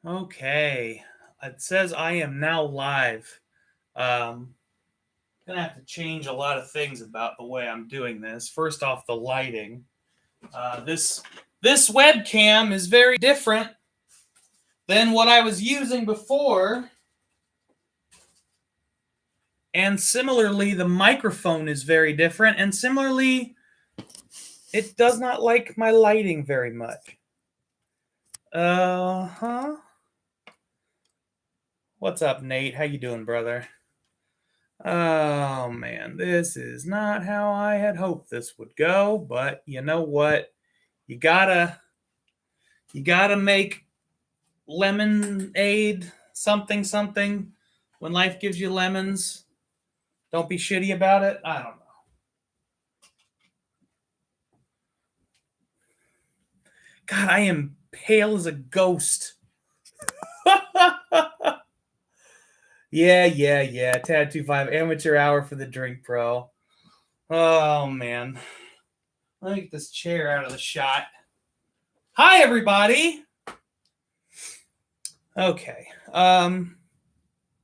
Okay. It says I am now live. Gonna have to change a lot of things about the way I'm doing this. First off, the lighting. This webcam is very different than what I was using before. And similarly, the microphone is very different. And similarly, it does not like my lighting very much. Uh-huh. What's up, Nate? How you doing, brother? Oh man, this is not how I had hoped this would go, but you know what? You gotta make lemonade something something when life gives you lemons. Don't be shitty about it. I don't know. God, I am pale as a ghost. Yeah. Tattoo 5 amateur hour for the drink pro. Oh man. Let me get this chair out of the shot. Hi everybody. Okay.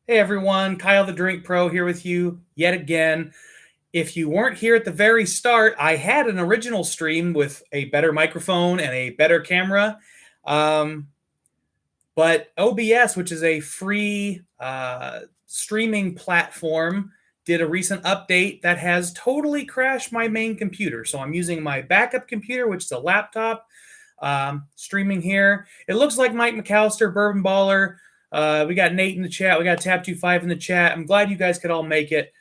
Hey everyone, Kyle the Drink Pro here with you yet again. If you weren't here at the very start, I had an original stream with a better microphone and a better camera. But OBS, which is a free streaming platform, did a recent update that has totally crashed my main computer. So I'm using my backup computer, which is a laptop, streaming here. It looks like Mike McAllister, Bourbon Baller. We got Nate in the chat. We got Tap25 in the chat. I'm glad you guys could all make it.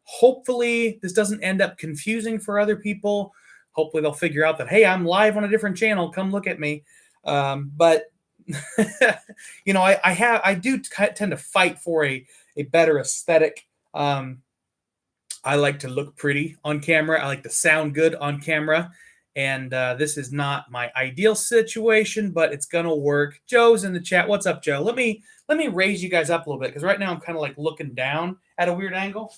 Hopefully this doesn't end up confusing for other people. Hopefully they'll figure out that, hey, I'm live on a different channel. Come look at me. But you know, I do tend to fight for a better aesthetic. I like to look pretty on camera. I like to sound good on camera. And this is not my ideal situation, but it's gonna work. Joe's in the chat. What's up, Joe? Let me raise you guys up a little bit, because right now I'm kind of like looking down at a weird angle.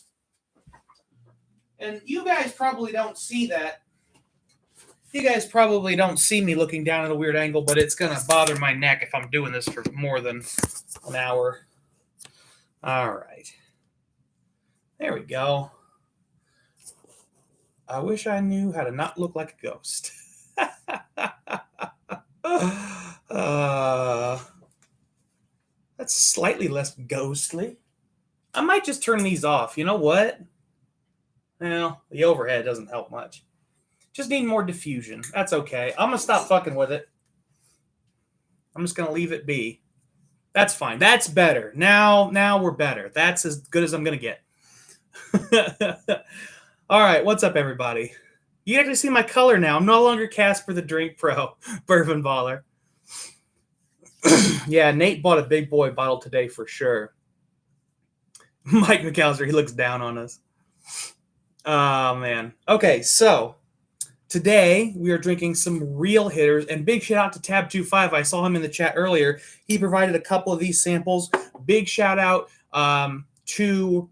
And you guys probably don't see that. You guys probably don't see me looking down at a weird angle, but it's gonna bother my neck if I'm doing this for more than an hour. All right. There we go. I wish I knew how to not look like a ghost. That's slightly less ghostly. I might just turn these off. You know what? Well, the overhead doesn't help much. Just need more diffusion. That's okay. I'm going to stop fucking with it. I'm just going to leave it be. That's fine. That's better. Now we're better. That's as good as I'm going to get. All right, what's up, everybody? You get to see my color now. I'm no longer Casper the Drink Pro, Bourbon Baller. Yeah, Nate bought a big boy bottle today for sure. Mike McAllister, he looks down on us. Oh, man. Okay, so today we are drinking some real hitters, and big shout out to Tab25. I saw him in the chat earlier. He provided a couple of these samples. Big shout out to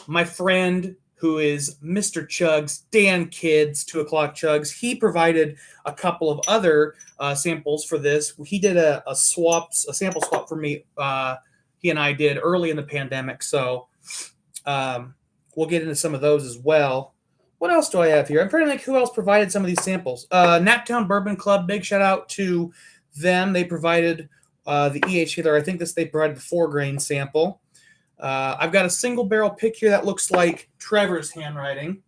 my friend who is Mr. Chugs, Dan Kids, 2 o'clock Chugs. He provided a couple of other samples for this. He did a sample swap for me. He and I did early in the pandemic, so we'll get into some of those as well. What else do I have here? I'm trying to think who else provided some of these samples. Naptown Bourbon Club, big shout out to them. They provided the E.H. Taylor. I think they provided the 4-grain sample. I've got a single barrel pick here that looks like Trevor's handwriting.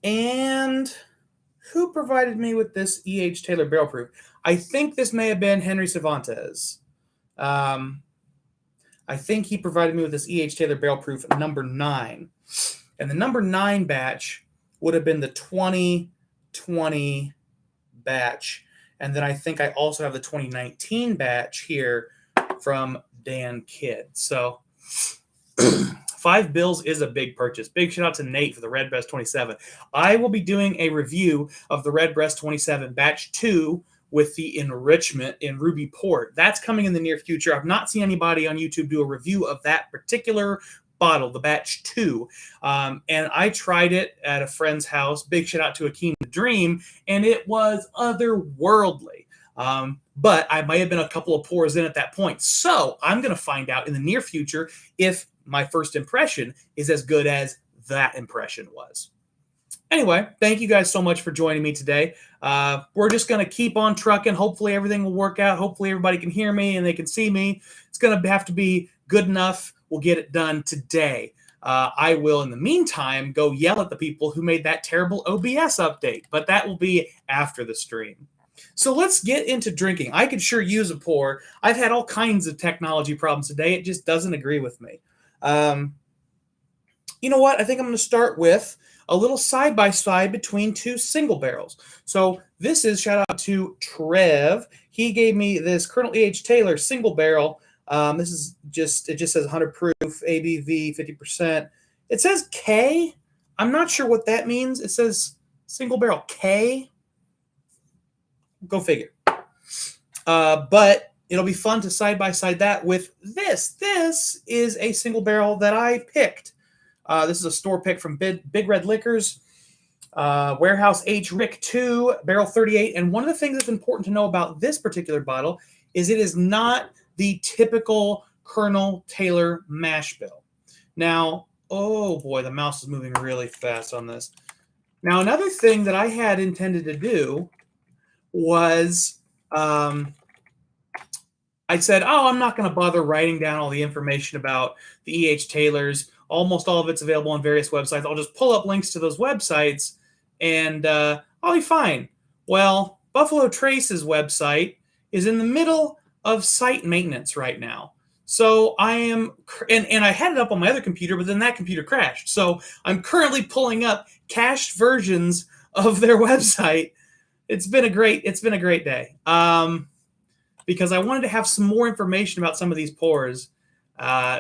And who provided me with this E.H. Taylor barrel proof? I think this may have been Henry Cervantes. I think he provided me with this E.H. Taylor barrel proof number 9. And the number 9 batch would have been the 2020 batch. And then I think I also have the 2019 batch here from Dan Kidd. So 5 bills is a big purchase. Big shout out to Nate for the Redbreast 27. I will be doing a review of the Redbreast 27 batch 2 with the enrichment in Ruby Port. That's coming in the near future. I've not seen anybody on YouTube do a review of that particular bottle, the batch 2. And I tried it at a friend's house. Big shout out to Akeem the Dream. And it was otherworldly. But I might have been a couple of pours in at that point. So I'm going to find out in the near future if my first impression is as good as that impression was. Anyway, thank you guys so much for joining me today. We're just going to keep on trucking. Hopefully everything will work out. Hopefully everybody can hear me and they can see me. It's going to have to be good enough. We'll get it done today. I will, in the meantime, go yell at the people who made that terrible OBS update, but that will be after the stream. So let's get into drinking. I could sure use a pour. I've had all kinds of technology problems today. It just doesn't agree with me. You know what? I think I'm going to start with a little side-by-side between two single barrels. So this is, shout out to Trev. He gave me this Colonel E.H. Taylor single barrel. This is just, it just says 100 proof, ABV 50%. It says K. I'm not sure what that means. It says single barrel K. Go figure. But it'll be fun to side-by-side that with this. This is a single barrel that I picked. This is a store pick from Big Red Liquors, Warehouse H. Rick 2, Barrel 38. And one of the things that's important to know about this particular bottle is it is not the typical Colonel Taylor mash bill. Now, oh boy, the mouse is moving really fast on this. Now, another thing that I had intended to do was I said, oh, I'm not going to bother writing down all the information about the E.H. Taylors. Almost all of it's available on various websites. I'll just pull up links to those websites, and I'll be fine. Well, Buffalo Trace's website is in the middle of site maintenance right now. So I am, and I had it up on my other computer, but then that computer crashed. So I'm currently pulling up cached versions of their website. It's been a great day. Because I wanted to have some more information about some of these pours.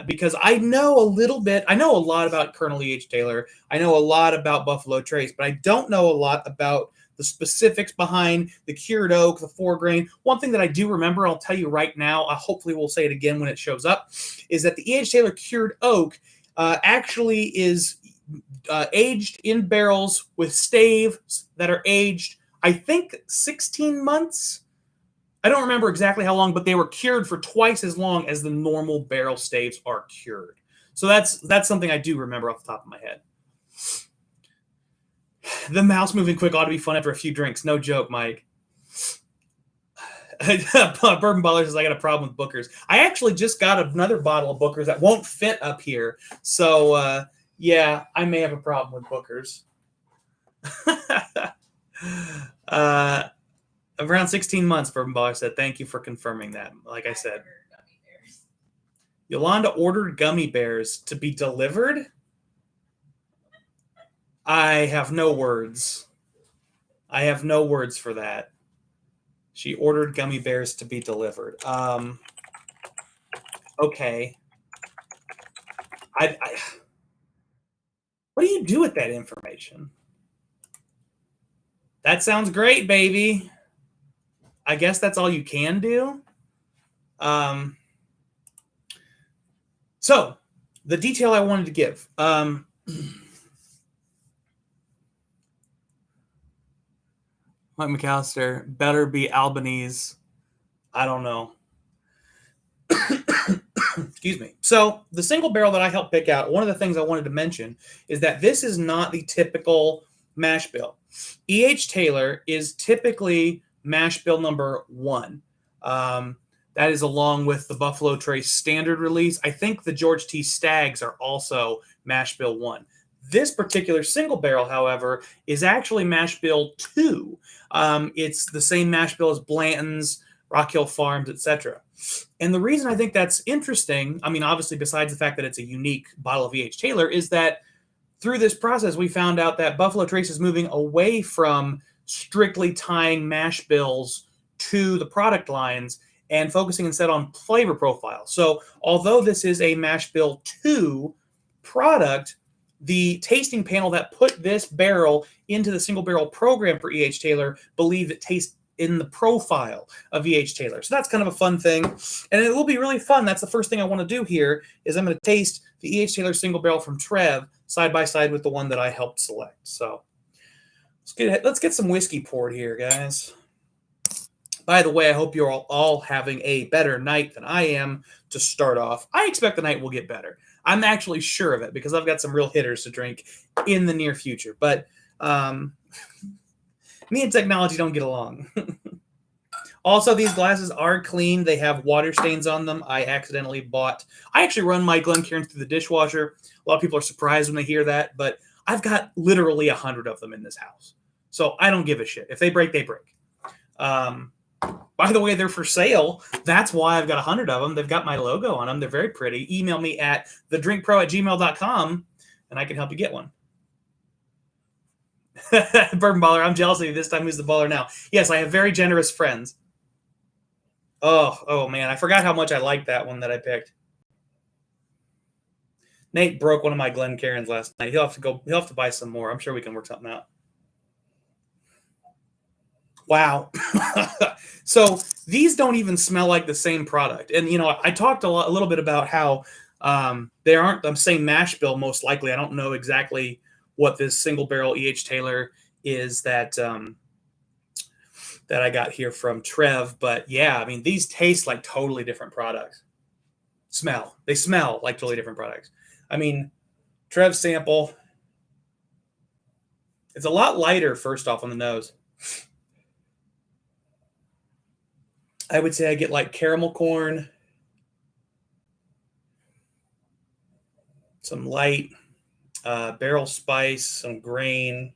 Because I know a little bit. I know a lot about Colonel E.H. Taylor. I know a lot about Buffalo Trace, but I don't know a lot about the specifics behind the cured oak, the 4-grain. One thing that I do remember, I'll tell you right now, hopefully we'll say it again when it shows up, is that the E.H. Taylor cured oak actually is aged in barrels with staves that are aged, I think, 16 months. I don't remember exactly how long, but they were cured for twice as long as the normal barrel staves are cured. So that's something I do remember off the top of my head. The mouse moving quick ought to be fun after a few drinks. No joke, Mike. Bourbon Baller says, I got a problem with Booker's. I actually just got another bottle of Booker's that won't fit up here. So, yeah, I may have a problem with Booker's. Around 16 months, Bourbon Baller said. Thank you for confirming that. Like I said. Yolanda ordered gummy bears to be delivered? I have no words. I have no words for that. She ordered gummy bears to be delivered. Okay. What do you do with that information? That sounds great, baby. I guess that's all you can do. So, the detail I wanted to give. Mike McAllister, better be Albanese. I don't know. Excuse me. So, the single barrel that I helped pick out, one of the things I wanted to mention is that this is not the typical mash bill. E.H. Taylor is typically mash bill number 1. That is along with the Buffalo Trace standard release. I think the George T. Staggs are also mash bill 1. This particular single barrel, however, is actually mash bill 2. It's the same mash bill as Blanton's, Rock Hill Farms, etc. And the reason I think that's interesting, I mean, obviously, besides the fact that it's a unique bottle of E.H. Taylor, is that through this process, we found out that Buffalo Trace is moving away from strictly tying mash bills to the product lines and focusing instead on flavor profile. So although this is a mash bill 2 product, the tasting panel that put this barrel into the single barrel program for E.H. Taylor believe it tastes in the profile of E.H. Taylor. So that's kind of a fun thing. And it will be really fun. That's the first thing I want to do here is I'm going to taste the E.H. Taylor single barrel from Trev side by side with the one that I helped select. So let's get some whiskey poured here, guys. By the way, I hope you're all having a better night than I am to start off. I expect the night will get better. I'm actually sure of it because I've got some real hitters to drink in the near future. But me and technology don't get along. Also, these glasses are clean. They have water stains on them. I actually run my Glencairns through the dishwasher. A lot of people are surprised when they hear that, but I've got literally 100 of them in this house. So I don't give a shit. If they break, they break. By the way, they're for sale. That's why I've got 100 of them. They've got my logo on them. They're very pretty. Email me at thedrinkpro@gmail.com, and I can help you get one. Bourbon baller, I'm jealous of you this time. Who's the baller now? Yes, I have very generous friends. Oh man, I forgot how much I liked that one that I picked. Nate broke one of my Glencairns last night. He'll have to buy some more. I'm sure we can work something out. Wow. So these don't even smell like the same product. And, I talked a little bit about how they aren't the same mash bill, most likely. I don't know exactly what this single barrel E.H. Taylor is that I got here from Trev. But yeah, I mean, these taste like totally different products. They smell like totally different products. I mean, Trev sample, it's a lot lighter, first off, on the nose. I would say I get like caramel corn, some light barrel spice, some grain,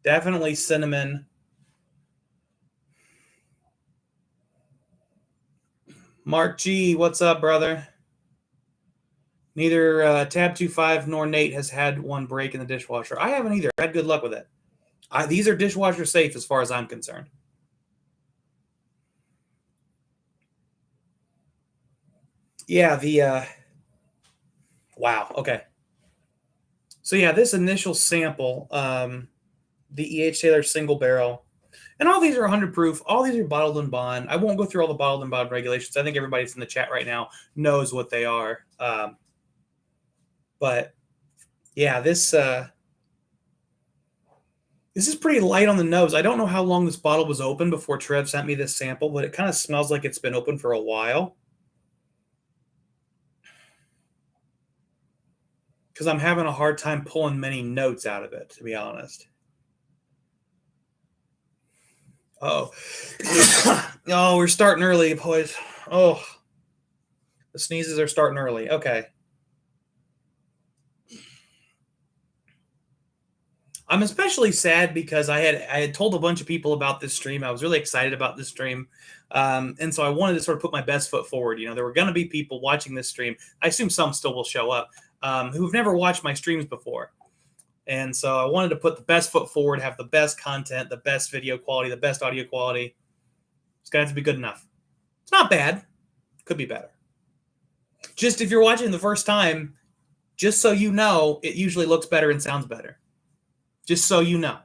definitely cinnamon. Mark G, what's up, brother? Neither Tab 25 nor Nate has had one break in the dishwasher. I haven't either. I had good luck with it. These are dishwasher safe as far as I'm concerned. Yeah, wow, okay. So yeah, this initial sample, the E.H. Taylor single barrel, and all these are 100 proof. All these are bottled and bond. I won't go through all the bottled and bond regulations. I think everybody's in the chat right now knows what they are. But yeah, this is pretty light on the nose. I don't know how long this bottle was open before Trev sent me this sample, but it kind of smells like it's been open for a while. Because I'm having a hard time pulling many notes out of it, to be honest. Oh, we're starting early, boys. Oh, the sneezes are starting early. Okay. I'm especially sad because I had told a bunch of people about this stream. I was really excited about this stream. And so I wanted to sort of put my best foot forward. There were going to be people watching this stream. I assume some still will show up who've never watched my streams before. And so I wanted to put the best foot forward, have the best content, the best video quality, the best audio quality. It's going to have to be good enough. It's not bad. Could be better. Just if you're watching the first time, just so you know, it usually looks better and sounds better. Just so you know.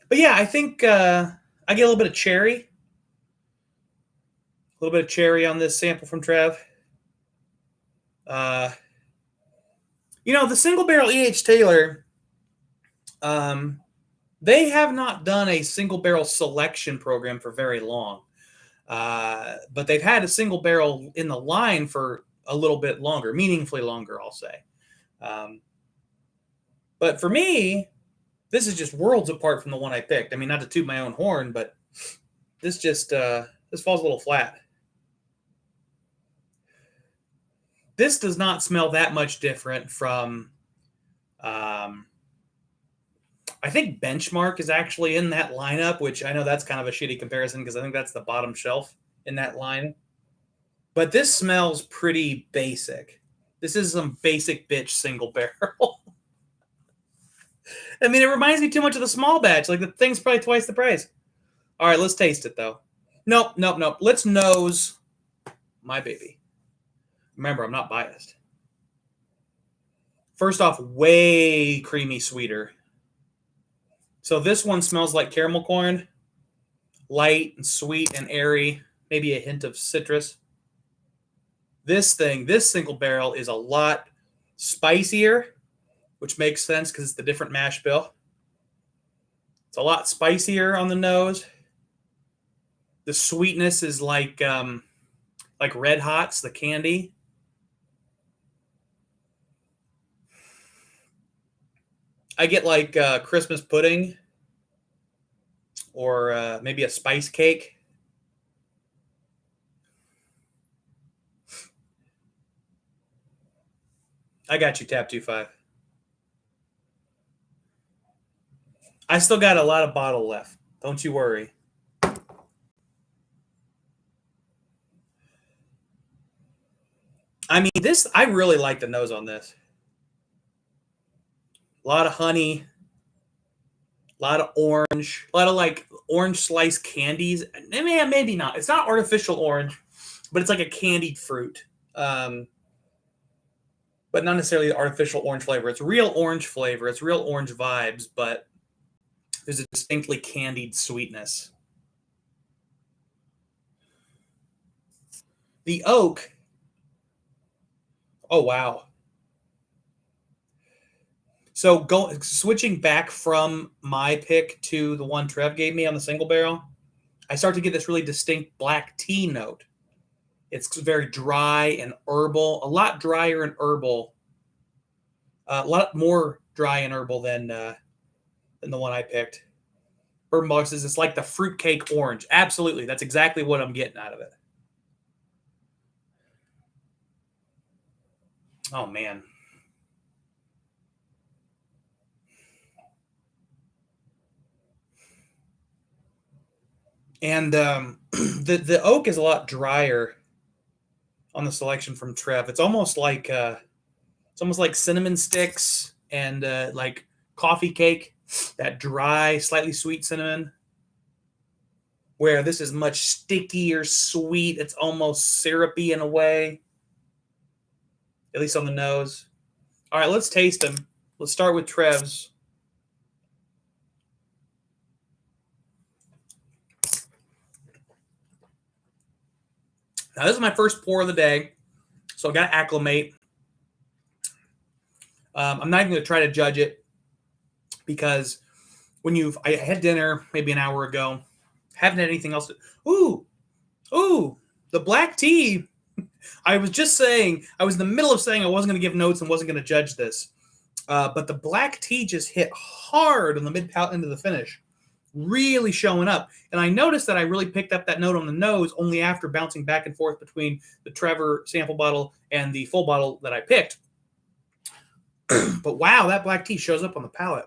But yeah, I think I get a little bit of cherry. A little bit of cherry on this sample from Trev. The single barrel E.H. Taylor, they have not done a single barrel selection program for very long. But they've had a single barrel in the line for a little bit longer, meaningfully longer, I'll say. But for me, this is just worlds apart from the one I picked. I mean, not to toot my own horn, but this just this falls a little flat. This does not smell that much different from, I think Benchmark is actually in that lineup, which I know that's kind of a shitty comparison because I think that's the bottom shelf in that line. But this smells pretty basic. This is some basic bitch single barrel. I mean, it reminds me too much of the small batch. Like, the thing's probably twice the price. All right, let's taste it, though. Nope. Let's nose my baby. Remember, I'm not biased. First off, way creamy sweeter. So this one smells like caramel corn. Light and sweet and airy. Maybe a hint of citrus. This single barrel is a lot spicier, which makes sense because it's the different mash bill. It's a lot spicier on the nose. The sweetness is like Red Hots, the candy. I get like Christmas pudding or maybe a spice cake. I got you, Tap25. I still got a lot of bottle left. Don't you worry. I mean, I really like the nose on this. A lot of honey, a lot of orange, a lot of like orange slice candies. Maybe not. It's not artificial orange, but it's like a candied fruit. But not necessarily the artificial orange flavor. It's real orange flavor. It's real orange vibes, but there's a distinctly candied sweetness. The oak. Oh, wow. So switching back from my pick to the one Trev gave me on the single barrel, I start to get this really distinct black tea note. It's very dry and herbal, a lot drier and herbal, a lot more dry and herbal than the one I picked. Bourbon Box says it's like the fruitcake orange. Absolutely, that's exactly what I'm getting out of it. Oh man. And the oak is a lot drier on the selection from Trev. It's almost like cinnamon sticks and like coffee cake, that dry, slightly sweet cinnamon. Where this is much stickier, sweet. It's almost syrupy in a way, at least on the nose. All right, let's taste them. Let's start with Trev's. Now, this is my first pour of the day, so I got to acclimate. I'm not even going to try to judge it because I had dinner maybe an hour ago, haven't had anything else. Ooh, the black tea. I was just saying, I was in the middle of saying I wasn't going to give notes and wasn't going to judge this. But the black tea just hit hard on the mid palate into the finish, really showing up. And I noticed that I really picked up that note on the nose only after bouncing back and forth between the Trevor sample bottle and the full bottle that I picked. But wow, that black tea shows up on the palate.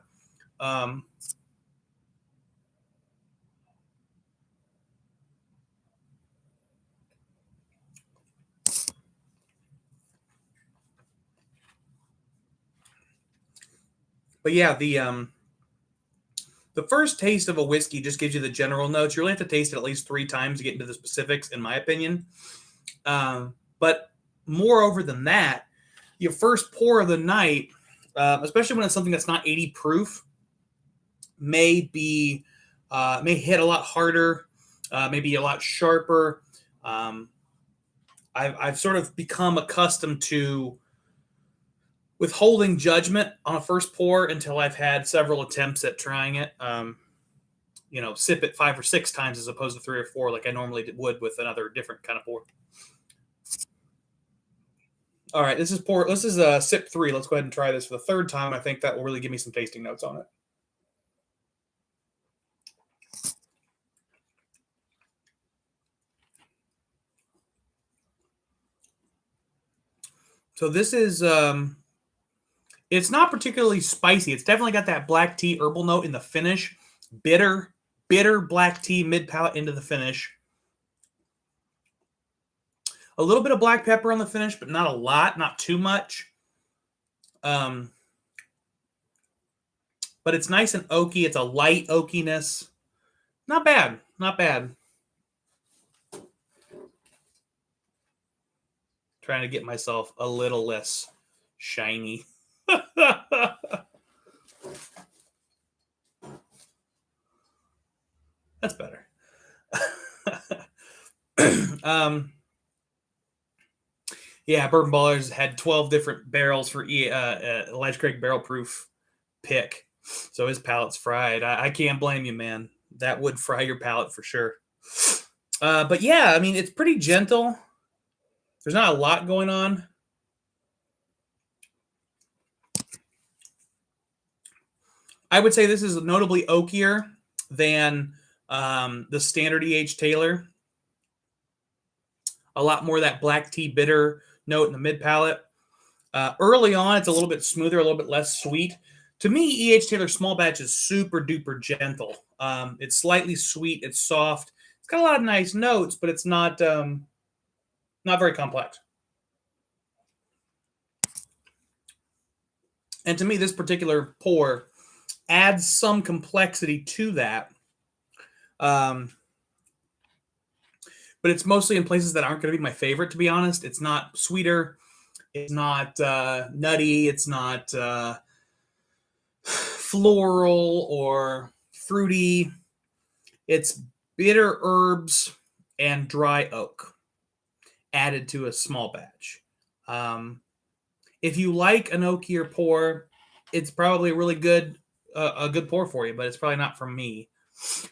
But yeah, the first taste of a whiskey just gives you the general notes. You really have to taste it at least 3 times to get into the specifics, in my opinion. But moreover than that, your first pour of the night, especially when it's something that's not 80 proof, may hit a lot harder, maybe a lot sharper. I've sort of become accustomed to withholding judgment on a first pour until I've had several attempts at trying it. Sip it 5 or 6 times as opposed to 3 or 4, like I normally would with another different kind of pour. All right, this is sip 3. Let's go ahead and try this for the 3rd time. I think that will really give me some tasting notes on it. So this is, it's not particularly spicy. It's definitely got that black tea herbal note in the finish. Bitter black tea mid-palate into the finish. A little bit of black pepper on the finish, but not a lot, not too much. But it's nice and oaky. It's a light oakiness. Not bad. Trying to get myself a little less shiny. That's better. Yeah, Bourbon Ballers had 12 different barrels for Elijah Craig barrel proof pick. So his palate's fried. I can't blame you, man. That would fry your palate for sure. But yeah, I mean, it's pretty gentle. There's not a lot going on. I would say this is notably oakier than the standard E.H. Taylor. A lot more of that black tea bitter note in the mid palate. Early on, it's a little bit smoother, a little bit less sweet. To me, E.H. Taylor small batch is super duper gentle. It's slightly sweet. It's soft. It's got a lot of nice notes, but it's not very complex. And to me, this particular pour adds some complexity to that. But it's mostly in places that aren't going to be my favorite, to be honest. It's not sweeter. It's not nutty. It's not floral or fruity. It's bitter herbs and dry oak added to a small batch. If you like an oakier pour, it's probably really good, a good pour for you, but it's probably not for me.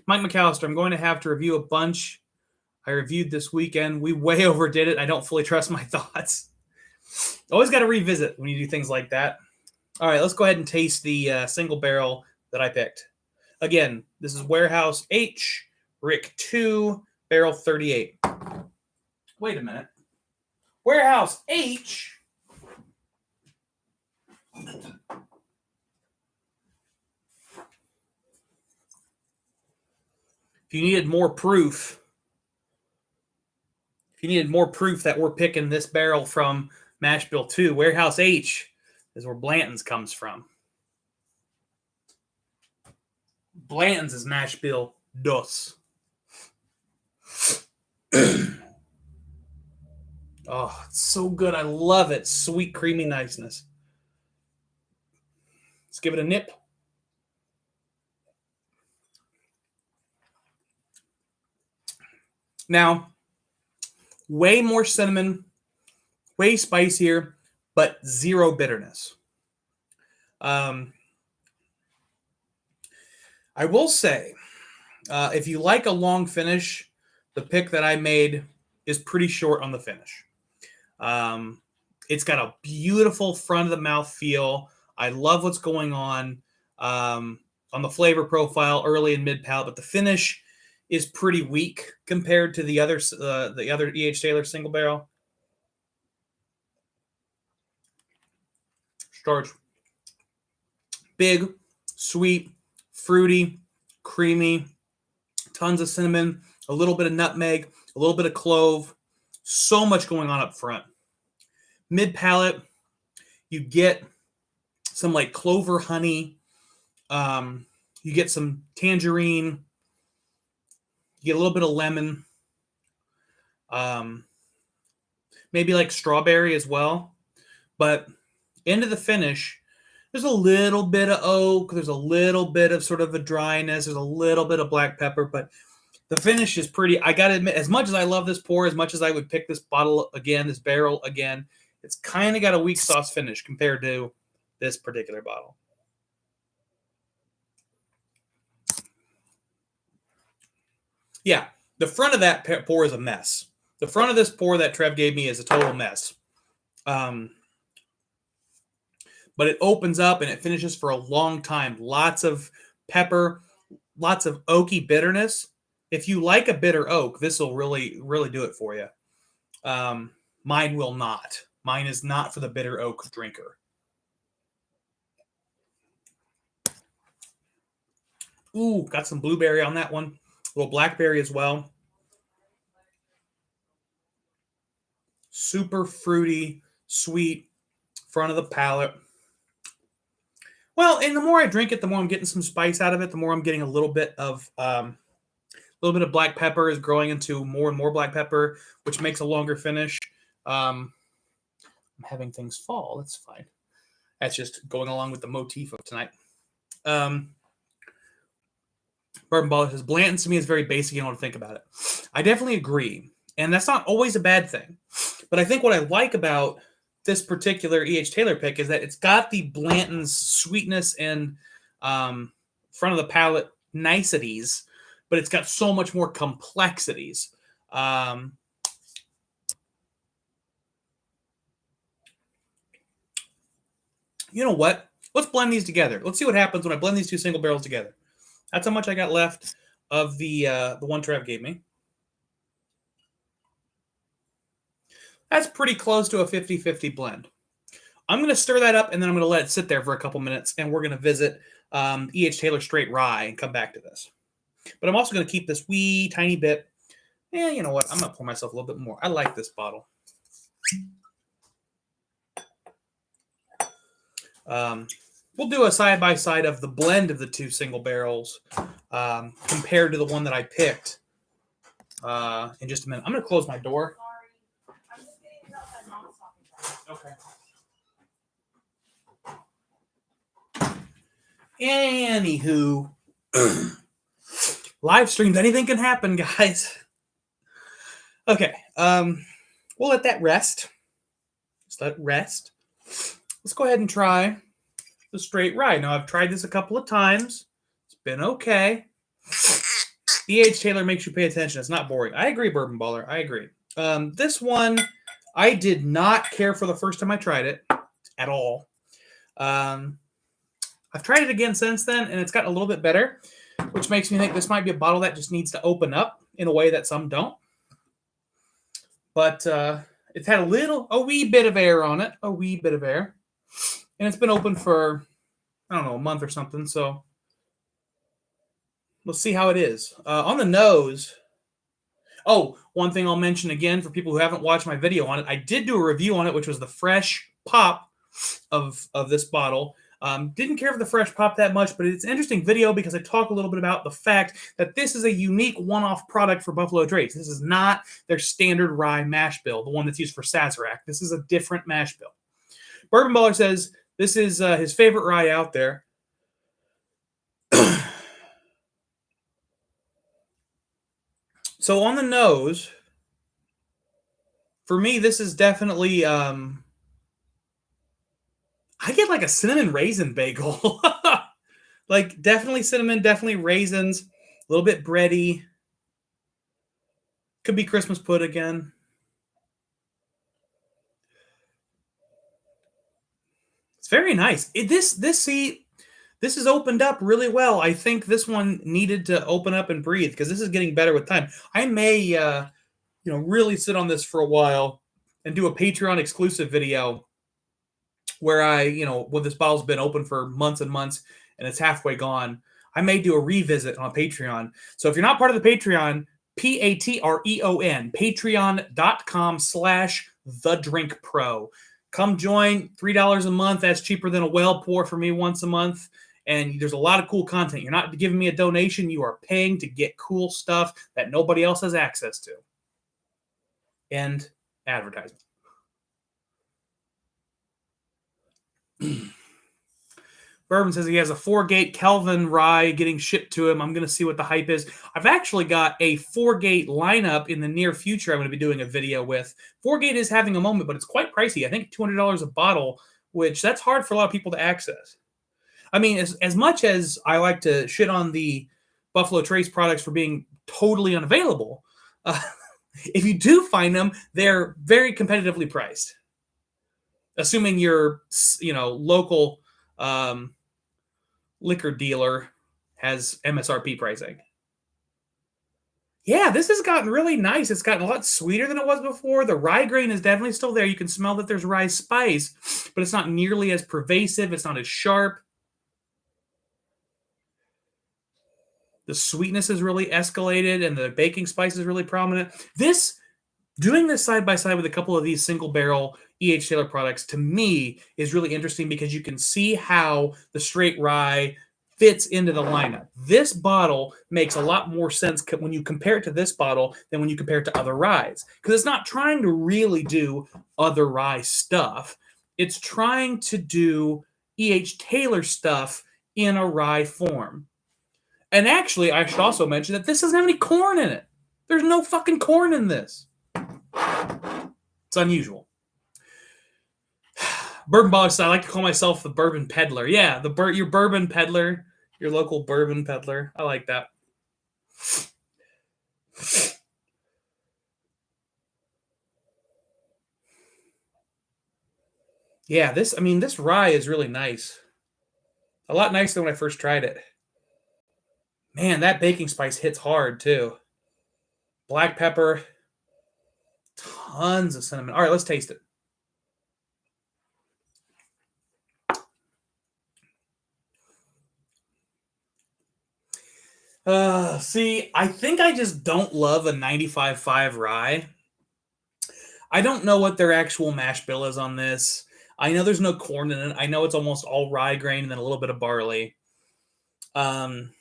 Mike McAllister, I'm going to have to review a bunch. I reviewed this weekend. We way overdid it. I don't fully trust my thoughts. Always got to revisit when you do things like that. All right, let's go ahead and taste the single barrel that I picked. Again, this is Warehouse H, Rick 2, barrel 38. Wait a minute. Warehouse H. If you needed more proof, that we're picking this barrel from Mash Bill 2, Warehouse H is where Blanton's comes from. Blanton's is Mash Bill Dos. Oh, it's so good. I love it. Sweet, creamy niceness. Let's give it a nip. Now, way more cinnamon, way spicier, but zero bitterness. I will say, if you like a long finish, the pick that I made is pretty short on the finish. It's got a beautiful front of the mouth feel. I love what's going on the flavor profile, early and mid palate, but the finish is pretty weak compared to the other E.H. Taylor single barrel. Starts big, sweet, fruity, creamy, tons of cinnamon, a little bit of nutmeg, a little bit of clove. So much going on up front. Mid palate, you get some like clover honey. You get some tangerine. You get a little bit of lemon. Maybe like strawberry as well. But into the finish, there's a little bit of oak. There's a little bit of sort of a dryness. There's a little bit of black pepper. But the finish is pretty, I got to admit, as much as I love this pour, as much as I would pick this bottle again, this barrel again, it's kind of got a weak sauce finish compared to this particular bottle. Yeah, the front of that pour is a mess. The front of this pour that Trev gave me is a total mess. But it opens up and it finishes for a long time. Lots of pepper, lots of oaky bitterness. If you like a bitter oak, this will really, really do it for you. Mine will not. Mine is not for the bitter oak drinker. Ooh, got some blueberry on that one. A little blackberry as well. Super fruity, sweet, front of the palate. Well, and the more I drink it, the more I'm getting some spice out of it. The more I'm getting a little bit of black pepper is growing into more and more black pepper, which makes a longer finish. I'm having things fall. That's fine. That's just going along with the motif of tonight. Bourbon Baller says, Blanton to me is very basic. You don't want to think about it. I definitely agree. And that's not always a bad thing. But I think what I like about this particular E.H. Taylor pick is that it's got the Blanton's sweetness and front of the palate niceties, but it's got so much more complexities. You know what? Let's blend these together. Let's see what happens when I blend these two single barrels together. That's how much I got left of the one Trev gave me. That's pretty close to a 50-50 blend. I'm going to stir that up, and then I'm going to let it sit there for a couple minutes, and we're going to visit E.H. Taylor Straight Rye and come back to this. But I'm also going to keep this wee tiny bit. Yeah, you know what? I'm going to pour myself a little bit more. I like this bottle. We'll do a side-by-side of the blend of the two single barrels compared to the one that I picked in just a minute. I'm going to close my door. Okay. Anywho, live streams, anything can happen, guys. Okay, we'll let that rest. Just let it rest. Let's go ahead and try the straight rye. Now, I've tried this a couple of times. It's been okay. E.H. Taylor makes you pay attention. It's not boring. I agree, Bourbon Baller. I agree. This one, I did not care for the first time I tried it at all. I've tried it again since then, and it's gotten a little bit better, which makes me think this might be a bottle that just needs to open up in a way that some don't. But it's had a wee bit of air on it, a wee bit of air. And it's been open for, I don't know, a month or something. So let's see how it is. On the nose, one thing I'll mention again for people who haven't watched my video on it, I did do a review on it, which was the fresh pop of this bottle. Didn't care for the fresh pop that much, but it's an interesting video because I talk a little bit about the fact that this is a unique one-off product for Buffalo Trace. This is not their standard rye mash bill, the one that's used for Sazerac. This is a different mash bill. Bourbon Baller says this is his favorite rye out there. So on the nose, for me, this is definitely... I get like a cinnamon raisin bagel. Like definitely cinnamon, definitely raisins, a little bit bready. Could be Christmas pudding again. It's very nice. This is opened up really well. I think this one needed to open up and breathe because this is getting better with time. I may really sit on this for a while and do a Patreon exclusive video where when this bottle's been open for months and months and it's halfway gone, I may do a revisit on Patreon. So if you're not part of the Patreon, Patreon, patreon.com/thedrinkpro. Come join, $3 a month. That's cheaper than a well pour for me once a month. And there's a lot of cool content. You're not giving me a donation. You are paying to get cool stuff that nobody else has access to. End advertisement. Bourbon says he has a 4-gate Kelvin rye getting shipped to him. I'm going to see what the hype is. I've actually got a 4-gate lineup in the near future I'm going to be doing a video with. 4-gate is having a moment, but it's quite pricey. I think $200 a bottle, which that's hard for a lot of people to access. I mean, as much as I like to shit on the Buffalo Trace products for being totally unavailable, if you do find them, they're very competitively priced. Assuming your, local liquor dealer has MSRP pricing. Yeah, this has gotten really nice. It's gotten a lot sweeter than it was before. The rye grain is definitely still there. You can smell that there's rye spice, but it's not nearly as pervasive. It's not as sharp. The sweetness is really escalated, and the baking spice is really prominent. Doing this side by side with a couple of these single barrel E.H. Taylor products, to me, is really interesting because you can see how the straight rye fits into the lineup. This bottle makes a lot more sense when you compare it to this bottle than when you compare it to other ryes, because it's not trying to really do other rye stuff. It's trying to do E.H. Taylor stuff in a rye form. And actually, I should also mention that this doesn't have any corn in it. There's no fucking corn in this. It's unusual. Bourbon Baller says, I like to call myself the bourbon peddler. Yeah, your bourbon peddler. Your local bourbon peddler. I like that. Yeah, this rye is really nice. A lot nicer than when I first tried it. Man, that baking spice hits hard too. Black pepper, tons of cinnamon. All right, let's taste it. See, I think I just don't love a 95.5 rye. I don't know what their actual mash bill is on this. I know there's no corn in it. I know it's almost all rye grain and then a little bit of barley. Um,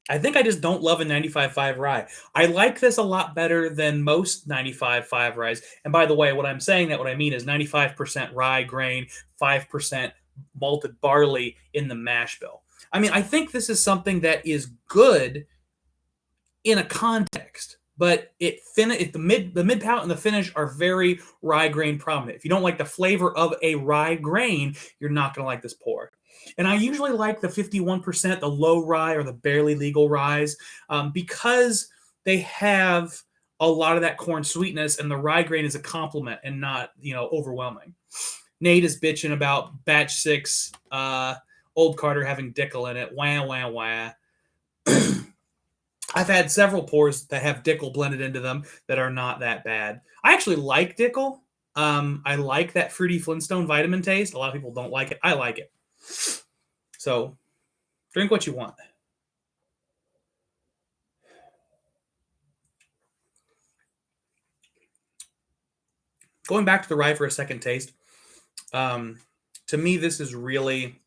I think I just don't love a 95.5 rye. I like this a lot better than most 95.5 ryes. And by the way, what I mean is 95% rye grain, 5% malted barley in the mash bill. I mean, I think this is something that is good in a context, but the mid palate and the finish are very rye grain prominent. If you don't like the flavor of a rye grain, you're not going to like this pour. And I usually like the 51%, the low rye or the barely legal ryes, because they have a lot of that corn sweetness, and the rye grain is a complement and not overwhelming. Nate is bitching about batch 6, Old Carter having Dickel in it. Wah wah wah. I've had several pours that have Dickel blended into them that are not that bad. I actually like Dickel. I like that fruity Flintstone vitamin taste. A lot of people don't like it. I like it. So, drink what you want. Going back to the rye for a second taste, to me, this is really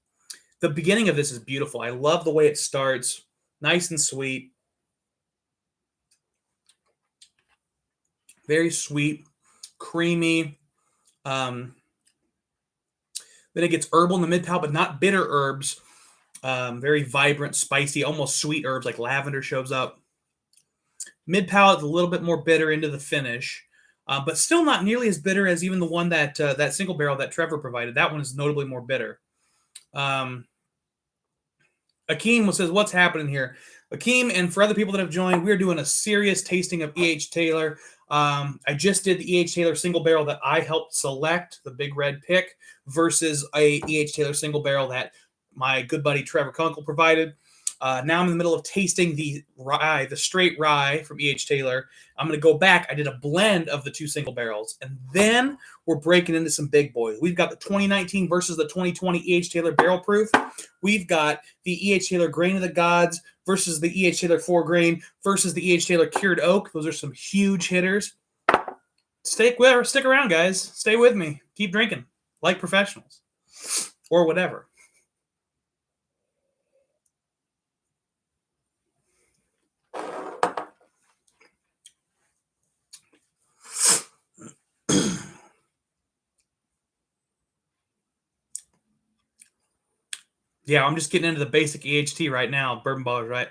the beginning of this is beautiful. I love the way it starts, nice and sweet, very sweet, creamy. Then it gets herbal in the mid palate, but not bitter herbs. Very vibrant, spicy, almost sweet herbs like lavender shows up. Mid palate, a little bit more bitter into the finish, but still not nearly as bitter as even the one that single barrel that Trevor provided. That one is notably more bitter. Akeem says, "What's happening here?" Akeem, and for other people that have joined, we're doing a serious tasting of E.H. Taylor. I just did the E.H. Taylor single barrel that I helped select, the Big Red Pick, versus a E.H. Taylor single barrel that my good buddy Trevor Kunkel provided. Now I'm in the middle of tasting the rye, the straight rye from E.H. Taylor. I'm going to go back. I did a blend of the two single barrels, and then we're breaking into some big boys. We've got the 2019 versus the 2020 E.H. Taylor barrel proof. We've got the E.H. Taylor Grain of the Gods versus the E.H. Taylor 4 grain versus the E.H. Taylor Cured Oak. Those are some huge hitters. Stick around, guys. Stay with me. Keep drinking like professionals or whatever. Yeah, I'm just getting into the basic EHT right now. Bourbon Baller's right.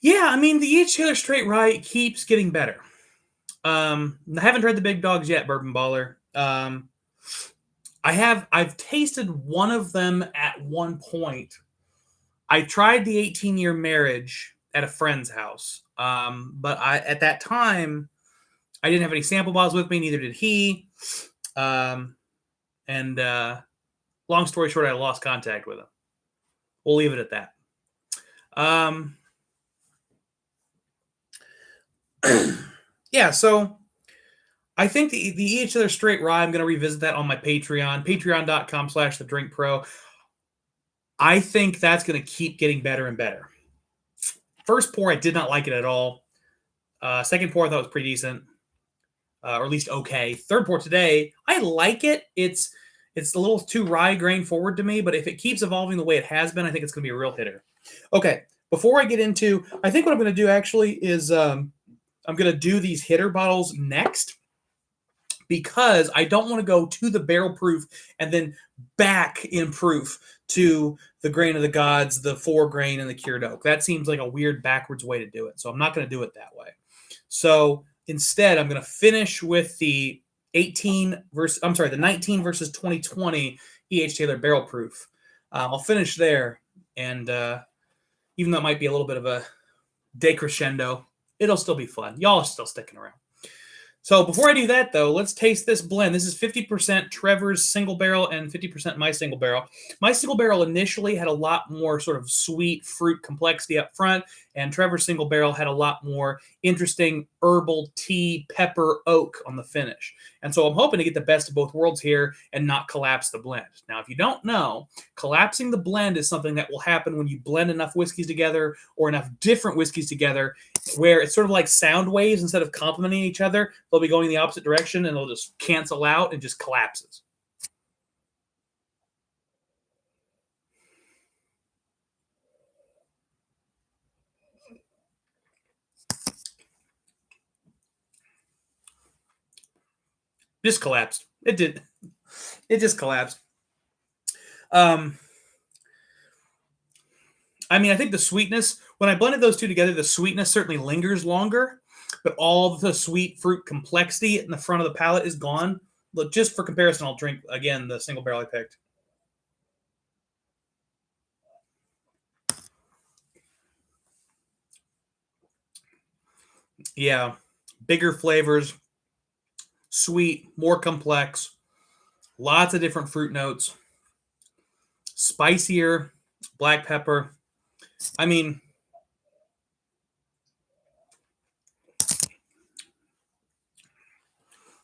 Yeah, I mean, the E.H. Taylor Straight Rye keeps getting better. I haven't tried the big dogs yet, Bourbon Baller. I've tasted one of them at one point. I tried the 18-year marriage at a friend's house. But at that time, I didn't have any sample bottles with me, neither did he. And long story short, I lost contact with him. We'll leave it at that. Yeah, so I think the E.H. Taylor Straight Rye, I'm going to revisit that on my Patreon, patreon.com/thedrinkpro. I think that's going to keep getting better and better. First pour, I did not like it at all. Second pour, I thought was pretty decent, or at least okay. Third pour today, I like it. It's a little too rye grain forward to me, but if it keeps evolving the way it has been, I think it's going to be a real hitter. Okay, before I get into, I think what I'm going to do actually is I'm going to do these hitter bottles next, because I don't want to go to the barrel proof and then back in proof to the Grain of the Gods, the 4 grain, and the Cured Oak. That seems like a weird backwards way to do it, so I'm not going to do it that way. So instead, I'm going to finish with the 19 versus 2020 E.H. Taylor Barrel Proof. I'll finish there, and even though it might be a little bit of a decrescendo, it'll still be fun. Y'all are still sticking around. So before I do that, though, let's taste this blend. This is 50% Trevor's single barrel and 50% my single barrel. My single barrel initially had a lot more sort of sweet fruit complexity up front, and Trevor's single barrel had a lot more interesting herbal tea, pepper, oak on the finish. And so I'm hoping to get the best of both worlds here and not collapse the blend. Now, if you don't know, collapsing the blend is something that will happen when you blend enough whiskeys together or enough different whiskeys together where it's sort of like sound waves. Instead of complementing each other, they'll be going the opposite direction and they'll just cancel out and just collapses. Just collapsed. It did. It just collapsed. I mean, I think the sweetness, when I blended those two together, the sweetness certainly lingers longer, but all the sweet fruit complexity in the front of the palate is gone. Look, just for comparison, I'll drink, again, the single barrel I picked. Yeah, bigger flavors, sweet, more complex, lots of different fruit notes, spicier, black pepper. I mean,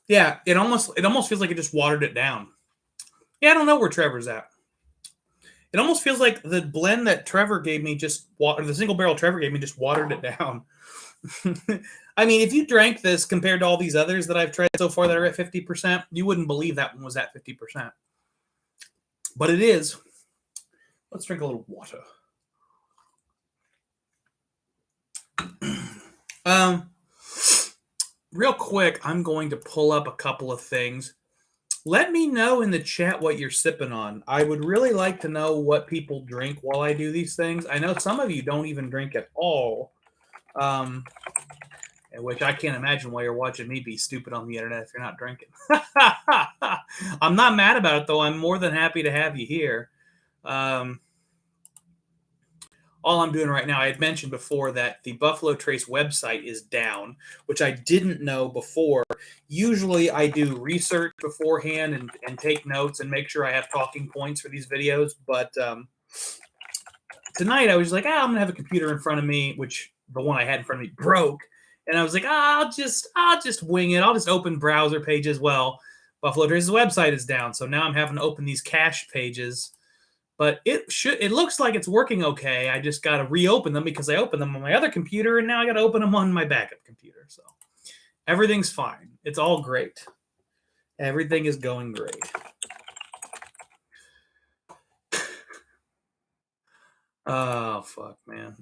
yeah, it almost feels like it just watered it down. Yeah, I don't know where Trevor's at. It almost feels like the blend that Trevor gave me the single barrel Trevor gave me just watered it down. I mean, if you drank this compared to all these others that I've tried so far that are at 50%, you wouldn't believe that one was at 50%. But it is. Let's drink a little water. Real quick, I'm going to pull up a couple of things. Let me know in the chat what you're sipping on. I would really like to know what people drink while I do these things. I know some of you don't even drink at all, which I can't imagine why you're watching me be stupid on the internet if you're not drinking. I'm not mad about it, though. I'm more than happy to have you here. All I'm doing right now, I had mentioned before that the Buffalo Trace website is down, which I didn't know before. Usually I do research beforehand and take notes and make sure I have talking points for these videos. But tonight I was like, I'm going to have a computer in front of me, which the one I had in front of me broke. And I was like, I'll just wing it. I'll just open browser pages. Well, Buffalo Trace's website is down. So now I'm having to open these cache pages. But it looks like it's working okay. I just got to reopen them because I opened them on my other computer, and now I got to open them on my backup computer. So everything's fine. It's all great. Everything is going great. Oh, fuck, man.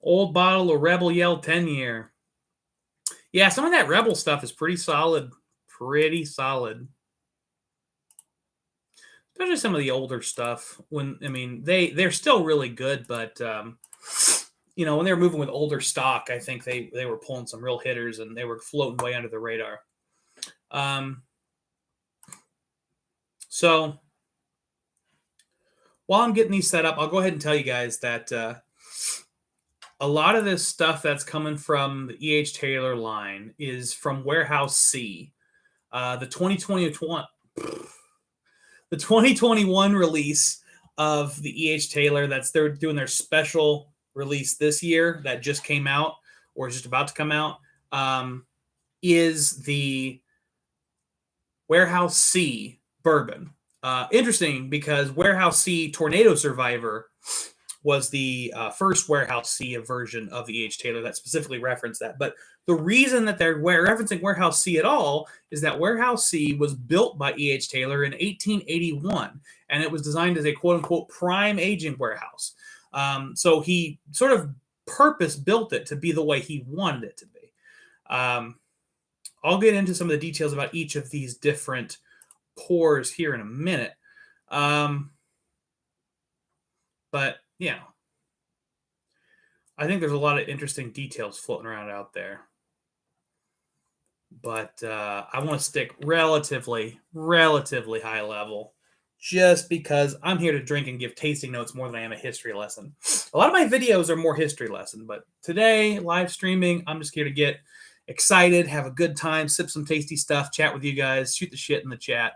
Old bottle of Rebel Yell 10-year. Yeah, some of that Rebel stuff is pretty solid. Pretty solid. Especially some of the older stuff. They're still really good, but when they were moving with older stock, I think they were pulling some real hitters and they were floating way under the radar. So while I'm getting these set up, I'll go ahead and tell you guys that a lot of this stuff that's coming from the E.H. Taylor line is from Warehouse C. The 2021 release of the E.H. Taylor, they're doing their special release this year that just came out or is just about to come out, is the Warehouse C bourbon. Interesting because Warehouse C Tornado Survivor was the first Warehouse C version of the E.H. Taylor that specifically referenced that. But the reason that they're referencing Warehouse C at all is that Warehouse C was built by E.H. Taylor in 1881, and it was designed as a quote-unquote prime aging warehouse. So he sort of purpose-built it to be the way he wanted it to be. I'll get into some of the details about each of these different pours here in a minute. But yeah, I think there's a lot of interesting details floating around out there. but I want to stick relatively high level, just because I'm here to drink and give tasting notes more than I am a history lesson. A lot of my videos are more history lesson, but today, live streaming, I'm just here to get excited, have a good time, sip some tasty stuff, chat with you guys, shoot the shit in the chat.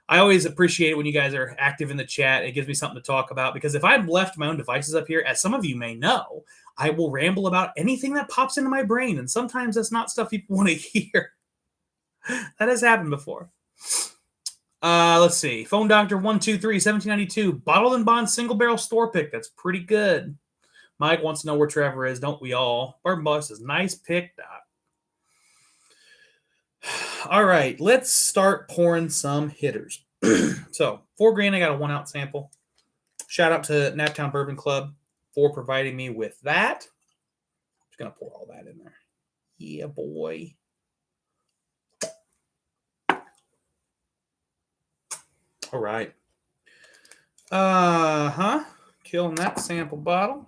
I always appreciate it when you guys are active in the chat. It gives me something to talk about, because if I've left my own devices up here, as some of you may know, I will ramble about anything that pops into my brain, and sometimes that's not stuff people want to hear. That has happened before. Let's see. Phone Doctor 123 1792, bottled and bond single barrel store pick. That's pretty good. Mike wants to know where Trevor is. Don't we all? Bourbon Baller says, nice pick, Doc. All right, let's start pouring some hitters. So, 4 grain, I got a 1 ounce sample. Shout out to Naptown Bourbon Club for providing me with that. I'm just going to pour all that in there. Yeah, boy. All right. Killing that sample bottle.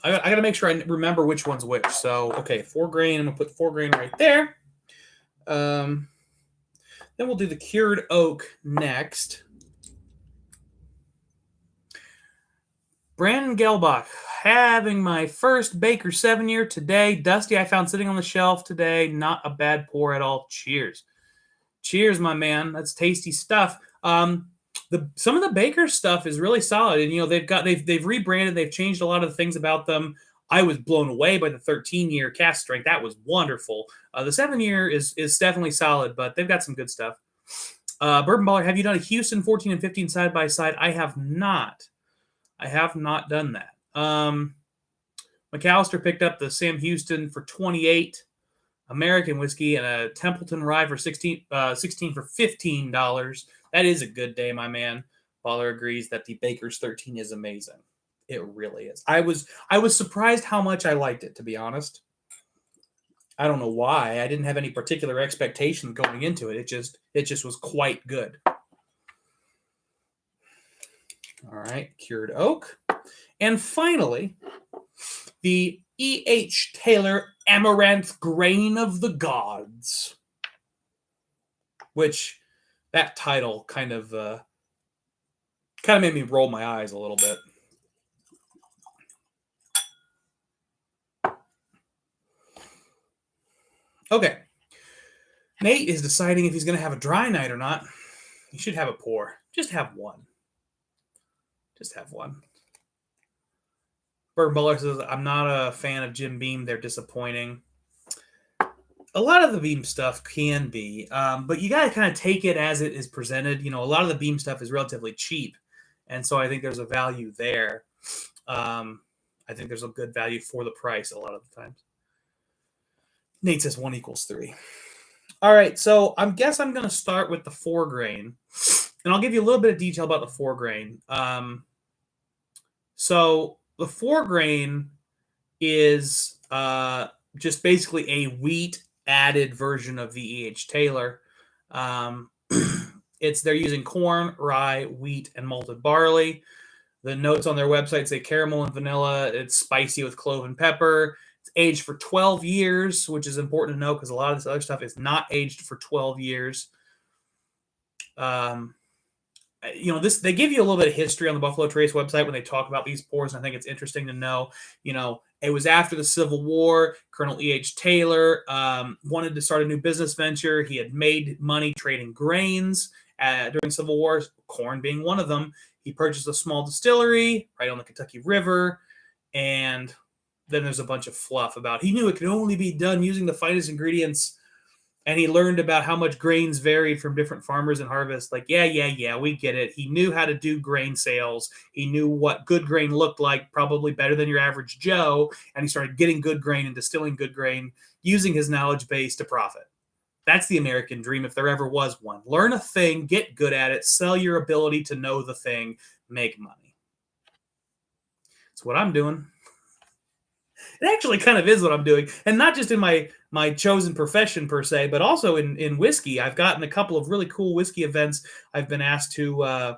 I got to make sure I remember which one's which. So, okay, 4 grain. I'm going to put 4 grain right there. Then we'll do the cured oak next. Brandon Gelbach, having my first Baker 7-year today. Dusty, I found sitting on the shelf today. Not a bad pour at all. Cheers. Cheers, my man. That's tasty stuff. Some of the Baker stuff is really solid, and they've rebranded, they've changed a lot of the things about them. I was blown away by the 13-year cast strength. That was wonderful. The 7-year is definitely solid, but they've got some good stuff. Bourbon Baller, have you done a Houston 14 and 15 side by side? I have not. I have not done that. McAllister picked up the Sam Houston for 28. American whiskey and a Templeton Rye for 16 for $15. That is a good day, my man. Baller agrees that the Baker's 13 is amazing. It really is. I was surprised how much I liked it, to be honest. I don't know why. I didn't have any particular expectations going into it. It just was quite good. All right, cured oak. And finally, the E.H. Taylor Amaranth Grain of the Gods, which that title kind of made me roll my eyes a little bit. Okay. Nate is deciding if he's going to have a dry night or not. He should have a pour. Just have one. Just have one. Bourbon Baller says, I'm not a fan of Jim Beam. They're disappointing. A lot of the Beam stuff can be, but you got to kind of take it as it is presented. A lot of the Beam stuff is relatively cheap, and so I think there's a value there. I think there's a good value for the price a lot of the times. Nate says 1 = 3. All right, so I guess I'm going to start with the 4 grain, and I'll give you a little bit of detail about the 4 grain. So the 4 grain is just basically a wheat added version of the E.H. Taylor. They're using corn, rye, wheat, and malted barley. The notes on their website say caramel and vanilla. It's spicy with clove and pepper. It's aged for 12 years, which is important to know because a lot of this other stuff is not aged for 12 years. They give you a little bit of history on the Buffalo Trace website when they talk about these pours, and I think it's interesting to know, it was after the Civil War. Colonel E.H. Taylor wanted to start a new business venture. He had made money trading grains during the Civil War, corn being one of them. He purchased a small distillery right on the Kentucky River, and then there's a bunch of fluff about he knew it could only be done using the finest ingredients. And he learned about how much grains varied from different farmers and harvests. Like, yeah, we get it. He knew how to do grain sales. He knew what good grain looked like, probably better than your average Joe. And he started getting good grain and distilling good grain, using his knowledge base to profit. That's the American dream, if there ever was one. Learn a thing, get good at it, sell your ability to know the thing, make money. That's what I'm doing. It actually kind of is what I'm doing. And not just in my chosen profession per se, but also in whiskey. I've gotten a couple of really cool whiskey events I've been asked to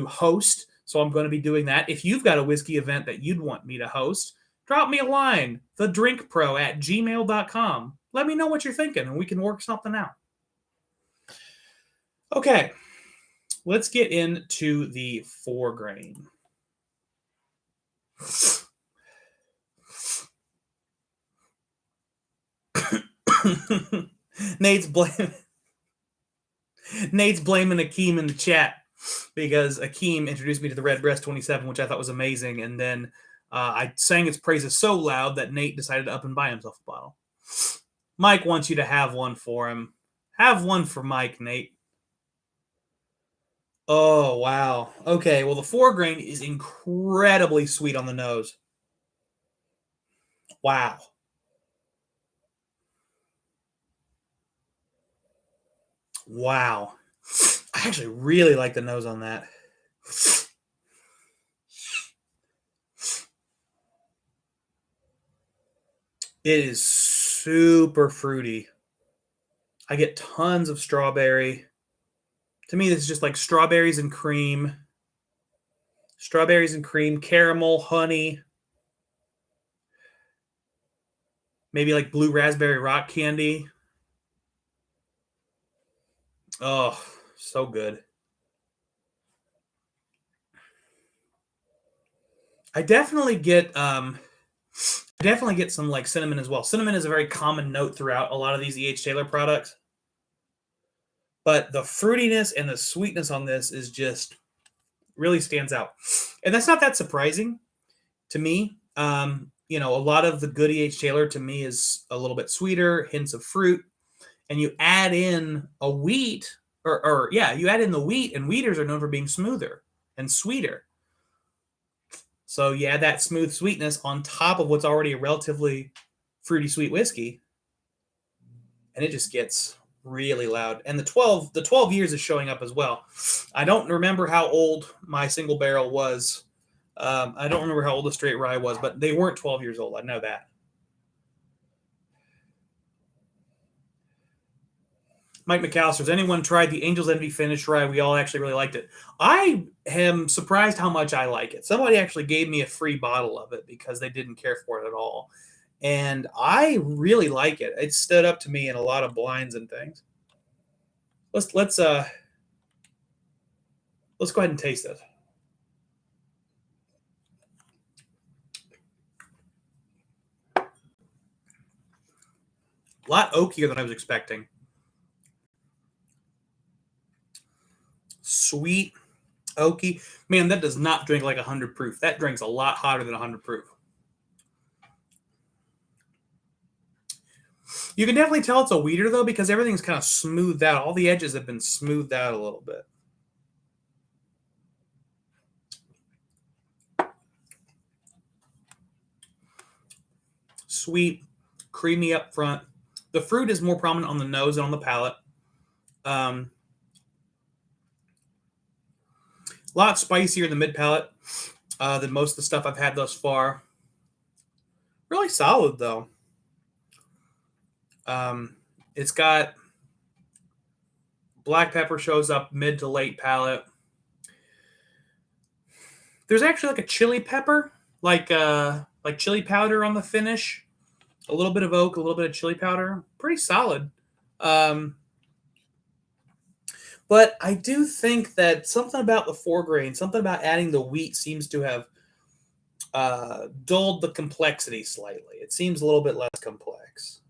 host. So I'm going to be doing that. If you've got a whiskey event that you'd want me to host, drop me a line, thedrinkpro@gmail.com. Let me know what you're thinking, and we can work something out. Okay, let's get into the 4-grain. Nate's blaming Akeem in the chat because Akeem introduced me to the Redbreast 27, which I thought was amazing, and then I sang its praises so loud that Nate decided to up and buy himself a bottle. Mike wants you to have one for him. Have one for Mike, Nate. Oh, wow. Okay, well, the 4-grain is incredibly sweet on the nose. Wow. Wow. I actually really like the nose on that. It is super fruity. I get tons of strawberry. To me, this is just like strawberries and cream. Strawberries and cream, caramel, honey. Maybe like blue raspberry rock candy. Oh, so good. I definitely get some like cinnamon as well. Cinnamon is a very common note throughout a lot of these E.H. Taylor products. But the fruitiness and the sweetness on this is just really stands out. And that's not that surprising to me. A lot of the good E.H. Taylor to me is a little bit sweeter, hints of fruit. And you add in a wheat, you add in the wheat, and wheaters are known for being smoother and sweeter. So you add that smooth sweetness on top of what's already a relatively fruity sweet whiskey, and it just gets really loud. And the 12 years is showing up as well. I don't remember how old my single barrel was. I don't remember how old the straight rye was, but they weren't 12 years old. I know that. Mike McAllister, has anyone tried the Angel's Envy finished rye? We all actually really liked it. I am surprised how much I like it. Somebody actually gave me a free bottle of it because they didn't care for it at all. And I really like it. It stood up to me in a lot of blinds and things. Let's go ahead and taste it. A lot oakier than I was expecting. Sweet, oaky. Man, that does not drink like 100 proof. That drinks a lot hotter than 100 proof. You can definitely tell it's a wheater, though, because everything's kind of smoothed out. All the edges have been smoothed out a little bit. Sweet, creamy up front. The fruit is more prominent on the nose and on the palate. A lot spicier in the mid palate than most of the stuff I've had thus far. Really solid, though. It's got black pepper shows up mid to late palate. There's actually like a chili pepper, like chili powder on the finish. A little bit of oak, a little bit of chili powder. Pretty solid. But I do think that something about the 4-grain, something about adding the wheat seems to have dulled the complexity slightly. It seems a little bit less complex.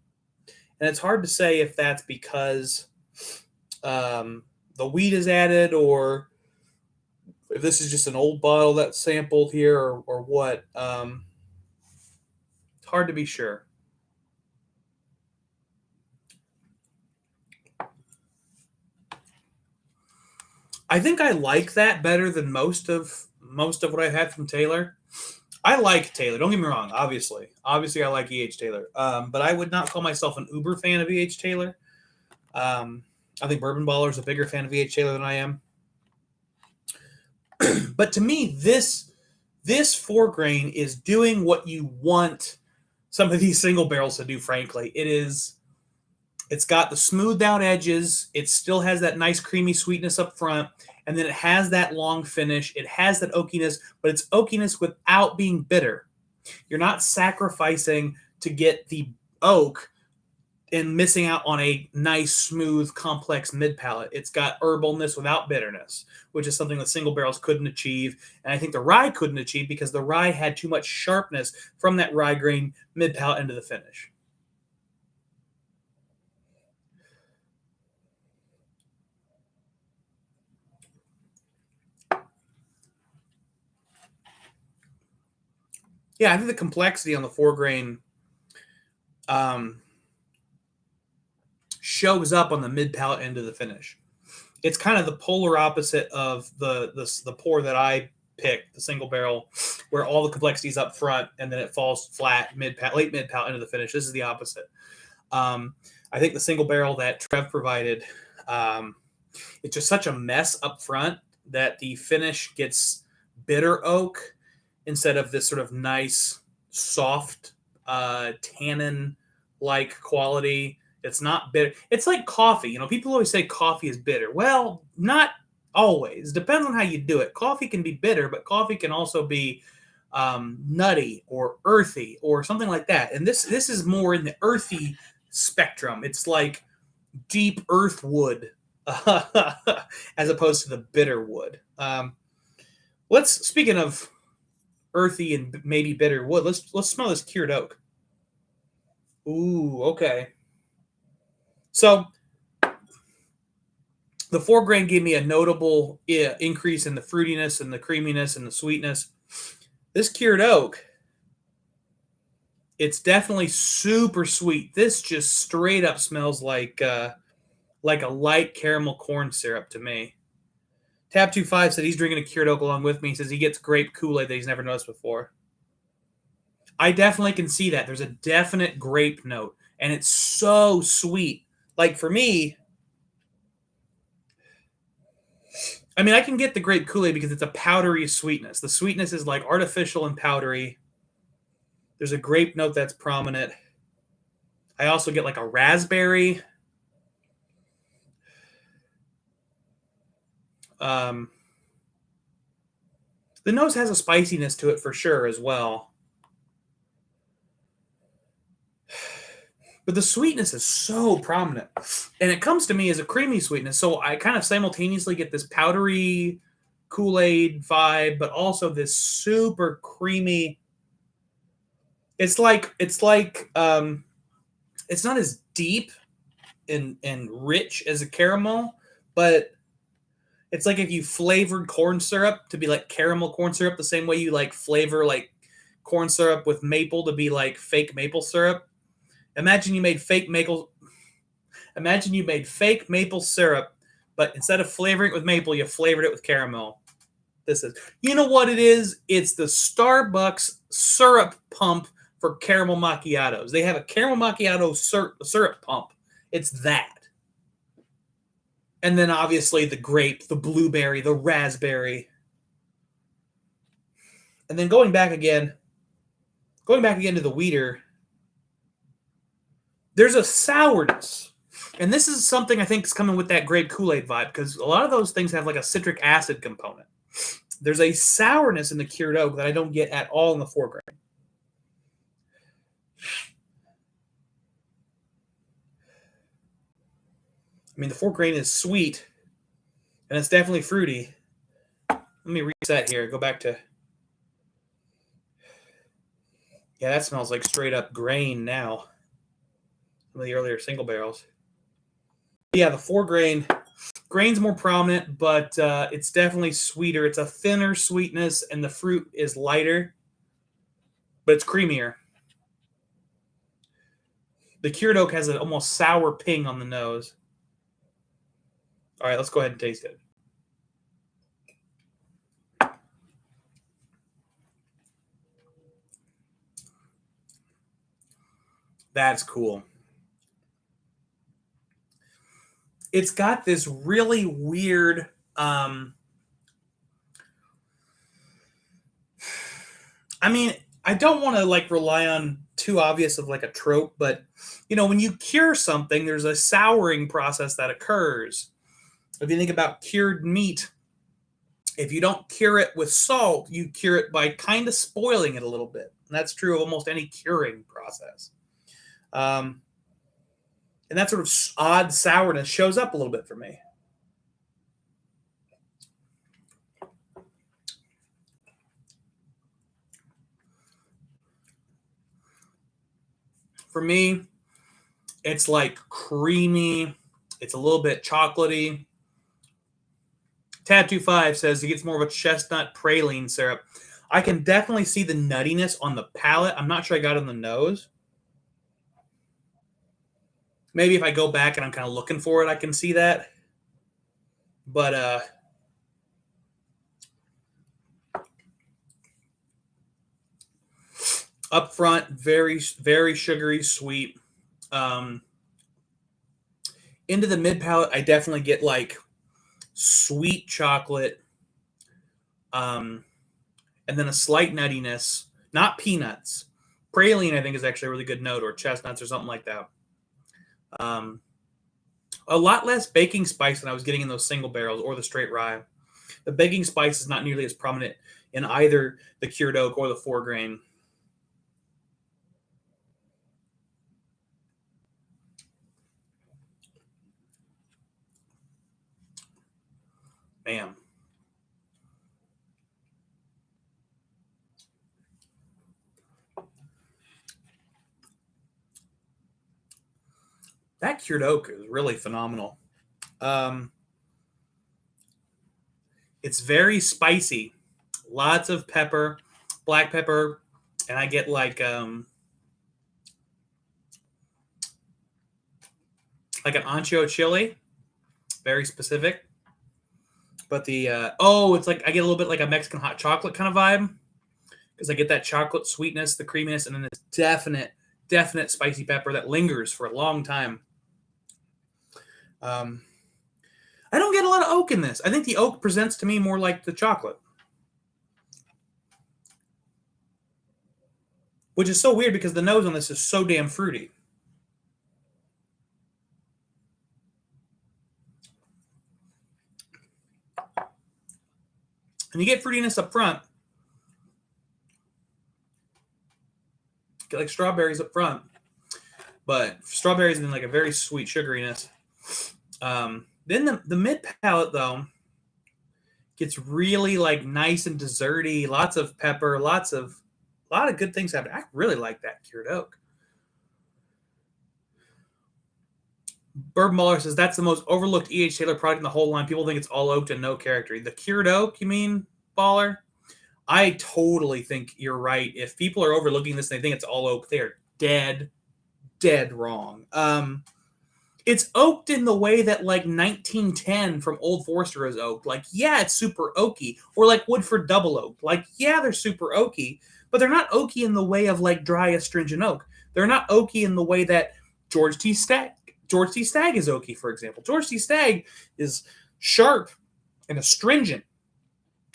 And it's hard to say if that's because the wheat is added or if this is just an old bottle that's sampled here or what. It's hard to be sure. I think I like that better than most of what I had from Taylor. I like Taylor. Don't get me wrong. Obviously, I like E.H. Taylor. But I would not call myself an uber fan of E.H. Taylor. I think Bourbon Baller is a bigger fan of E.H. Taylor than I am. But to me, this 4-grain is doing what you want some of these single barrels to do. Frankly, it's got the smoothed out edges. It still has that nice creamy sweetness up front. And then it has that long finish. It has that oakiness, but it's oakiness without being bitter. You're not sacrificing to get the oak and missing out on a nice, smooth, complex mid palate. It's got herbalness without bitterness, which is something that single barrels couldn't achieve. And I think the rye couldn't achieve because the rye had too much sharpness from that rye grain mid palate into the finish. Yeah, I think the complexity on the 4 grain shows up on the mid palate end of the finish. It's kind of the polar opposite of the pour that I picked, the single barrel, where all the complexity is up front and then it falls flat late mid palate into the finish. This is the opposite. I think the single barrel that Trev provided, it's just such a mess up front that the finish gets bitter oak instead of this sort of nice, soft, tannin-like quality. It's not bitter. It's like coffee. People always say coffee is bitter. Well, not always. Depends on how you do it. Coffee can be bitter, but coffee can also be nutty or earthy or something like that. And this is more in the earthy spectrum. It's like deep earth wood as opposed to the bitter wood. Speaking of earthy and maybe bitter wood, let's smell this cured oak. Ooh, okay. So the 4 grain gave me a notable increase in the fruitiness and the creaminess and the sweetness. This cured oak, it's definitely super sweet. This just straight up smells like a light caramel corn syrup to me. Tab25 said he's drinking a cured oak along with me. He says he gets grape Kool-Aid that he's never noticed before. I definitely can see that. There's a definite grape note, and it's so sweet. Like for me, I mean, I can get the grape Kool-Aid because it's a powdery sweetness. The sweetness is like artificial and powdery. There's a grape note that's prominent. I also get like a raspberry. The nose has a spiciness to it for sure as well. But the sweetness is so prominent. And it comes to me as a creamy sweetness. So I kind of simultaneously get this powdery Kool-Aid vibe, but also this super creamy. It's not as deep and rich as a caramel, but it's like if you flavored corn syrup to be like caramel corn syrup, the same way you like flavor like corn syrup with maple to be like fake maple syrup. Imagine you made fake maple syrup, but instead of flavoring it with maple, you flavored it with caramel. You know what it is? It's the Starbucks syrup pump for caramel macchiatos. They have a caramel macchiato syrup pump. It's that. And then obviously the grape, the blueberry, the raspberry. And then going back again to the wheater, there's a sourness. And this is something I think is coming with that grape Kool-Aid vibe, because a lot of those things have like a citric acid component. There's a sourness in the cured oak that I don't get at all in the 4 grain. I mean, the 4 grain is sweet, and it's definitely fruity. Let me reset here. Go back to... Yeah, that smells like straight up grain now. Some of the earlier single barrels. Yeah, the 4 grain's more prominent, but it's definitely sweeter. It's a thinner sweetness, and the fruit is lighter, but it's creamier. The cured oak has an almost sour ping on the nose. All right, let's go ahead and taste it. That's cool. It's got this really weird I mean, I don't want to like rely on too obvious of like a trope, but when you cure something, there's a souring process that occurs. If you think about cured meat, If you don't cure it with salt, you cure it by kind of spoiling it a little bit. And that's true of almost any curing process. And that sort of odd sourness shows up a little bit for me. For me, it's like creamy. It's a little bit chocolatey. Tattoo5 says he gets more of a chestnut praline syrup. I can definitely see the nuttiness on the palate. I'm not sure I got it on the nose. Maybe if I go back and I'm kind of looking for it, I can see that. But up front, very, very sugary, sweet. Into the mid palate, I definitely get like sweet chocolate, and then a slight nuttiness. Not peanuts. Praline, I think, is actually a really good note, or chestnuts, or something like that. A lot less baking spice than I was getting in those single barrels or the straight rye. The baking spice is not nearly as prominent in either the cured oak or the 4-grain. Man. That cured oak is really phenomenal. It's very spicy. Lots of pepper, black pepper, and I get like an ancho chili. Very specific. But it's like I get a little bit like a Mexican hot chocolate kind of vibe, because I get that chocolate sweetness, the creaminess, and then this definite spicy pepper that lingers for a long time. I don't get a lot of oak in this. I think the oak presents to me more like the chocolate, which is so weird because the nose on this is so damn fruity. And you get fruitiness up front. Get like strawberries up front, but strawberries in like a very sweet sugariness. Then the mid palate though gets really like nice and desserty, lots of pepper, a lot of good things happen. I really like that cured oak. Bourbon Baller says that's the most overlooked E.H. Taylor product in the whole line. People think it's all oaked and no character. The cured oak, you mean, Baller? I totally think you're right. If people are overlooking this and they think it's all oak, they are dead wrong. It's oaked in the way that like 1910 from Old Forester is oaked. Like, yeah, it's super oaky. Or like Woodford Double Oaked. Like, yeah, they're super oaky, but they're not oaky in the way of like dry astringent oak. They're not oaky in the way that George T. Stagg is oaky, for example. George T. Stagg is sharp and astringent.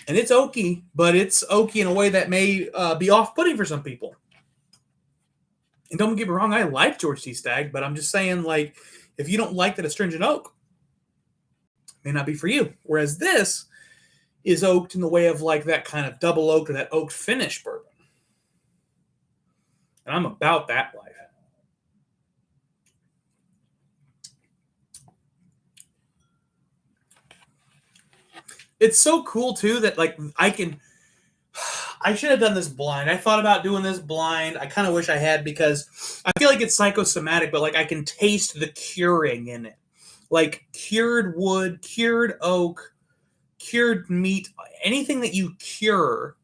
And it's oaky, but it's oaky in a way that may be off-putting for some people. And don't get me wrong, I like George T. Stagg, but I'm just saying, like, if you don't like that astringent oak, it may not be for you. Whereas this is oaked in the way of like that kind of double oaked or that oaked finish bourbon. And I'm about that life. It's so cool too that like I should have done this blind. I thought about doing this blind. I kind of wish I had, because I feel like it's psychosomatic, but like I can taste the curing in it. Like cured wood, cured oak, cured meat, anything that you cure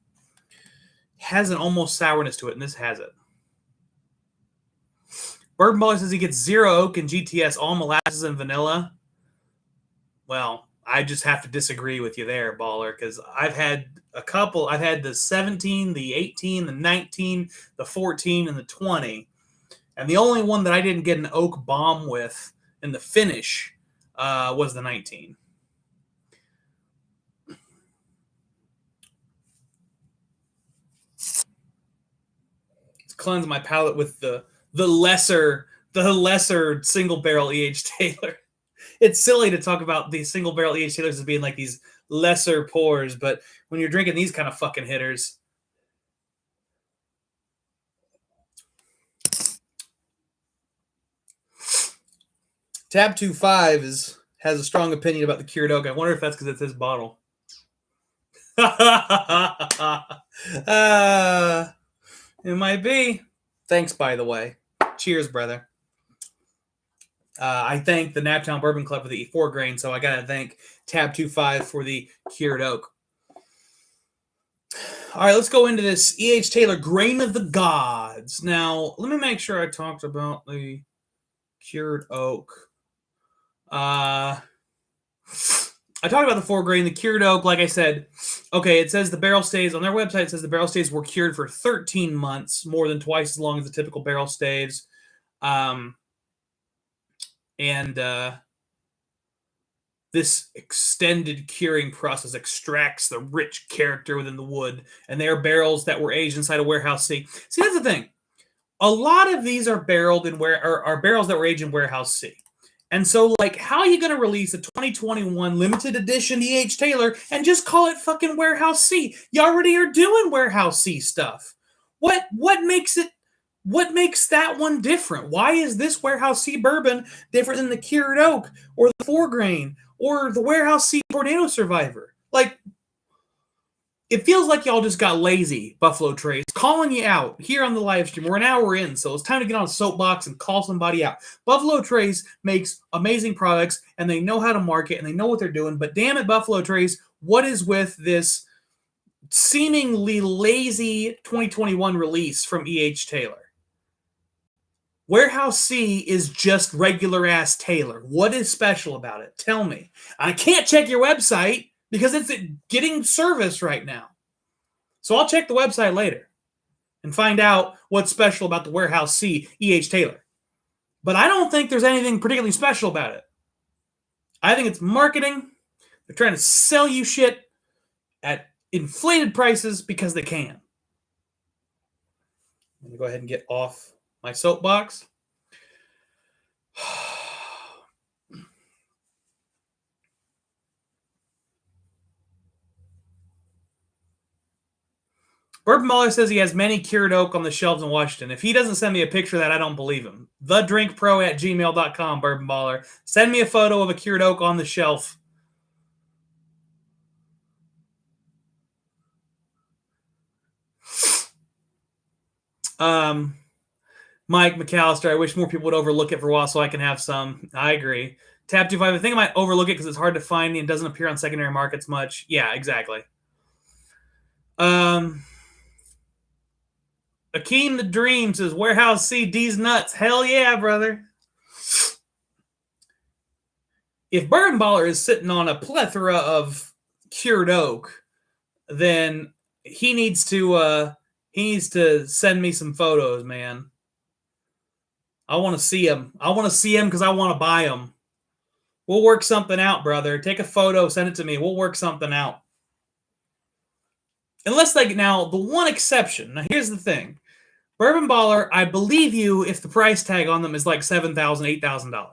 has an almost sourness to it, and this has it. Bourbon Baller says he gets 0 oak and GTS, all molasses and vanilla. Well, I just have to disagree with you there, Baller, because I've had a couple. I've had the 17, the 18, the 19, the 14, and the 20. And the only one that I didn't get an oak bomb with in the finish was the 19. It's cleanse my palate with the lesser single barrel E.H. Taylor. It's silly to talk about these single barrel E.H. Taylors as being like these lesser pours. But when you're drinking these kind of fucking hitters, Tab 25 has a strong opinion about the cured oak. I wonder if that's because it's his bottle. It might be. Thanks, by the way. Cheers, brother. I thank the Naptown Bourbon Club for the 4 grain, so I gotta thank Tab 25 for the cured oak. All right, let's go into this E.H. Taylor Grain of the Gods. Now, let me make sure I talked about the cured oak. I talked about the 4 grain, the cured oak. Like I said, okay, it says the barrel stays on their website. It says the barrel stays were cured for 13 months, more than twice as long as the typical barrel stays. This extended curing process extracts the rich character within the wood, and they are barrels that were aged inside a warehouse C. See, that's the thing. A lot of these are barreled in are barrels that were aged in warehouse C. And so, like, how are you going to release a 2021 limited edition E.H. Taylor and just call it fucking Warehouse C? You already are doing Warehouse C stuff. What makes that one different? Why is this Warehouse C bourbon different than the Cured Oak or the 4 grain or the Warehouse C Tornado Survivor? Like, it feels like y'all just got lazy, Buffalo Trace, calling you out here on the live stream. We're an hour in, so it's time to get on a soapbox and call somebody out. Buffalo Trace makes amazing products, and they know how to market, and they know what they're doing. But damn it, Buffalo Trace, what is with this seemingly lazy 2021 release from E.H. Taylor? Warehouse C is just regular-ass Taylor. What is special about it? Tell me. I can't check your website because it's getting service right now. So I'll check the website later and find out what's special about the Warehouse C E.H. Taylor. But I don't think there's anything particularly special about it. I think it's marketing. They're trying to sell you shit at inflated prices because they can. I'm going to go ahead and get off my soapbox. Bourbon Baller says he has many cured oak on the shelves in Washington. If he doesn't send me a picture of that, I don't believe him. thedrinkpro@gmail.com, Bourbon Baller. Send me a photo of a cured oak on the shelf. Mike McAllister, I wish more people would overlook it for a while so I can have some. I agree. Tab 25, I think I might overlook it because it's hard to find and doesn't appear on secondary markets much. Yeah, exactly. Akeem the Dream says, Warehouse C, D's nuts. Hell yeah, brother. If Bourbon Baller is sitting on a plethora of cured oak, then he needs to send me some photos, man. I want to see him. I want to see him because I want to buy him. We'll work something out, brother. Take a photo, send it to me. We'll work something out. Unless now, the one exception. Now, here's the thing. Bourbon Baller, I believe you if the price tag on them is like $7,000, $8,000.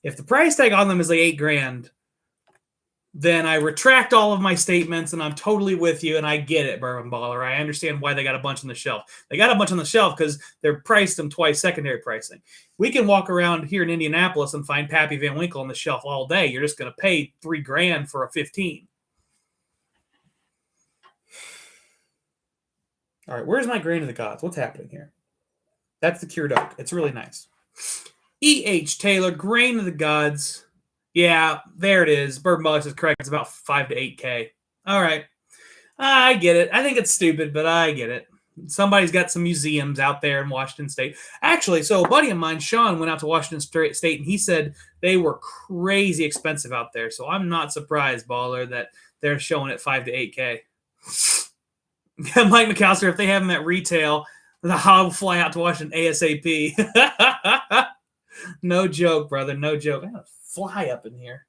If the price tag on them is like $8,000, then I retract all of my statements and I'm totally with you and I get it, Bourbon Baller. I understand why they got a bunch on the shelf. They got a bunch on the shelf because they're priced them twice secondary pricing. We can walk around here in Indianapolis and find Pappy Van Winkle on the shelf all day. You're just going to pay $3,000 for a 15. All right, where's my Grain of the Gods? What's happening here? That's the cured oak. It's really nice. E.H. Taylor, Grain of the Gods. Yeah, there it is. Bourbon Baller is correct. It's about 5 to 8K. All right. I get it. I think it's stupid, but I get it. Somebody's got some museums out there in Washington State. Actually, so a buddy of mine, Sean, went out to Washington State, and he said they were crazy expensive out there. So I'm not surprised, Baller, that they're showing it 5 to 8K. Mike McAllister, if they have them at retail, I'll fly out to Washington ASAP. No joke, brother. No joke. I'm going to fly up in here.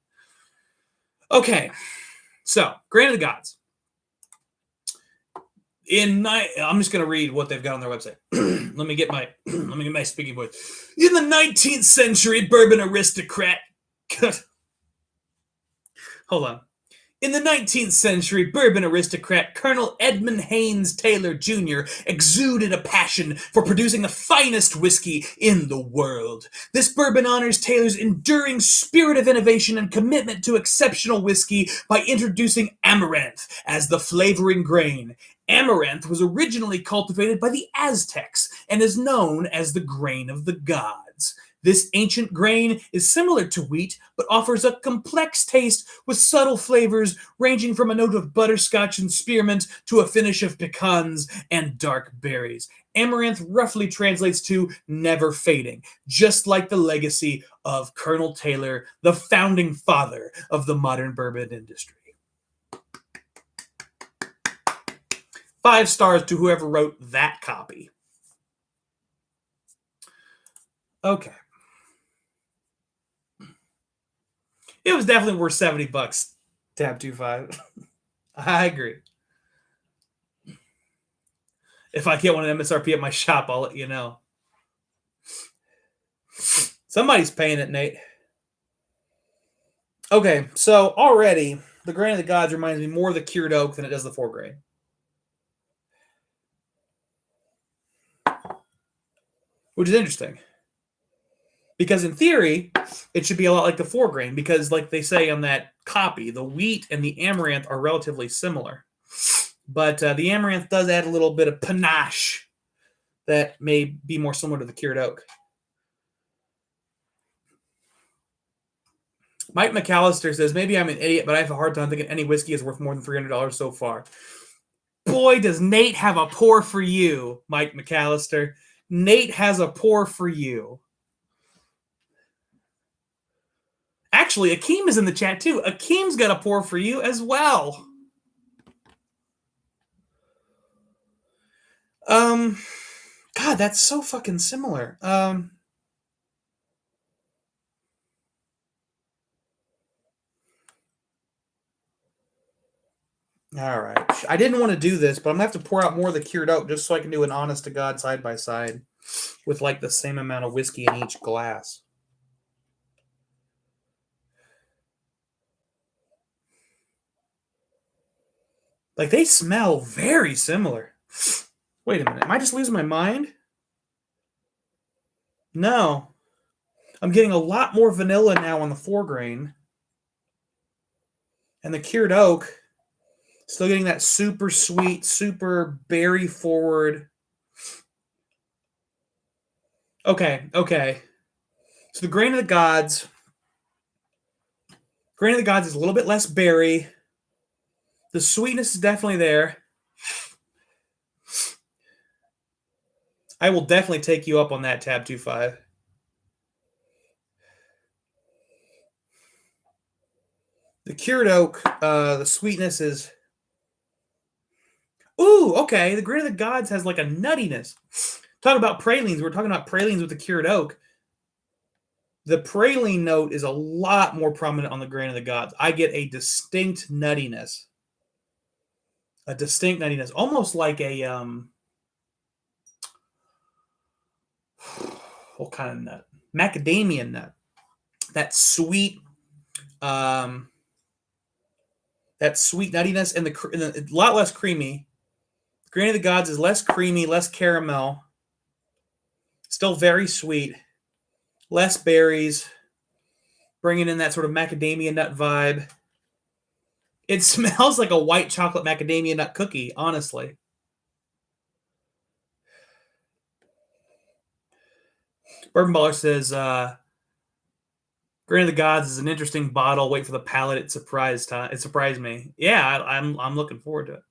Okay. So, Grain of the Gods. I'm just going to read what they've got on their website. let me get my speaking voice. In the 19th century, bourbon aristocrat. Hold on. In the 19th century, bourbon aristocrat Colonel Edmund Haynes Taylor Jr. exuded a passion for producing the finest whiskey in the world. This bourbon honors Taylor's enduring spirit of innovation and commitment to exceptional whiskey by introducing amaranth as the flavoring grain. Amaranth was originally cultivated by the Aztecs and is known as the grain of the gods. This ancient grain is similar to wheat, but offers a complex taste with subtle flavors ranging from a note of butterscotch and spearmint to a finish of pecans and dark berries. Amaranth roughly translates to never fading, just like the legacy of Colonel Taylor, the founding father of the modern bourbon industry. 5 stars to whoever wrote that copy. Okay. It was definitely worth $70. Tab 25. I agree. If I get one at MSRP at my shop, I'll let you know. Somebody's paying it, Nate. Okay, so already the Grain of the Gods reminds me more of the cured oak than it does the 4-grain. Which is interesting. Because in theory, it should be a lot like the 4-grain, because like they say on that copy, the wheat and the amaranth are relatively similar. But the amaranth does add a little bit of panache that may be more similar to the cured oak. Mike McAllister says, maybe I'm an idiot, but I have a hard time thinking any whiskey is worth more than $300 so far. Boy, does Nate have a pour for you, Mike McAllister. Nate has a pour for you. Actually, Akeem is in the chat too. Akeem's got a pour for you as well. God, that's so fucking similar. All right. I didn't want to do this, but I'm going to have to pour out more of the cured oak just so I can do an honest to God side by side with like the same amount of whiskey in each glass. Like, they smell very similar. Wait a minute. Am I just losing my mind? No. I'm getting a lot more vanilla now on the 4-grain. And the cured oak, still getting that super sweet, super berry forward. Okay. So the Grain of the Gods. Grain of the Gods is a little bit less berry. The sweetness is definitely there. I will definitely take you up on that, Tab 25. The cured oak, the sweetness is... Ooh, okay. The Grain of the Gods has like a nuttiness. Talking about pralines. We're talking about pralines with the cured oak. The praline note is a lot more prominent on the Grain of the Gods. I get a distinct nuttiness. Almost like a what kind of nut? Macadamia nut. That sweet nuttiness and a lot less creamy. Grain of the Gods is less creamy, less caramel. Still very sweet. Less berries. Bringing in that sort of macadamia nut vibe. It smells like a white chocolate macadamia nut cookie, honestly. Bourbon Baller says, Grain of the Gods is an interesting bottle. Wait for the palate. It surprised me. Yeah, I'm looking forward to it.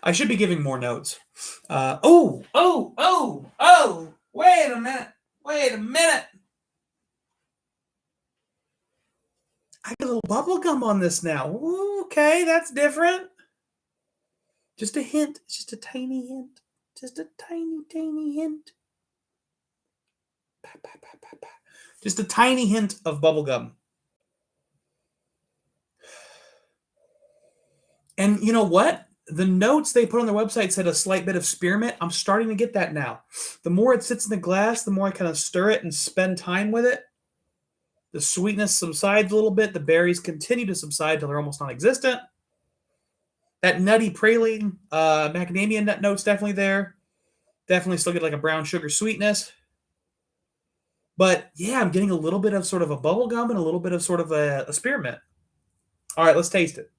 I should be giving more notes. Oh! Wait a minute. I get a little bubble gum on this now. Ooh, okay, that's different. Just a hint. Just a tiny hint. Just a tiny hint. Just a tiny hint of bubble gum. And you know what? The notes they put on their website said a slight bit of spearmint. I'm starting to get that now. The more it sits in the glass, the more I kind of stir it and spend time with it. The sweetness subsides a little bit. The berries continue to subside till they're almost non-existent. That nutty praline, macadamia nut note's definitely there. Definitely still get like a brown sugar sweetness. But yeah, I'm getting a little bit of sort of a bubble gum and a little bit of sort of a spearmint. All right, let's taste it.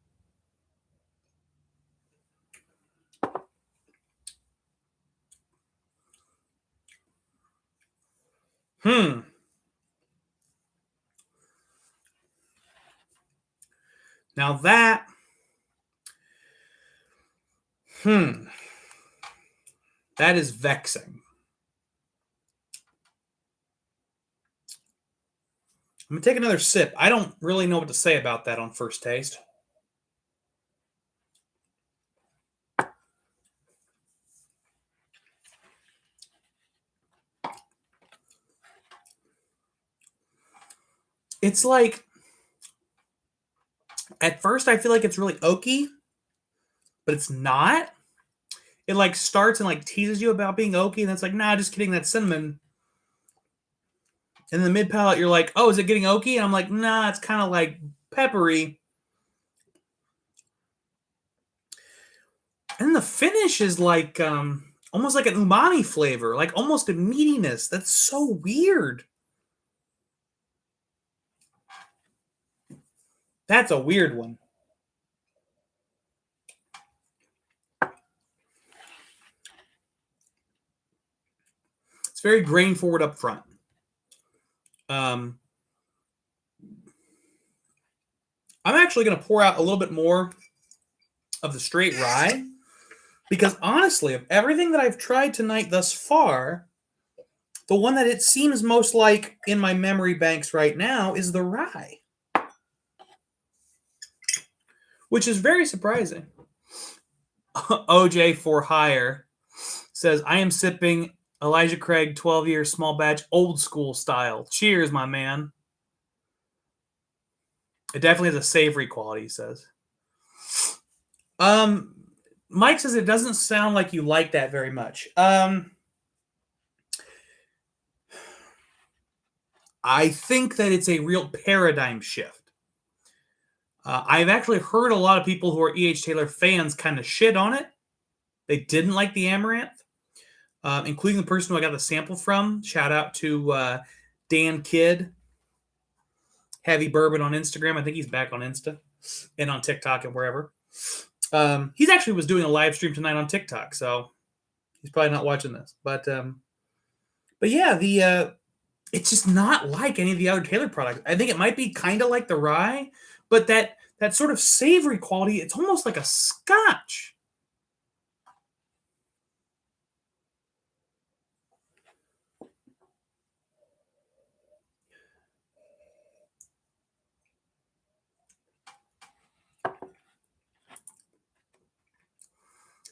Now that, that is vexing. I'm going to take another sip. I don't really know what to say about that on first taste. It's like, at first I feel like it's really oaky, but it's not. It like starts and like teases you about being oaky, and it's like, nah, just kidding, that's cinnamon. And in the mid palate, you're like, oh, is it getting oaky? And I'm like, nah, it's kind of like peppery. And the finish is like almost like an umami flavor, like almost a meatiness. That's so weird. That's a weird one. It's very grain forward up front. I'm actually going to pour out a little bit more of the straight rye because honestly, of everything that I've tried tonight thus far, the one that it seems most like in my memory banks right now is the rye, which is very surprising. OJ for hire says, I am sipping Elijah Craig 12-year small batch old school style. Cheers, my man. It definitely has a savory quality, he says. Mike says it doesn't sound like you like that very much. I think that it's a real paradigm shift. I've actually heard a lot of people who are E.H. Taylor fans kind of shit on it. They didn't like the amaranth, including the person who I got the sample from. Shout out to Dan Kidd, Heavy Bourbon on Instagram. I think he's back on Insta and on TikTok and wherever. He's actually was doing a live stream tonight on TikTok, so he's probably not watching this. But yeah, it's just not like any of the other Taylor products. I think it might be kind of like the rye, but that sort of savory quality, it's almost like a scotch.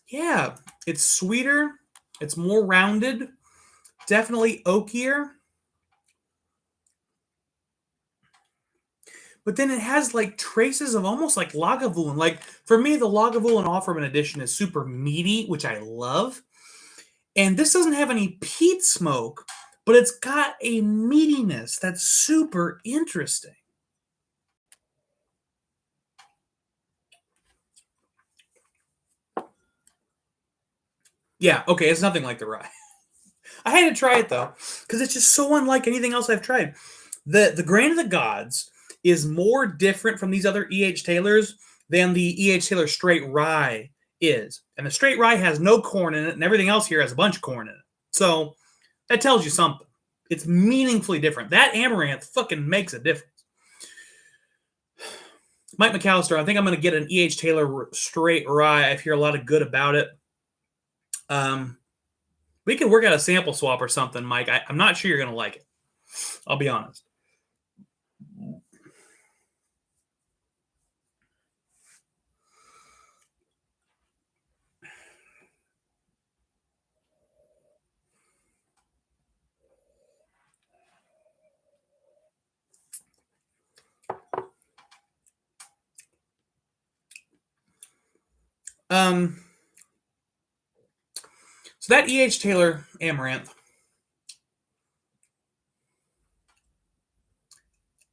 Yeah, it's sweeter. It's more rounded. Definitely oakier. But then it has like traces of almost like Lagavulin. Like for me, the Lagavulin Offerman edition is super meaty, which I love. And this doesn't have any peat smoke, but it's got a meatiness that's super interesting. Yeah, okay, it's nothing like the rye. I had to try it though, because it's just so unlike anything else I've tried. The Grain of the Gods is more different from these other E.H. Taylors than the E.H. Taylor straight rye is. And the straight rye has no corn in it, and everything else here has a bunch of corn in it. So that tells you something. It's meaningfully different. That amaranth fucking makes a difference. Mike McAllister, I think I'm going to get an E.H. Taylor straight rye. I hear a lot of good about it. We could work out a sample swap or something, Mike. I'm not sure you're going to like it. I'll be honest. Um, so that E.H. Taylor Amaranth,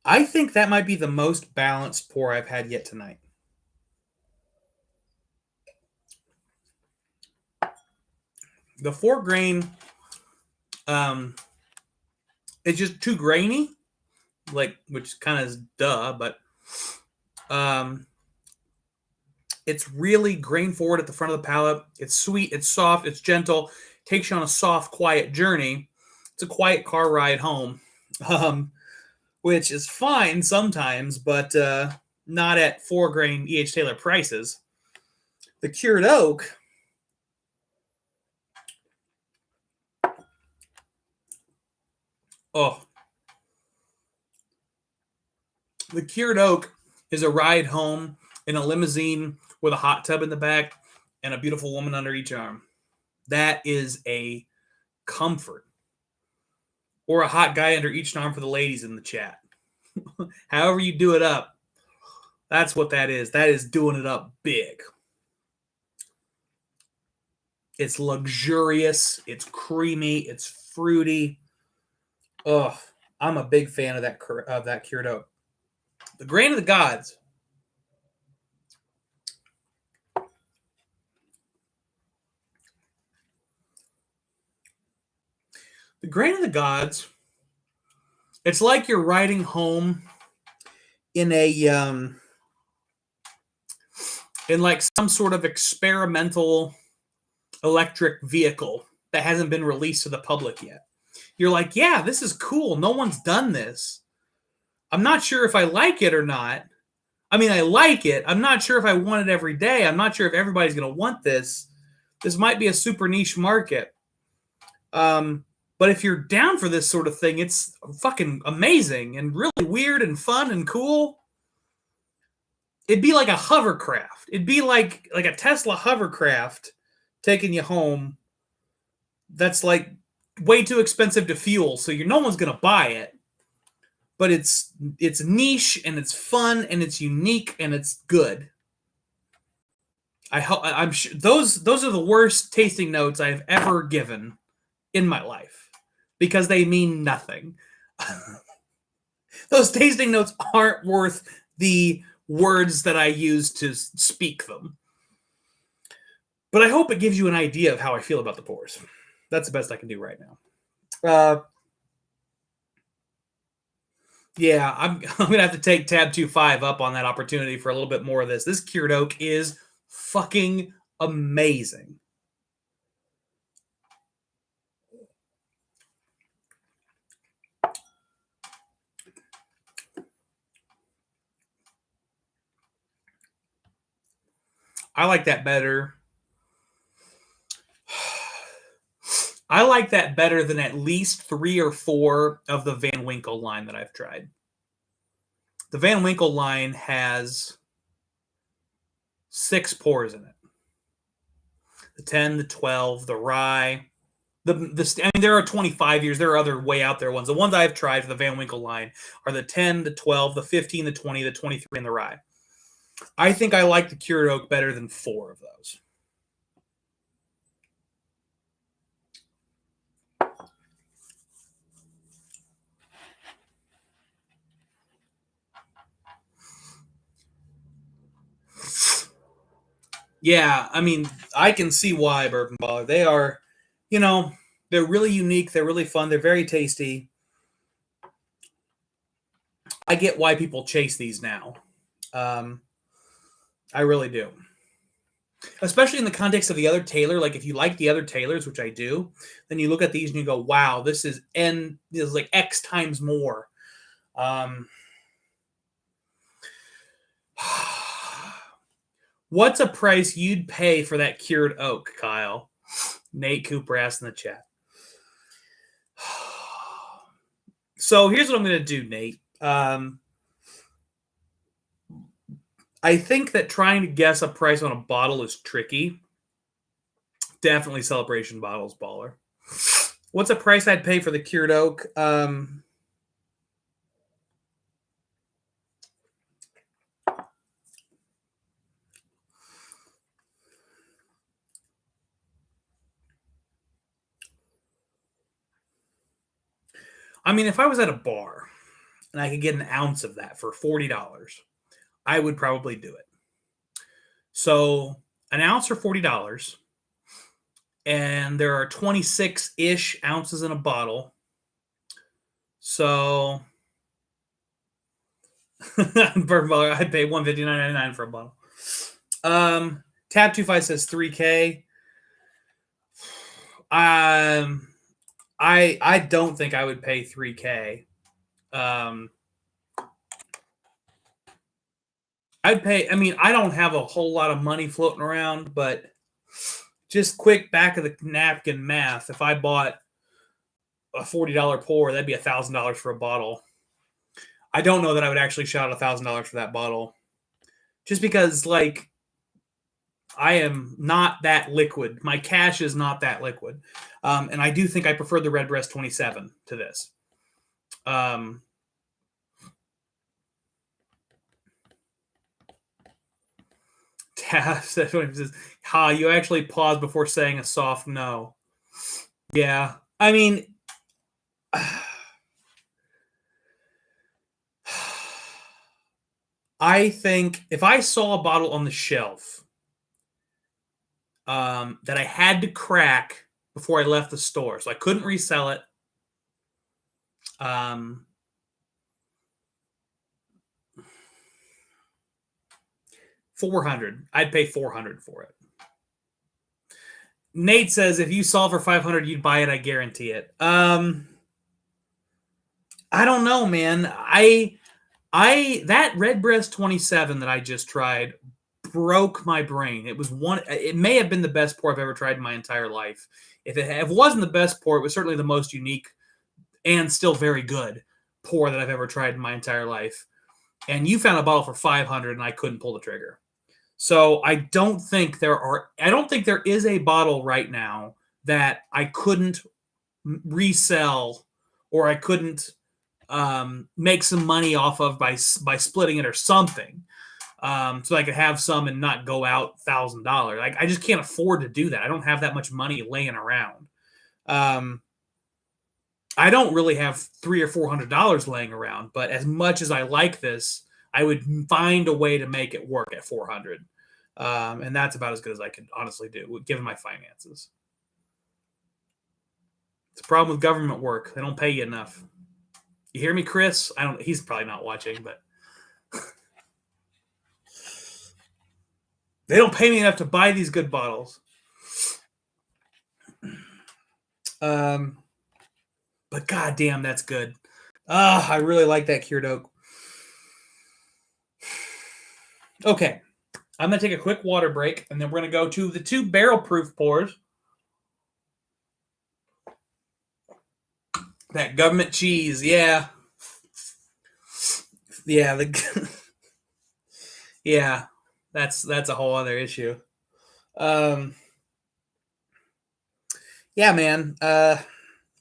I think that might be the most balanced pour I've had yet tonight. The 4 grain, um, it's just too grainy, like, which kind of is duh, but um, it's really grain forward at the front of the palate. It's sweet, it's soft, it's gentle, takes you on a soft, quiet journey. It's a quiet car ride home, which is fine sometimes, but not at 4 grain E.H. Taylor prices. The cured oak, oh, the cured oak is a ride home in a limousine with a hot tub in the back and a beautiful woman under each arm. That is a comfort. Or a hot guy under each arm for the ladies in the chat. However you do it up, that's what that is. That is doing it up big. It's luxurious. It's creamy. It's fruity. Oh, I'm a big fan of that cured oak. The Grain of the Gods. The Grain of the Gods. It's like you're riding home in in like some sort of experimental electric vehicle that hasn't been released to the public yet. You're like, yeah, this is cool. No one's done this. I'm not sure if I like it or not. I mean, I like it. I'm not sure if I want it every day. I'm not sure if everybody's going to want this. This might be a super niche market. But if you're down for this sort of thing, it's fucking amazing and really weird and fun and cool. It'd be like a hovercraft. It'd be like a Tesla hovercraft taking you home. That's like way too expensive to fuel, so no one's gonna buy it. But it's niche and it's fun and it's unique and it's good. I'm sure those are the worst tasting notes I've ever given in my life because they mean nothing. Those tasting notes aren't worth the words that I use to speak them. But I hope it gives you an idea of how I feel about the pours. That's the best I can do right now. Yeah, I'm going to have to take tab 2.5 up on that opportunity for a little bit more of this. This cured oak is fucking amazing. I like that better. I like that better than at least 3 or 4 of the Van Winkle line that I've tried. The Van Winkle line has 6 pours in it. The 10, the 12, the rye. I mean, there are 25 years. There are other way out there ones. The ones I've tried for the Van Winkle line are the 10, the 12, the 15, the 20, the 23, and the rye. I think I like the cured oak better than 4 of those. Yeah, I mean, I can see why Bourbon Baller. They are, they're really unique. They're really fun. They're very tasty. I get why people chase these now. I really do. Especially in the context of the other Taylor. Like, if you like the other Taylors, which I do, then you look at these and you go, wow, this is like X times more. What's a price you'd pay for that cured oak, Kyle? Nate Cooper asked in the chat. So here's what I'm going to do, Nate. I think that trying to guess a price on a bottle is tricky. Definitely Celebration Bottles, baller. What's a price I'd pay for the cured oak? I mean, if I was at a bar and I could get an ounce of that for $40, I would probably do it. So an ounce for $40, and there are 26-ish ounces in a bottle. So I'd pay $159.99 for a bottle. Tab25 says 3K. I don't think I would pay 3K. I'd pay. I mean, I don't have a whole lot of money floating around, but just quick back of the napkin math. If I bought a $40 pour, that'd be $1,000 for a bottle. I don't know that I would actually shell out $1,000 for that bottle, just because like I am not that liquid. My cash is not that liquid, and I do think I prefer the Redbreast 27 to this. Says, "Ha, you actually paused before saying a soft no." Yeah, I mean, I think if I saw a bottle on the shelf that I had to crack before I left the store, so I couldn't resell it. 400. I'd pay 400 for it. Nate says if you saw for 500, you'd buy it. I guarantee it. I don't know, man. That Redbreast 27 that I just tried broke my brain. It was one. It may have been the best pour I've ever tried in my entire life. If it wasn't the best pour, it was certainly the most unique and still very good pour that I've ever tried in my entire life. And you found a bottle for 500, and I couldn't pull the trigger. So I don't think there is a bottle right now that I couldn't resell or I couldn't make some money off of by splitting it or something, so I could have some and not go out $1,000. Like I just can't afford to do that. I don't have that much money laying around. I don't really have $300 or $400 laying around, but as much as I like this, I would find a way to make it work at 400. And that's about as good as I could honestly do, given my finances. It's a problem with government work. They don't pay you enough. You hear me, Chris? He's probably not watching, but they don't pay me enough to buy these good bottles. But goddamn, that's good. I really like that cured oak. Okay, I'm going to take a quick water break, and then we're going to go to the 2 barrel-proof pours. That government cheese, yeah. Yeah, yeah, that's a whole other issue. Yeah, man.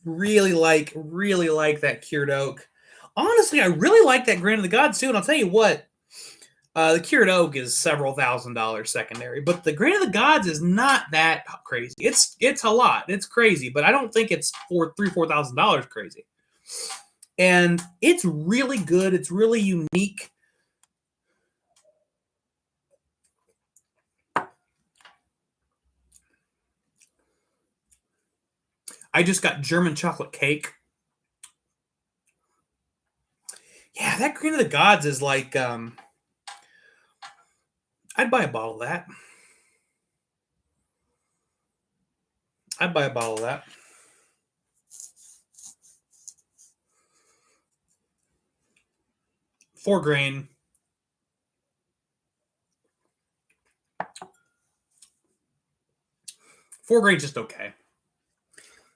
Really like that cured oak. Honestly, I really like that Grain of the Gods too, and I'll tell you what. The cured oak is several $1,000s secondary, but the Grain of the Gods is not that crazy. It's a lot. It's crazy, but I don't think it's $4,000 crazy. And it's really good. It's really unique. I just got German chocolate cake. Yeah, that Grain of the Gods is like I'd buy a bottle of that. I'd buy a bottle of that. Four grain. Four grain's just okay.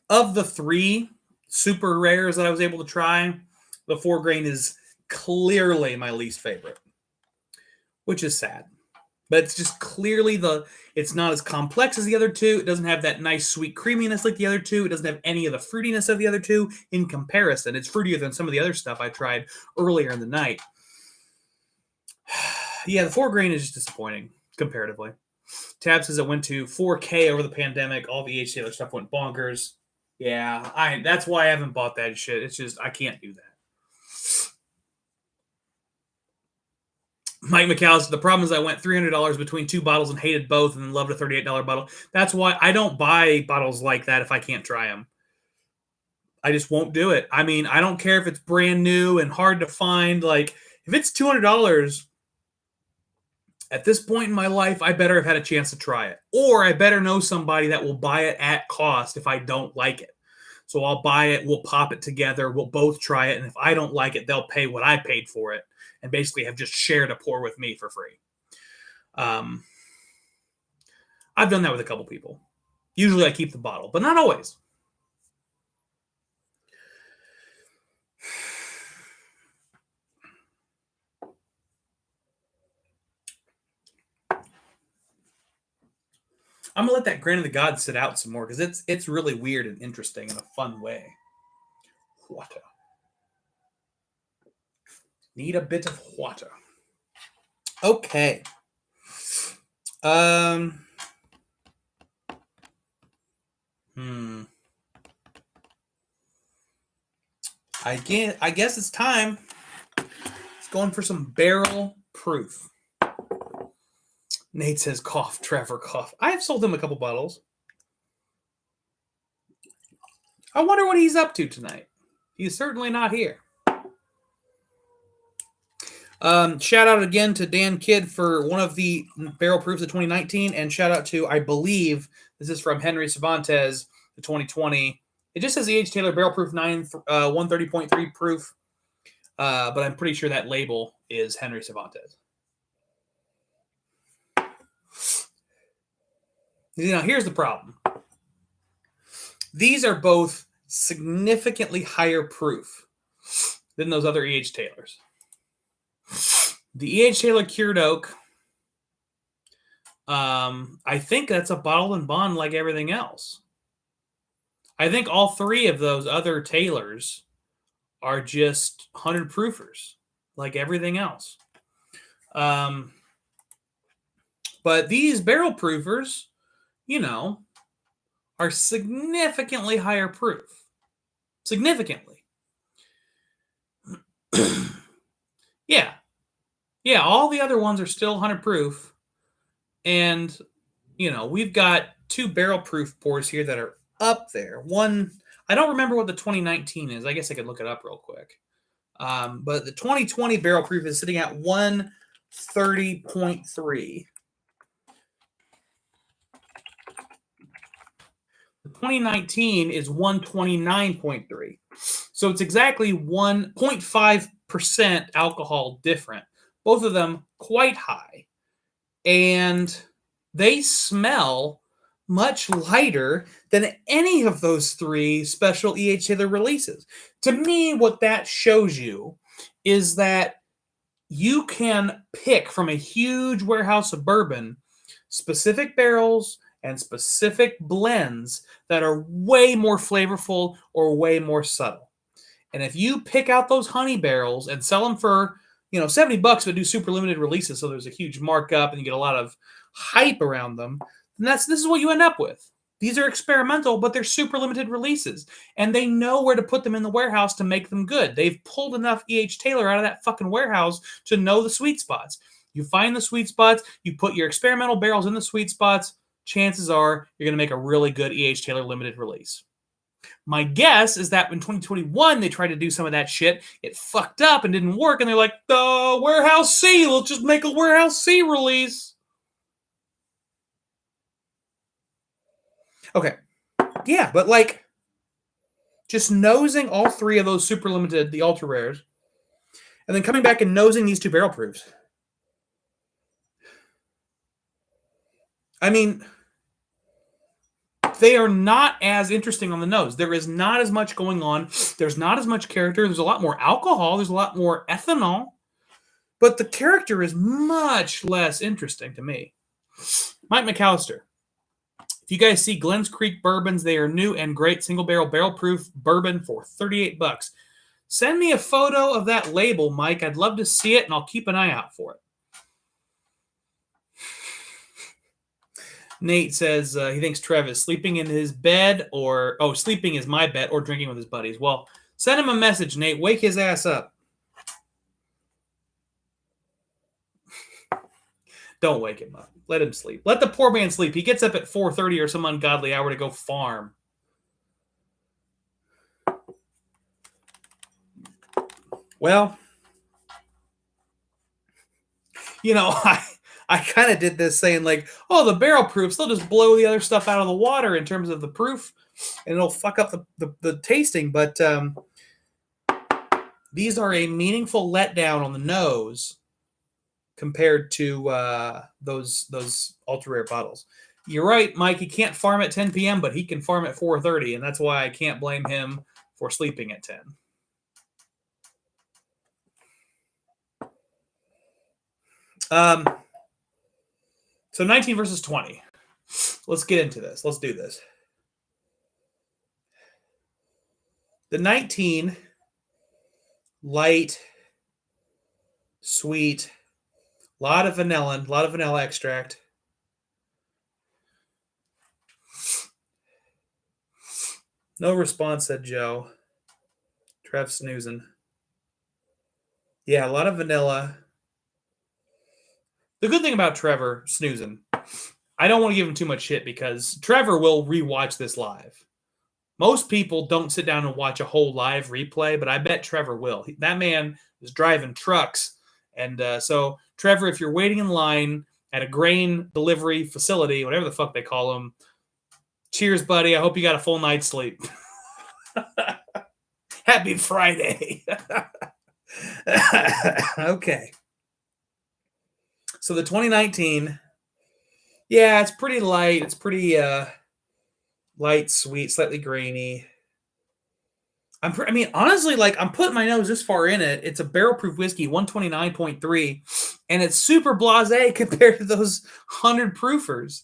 Of the 3 super rares that I was able to try, the 4 grain is clearly my least favorite, which is sad. But it's just clearly it's not as complex as the other 2. It doesn't have that nice sweet creaminess like the other 2. It doesn't have any of the fruitiness of the other 2 in comparison. It's fruitier than some of the other stuff I tried earlier in the night. Yeah, the 4 grain is just disappointing comparatively. Tab says it went to 4K over the pandemic. All the HC other stuff went bonkers. Yeah, that's why I haven't bought that shit. It's just I can't do that. Mike McAllister, the problem is I went $300 between two bottles and hated both and then loved a $38 bottle. That's why I don't buy bottles like that if I can't try them. I just won't do it. I mean, I don't care if it's brand new and hard to find. Like, if it's $200 at this point in my life, I better have had a chance to try it. Or I better know somebody that will buy it at cost if I don't like it. So I'll buy it, we'll pop it together, we'll both try it, and if I don't like it, they'll pay what I paid for it and basically have just shared a pour with me for free. I've done that with a couple people. Usually I keep the bottle, but not always. I'm gonna let that Grain of the Gods sit out some more because it's really weird and interesting in a fun way. Water. Need a bit of water. Okay. I guess it's time. It's going for some barrel proof. Nate says, cough, Trevor, cough. I have sold him a couple bottles. I wonder what he's up to tonight. He's certainly not here. Shout out again to Dan Kidd for one of the barrel proofs of 2019, and shout out to, I believe, this is from Henry Cervantes, the 2020. It just says E.H. Taylor barrel proof 130.3 proof, but I'm pretty sure that label is Henry Cervantes. Now, here's the problem. These are both significantly higher proof than those other E.H. Taylors. The E.H. Taylor Cured Oak, I think that's a bottled and bond like everything else. I think all three of those other Taylors are just 100 proofers like everything else. But these barrel proofers, are significantly higher proof. Significantly. Yeah. Yeah, all the other ones are still 100 proof. And, we've got two barrel proof pours here that are up there. One, I don't remember what the 2019 is. I guess I could look it up real quick. But the 2020 barrel proof is sitting at 130.3. The 2019 is 129.3. So it's exactly 1.5% alcohol different. Both of them quite high. And they smell much lighter than any of those three special E.H. Taylor releases. To me, what that shows you is that you can pick from a huge warehouse of bourbon specific barrels and specific blends that are way more flavorful or way more subtle. And if you pick out those honey barrels and sell them for, $70, but do super limited releases, so there's a huge markup and you get a lot of hype around them, then this is what you end up with. These are experimental, but they're super limited releases. And they know where to put them in the warehouse to make them good. They've pulled enough E.H. Taylor out of that fucking warehouse to know the sweet spots. You find the sweet spots, you put your experimental barrels in the sweet spots, chances are you're going to make a really good E.H. Taylor limited release. My guess is that in 2021, they tried to do some of that shit. It fucked up and didn't work. And they're like, Warehouse C, let's just make a Warehouse C release. Okay. Yeah, but just nosing all three of those super limited, the ultra rares, and then coming back and nosing these two barrel proofs. I mean, they are not as interesting on the nose. There is not as much going on. There's not as much character. There's a lot more alcohol. There's a lot more ethanol. But the character is much less interesting to me. Mike McAllister. If you guys see Glens Creek bourbons, they are new and great single barrel proof bourbon for $38. Send me a photo of that label, Mike. I'd love to see it, and I'll keep an eye out for it. Nate says he thinks Trev is sleeping in his bed sleeping is my bet or drinking with his buddies. Well, send him a message, Nate. Wake his ass up. Don't wake him up. Let him sleep. Let the poor man sleep. He gets up at 4:30 or some ungodly hour to go farm. Well, I kind of did this saying like, oh, the barrel proofs, they'll just blow the other stuff out of the water in terms of the proof, and it'll fuck up the tasting. But these are a meaningful letdown on the nose compared to those ultra rare bottles. You're right, Mike. He can't farm at 10 p.m., but he can farm at 4:30, and that's why I can't blame him for sleeping at 10. So 19 versus 20. Let's get into this. Let's do this. The 19, light, sweet, a lot of vanilla extract. No response, said Joe. Trev snoozing. Yeah, a lot of vanilla. The good thing about Trevor snoozing, I don't want to give him too much shit because Trevor will rewatch this live. Most people don't sit down and watch a whole live replay, but I bet Trevor will. That man is driving trucks. And so, Trevor, if you're waiting in line at a grain delivery facility, whatever the fuck they call them, cheers, buddy. I hope you got a full night's sleep. Happy Friday. Okay. So the 2019, yeah, it's pretty light. It's pretty light, sweet, slightly grainy. Honestly, like I'm putting my nose this far in it. It's a barrel proof whiskey, 129.3, and it's super blasé compared to those 100 proofers.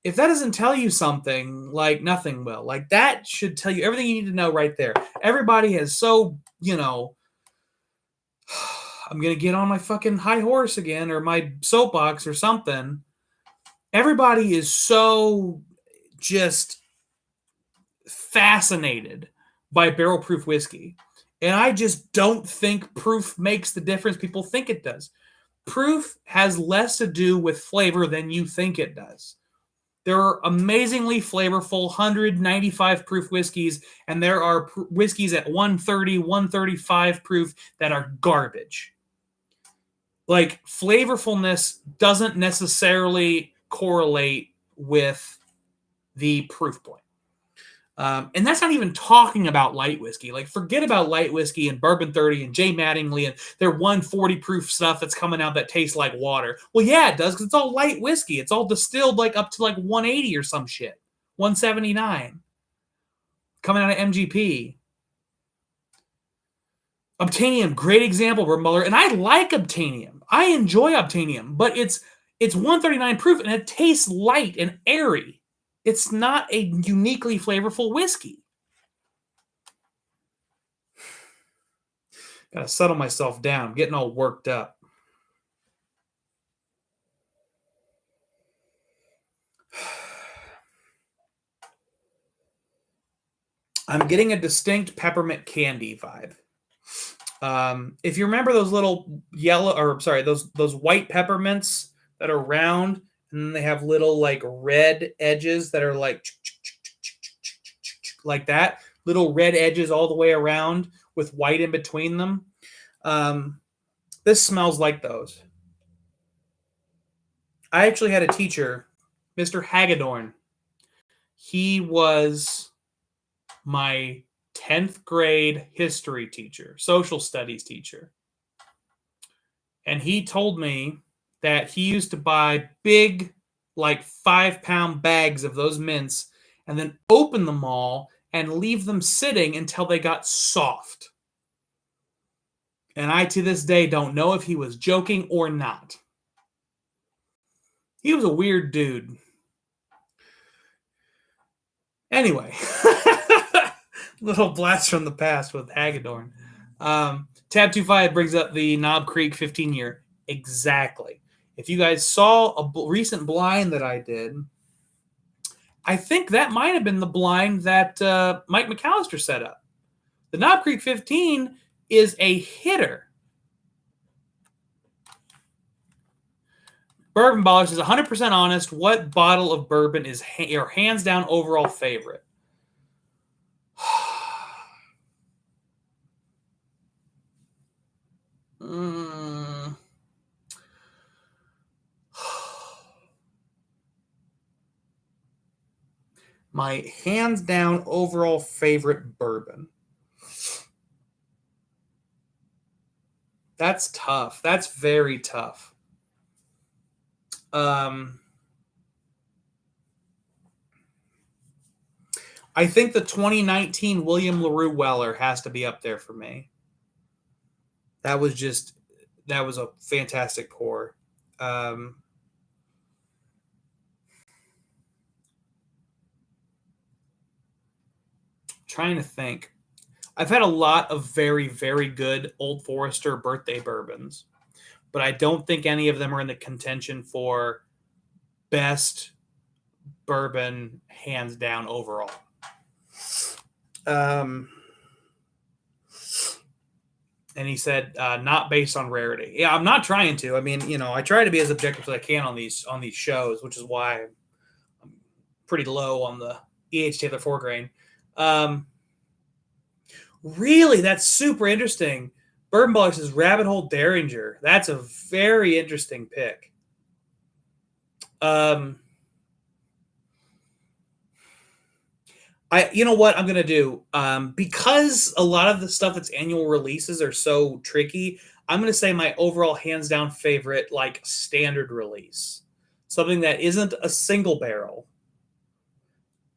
If that doesn't tell you something, like nothing will. Like that should tell you everything you need to know right there. Everybody has I'm going to get on my fucking high horse again or my soapbox or something. Everybody is so just fascinated by barrel proof whiskey. And I just don't think proof makes the difference people think it does. Proof has less to do with flavor than you think it does. There are amazingly flavorful 195 proof whiskeys, and there are whiskeys at 130, 135 proof that are garbage. Like, flavorfulness doesn't necessarily correlate with the proof point. And that's not even talking about light whiskey. Like, forget about light whiskey and Bourbon 30 and J. Mattingly and their 140 proof stuff that's coming out that tastes like water. Well, yeah, it does because it's all light whiskey. It's all distilled like up to like 180 or some shit. 179. Coming out of MGP. Obtainium, great example, Muller. And I like Obtainium. I enjoy Obtainium, but it's 139 proof and it tastes light and airy. It's not a uniquely flavorful whiskey. Gotta settle myself down. I'm getting all worked up. I'm getting a distinct peppermint candy vibe. If you remember those little those white peppermints that are round, and then they have little like red edges that are like that, little red edges all the way around with white in between them. This smells like those. I actually had a teacher, Mr. Hagedorn. He was my 10th grade history teacher, social studies teacher. And he told me that he used to buy big, like 5-pound bags of those mints and then open them all and leave them sitting until they got soft. And I, to this day, don't know if he was joking or not. He was a weird dude. Anyway, little blast from the past with Hagedorn. Tab 25 brings up the Knob Creek 15-year. Exactly. If you guys saw a recent blind that I did, I think that might have been the blind that Mike McAllister set up. The Knob Creek 15 is a hitter. Bourbon Ballers is 100% honest. What bottle of bourbon is your hands down overall favorite? My hands down overall favorite bourbon. That's tough. That's very tough. I think the 2019 William LaRue Weller has to be up there for me. That was a fantastic pour. Trying to think. I've had a lot of very, very good Old Forester birthday bourbons, but I don't think any of them are in the contention for best bourbon hands down overall. And he said, not based on rarity. Yeah, I'm not trying to. I mean, I try to be as objective as I can on these shows, which is why I'm pretty low on the E.H. Taylor 4-grain. Really, that's super interesting. Bourbon Ballers is Rabbit Hole Derringer. That's a very interesting pick. You know what I'm going to do? Because a lot of the stuff that's annual releases are so tricky, I'm going to say my overall hands down favorite, like standard release. Something that isn't a single barrel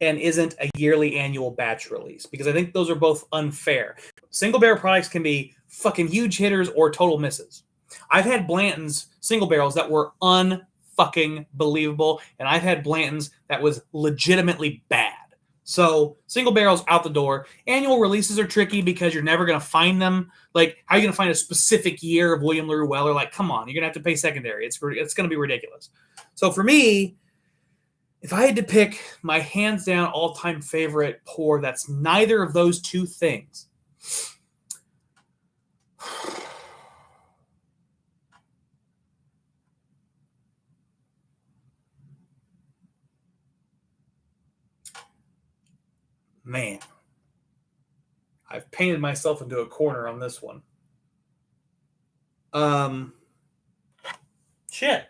and isn't a yearly annual batch release, because I think those are both unfair. Single barrel products can be fucking huge hitters or total misses. I've had Blanton's single barrels that were unfucking believable, and I've had Blanton's that was legitimately bad. So single barrels out the door. Annual releases are tricky because you're never going to find them. Like, how are you going to find a specific year of William LaRue Weller? Like, come on, you're going to have to pay secondary. It's going to be ridiculous. So for me, if I had to pick my hands down all-time favorite pour that's neither of those two things, man, I've painted myself into a corner on this one. Shit.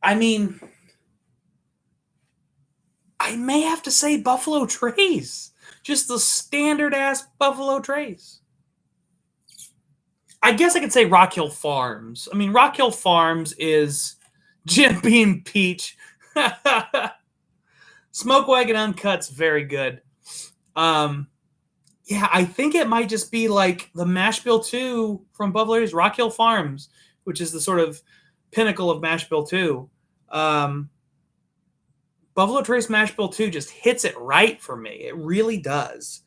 I mean, I may have to say Buffalo Trace. Just the standard-ass Buffalo Trace. I guess I could say Rock Hill Farms. I mean, Rock Hill Farms is Jim Beam Peach. Smoke Wagon Uncut's very good. Yeah, I think it might just be like the Mash Bill 2 from Buffalo Trace, Rock Hill Farms, which is the sort of pinnacle of Mash Bill 2. Buffalo Trace Mash Bill 2 just hits it right for me. It really does.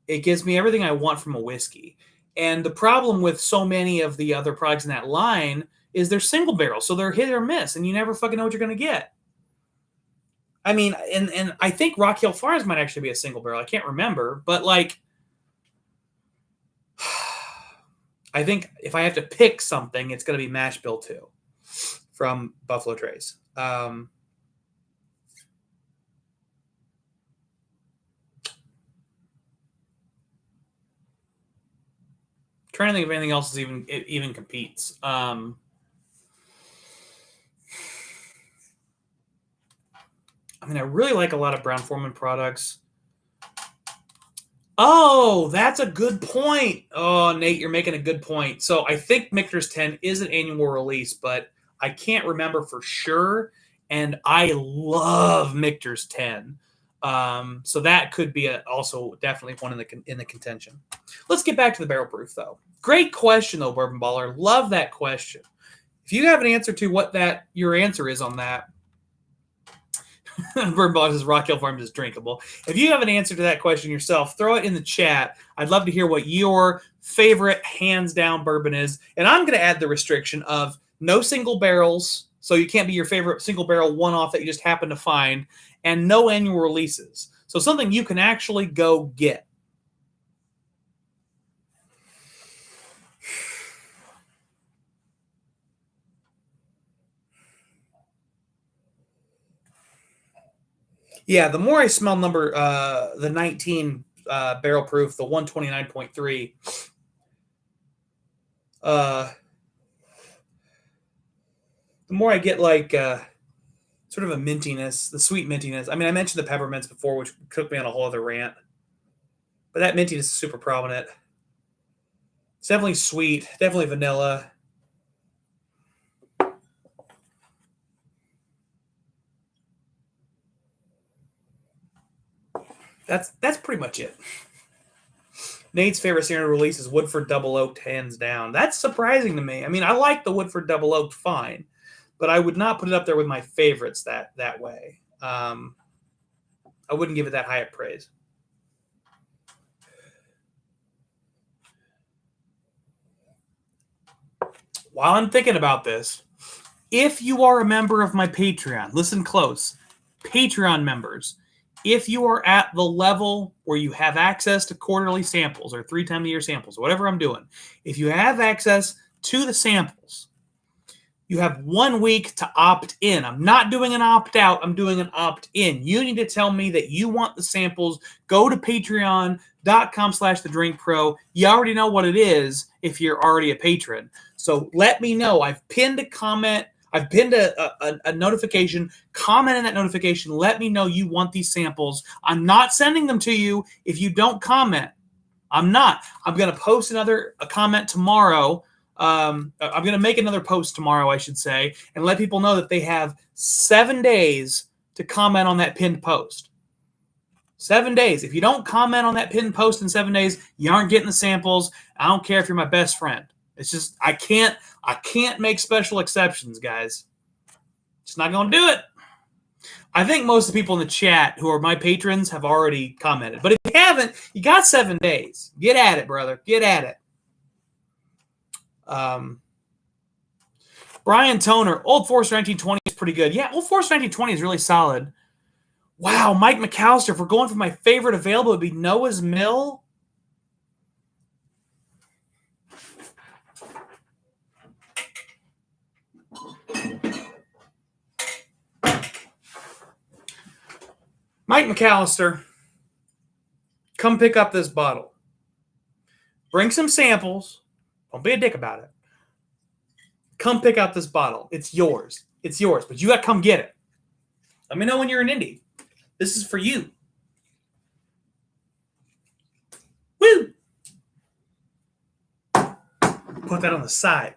It gives me everything I want from a whiskey. And the problem with so many of the other products in that line is they're single barrel, so they're hit or miss, and you never fucking know what you're going to get. I mean, and I think Rock Hill Farms might actually be a single barrel. I can't remember, but like, I think if I have to pick something, it's going to be Mash Bill 2 from Buffalo Trace. Trying to think if anything else is even competes. I mean, I really like a lot of Brown-Forman products. Oh, that's a good point. Oh, Nate, you're making a good point. So I think Michter's 10 is an annual release, but I can't remember for sure. And I love Michter's 10. So that could be also definitely one in the contention. Let's get back to the barrel proof, though. Great question, though, Bourbon Baller. Love that question. If you have an answer to what your answer is on that, Bourbon Ballers says Rock Hill Farms is drinkable. If you have an answer to that question yourself, throw it in the chat. I'd love to hear what your favorite hands down bourbon is. And I'm going to add the restriction of no single barrels. So you can't be your favorite single barrel one off that you just happen to find, and no annual releases. So something you can actually go get. Yeah, the more I smell the 19 barrel proof, the 129.3, the more I get like sort of a mintiness, the sweet mintiness. I mean, I mentioned the peppermints before, which took me on a whole other rant. But that mintiness is super prominent. It's definitely sweet, definitely vanilla. That's pretty much it. Nate's favorite standard release is Woodford Double Oaked, hands down. That's surprising to me. I mean, I like the Woodford Double Oaked fine, but I would not put it up there with my favorites that way. I wouldn't give it that high of praise. While I'm thinking about this, if you are a member of my Patreon, listen close, Patreon members, if you are at the level where you have access to quarterly samples or 3 times a year samples, whatever I'm doing, if you have access to the samples, you have 1 week to opt in. I'm not doing an opt out. I'm doing an opt in. You need to tell me that you want the samples. Go to patreon.com/thedrinkpro. You already know what it is if you're already a patron. So let me know. I've pinned a comment. I've pinned a notification. Comment in that notification. Let me know you want these samples. I'm not sending them to you if you don't comment. I'm not. I'm going to post a comment tomorrow. I'm going to make another post tomorrow, I should say, and let people know that they have 7 days to comment on that pinned post. 7 days. If you don't comment on that pinned post in 7 days, you aren't getting the samples. I don't care if you're my best friend. It's just I can't make special exceptions, guys. Just not going to do it. I think most of the people in the chat who are my patrons have already commented. But if you haven't, you got 7 days. Get at it, brother. Get at it. Brian Toner, Old Forester 1920 is pretty good. Yeah, Old Forester 1920 is really solid. Wow, Mike McAllister, if we're going for my favorite available, it would be Noah's Mill. Mike McAllister, come pick up this bottle. Bring some samples. Don't be a dick about it. Come pick up this bottle. It's yours. It's yours, but you got to come get it. Let me know when you're in Indy. This is for you. Woo! Put that on the side.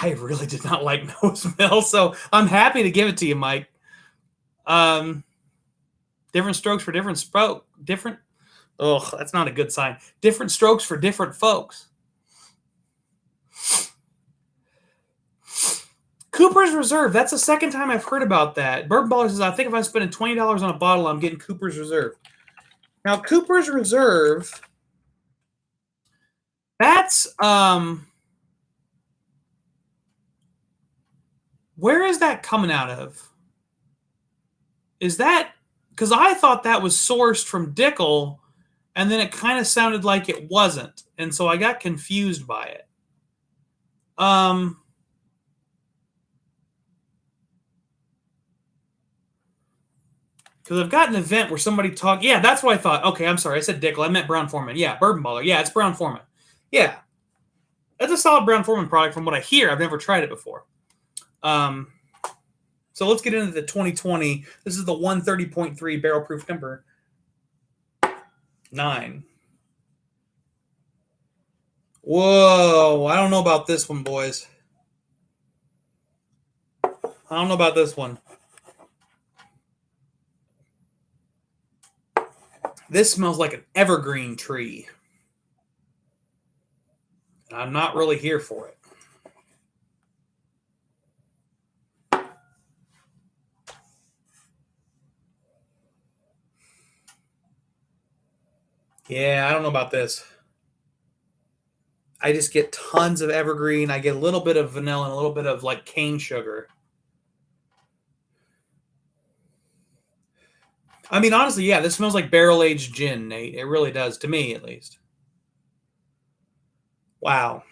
I really did not like Noah's Mill, so I'm happy to give it to you, Mike. Different strokes for different different. Ugh, that's not a good sign. Different strokes for different folks. Cooper's Reserve. That's the second time I've heard about that. Bourbon Baller says, I think if I'm spending $20 on a bottle, I'm getting Cooper's Reserve. Now, Cooper's Reserve, that's where is that coming out of? Is that because I thought that was sourced from Dickel, and then it kind of sounded like it wasn't, and so I got confused by it. Because I've got an event where somebody talked. Yeah, that's what I thought. Okay, I'm sorry. I said Dickel. I meant Brown Forman. Yeah, Bourbon Baller. Yeah, it's Brown Forman. Yeah. That's a solid Brown Forman product from what I hear. I've never tried it before. So let's get into the 2020. This is the 130.3 barrel proof number 9. Whoa, I don't know about this one, boys. I don't know about this one. This smells like an evergreen tree. I'm not really here for it. Yeah, I don't know about this. I just get tons of evergreen. I get a little bit of vanilla and a little bit of like cane sugar. I mean, honestly, yeah, this smells like barrel-aged gin, Nate. It really does, to me at least. Wow.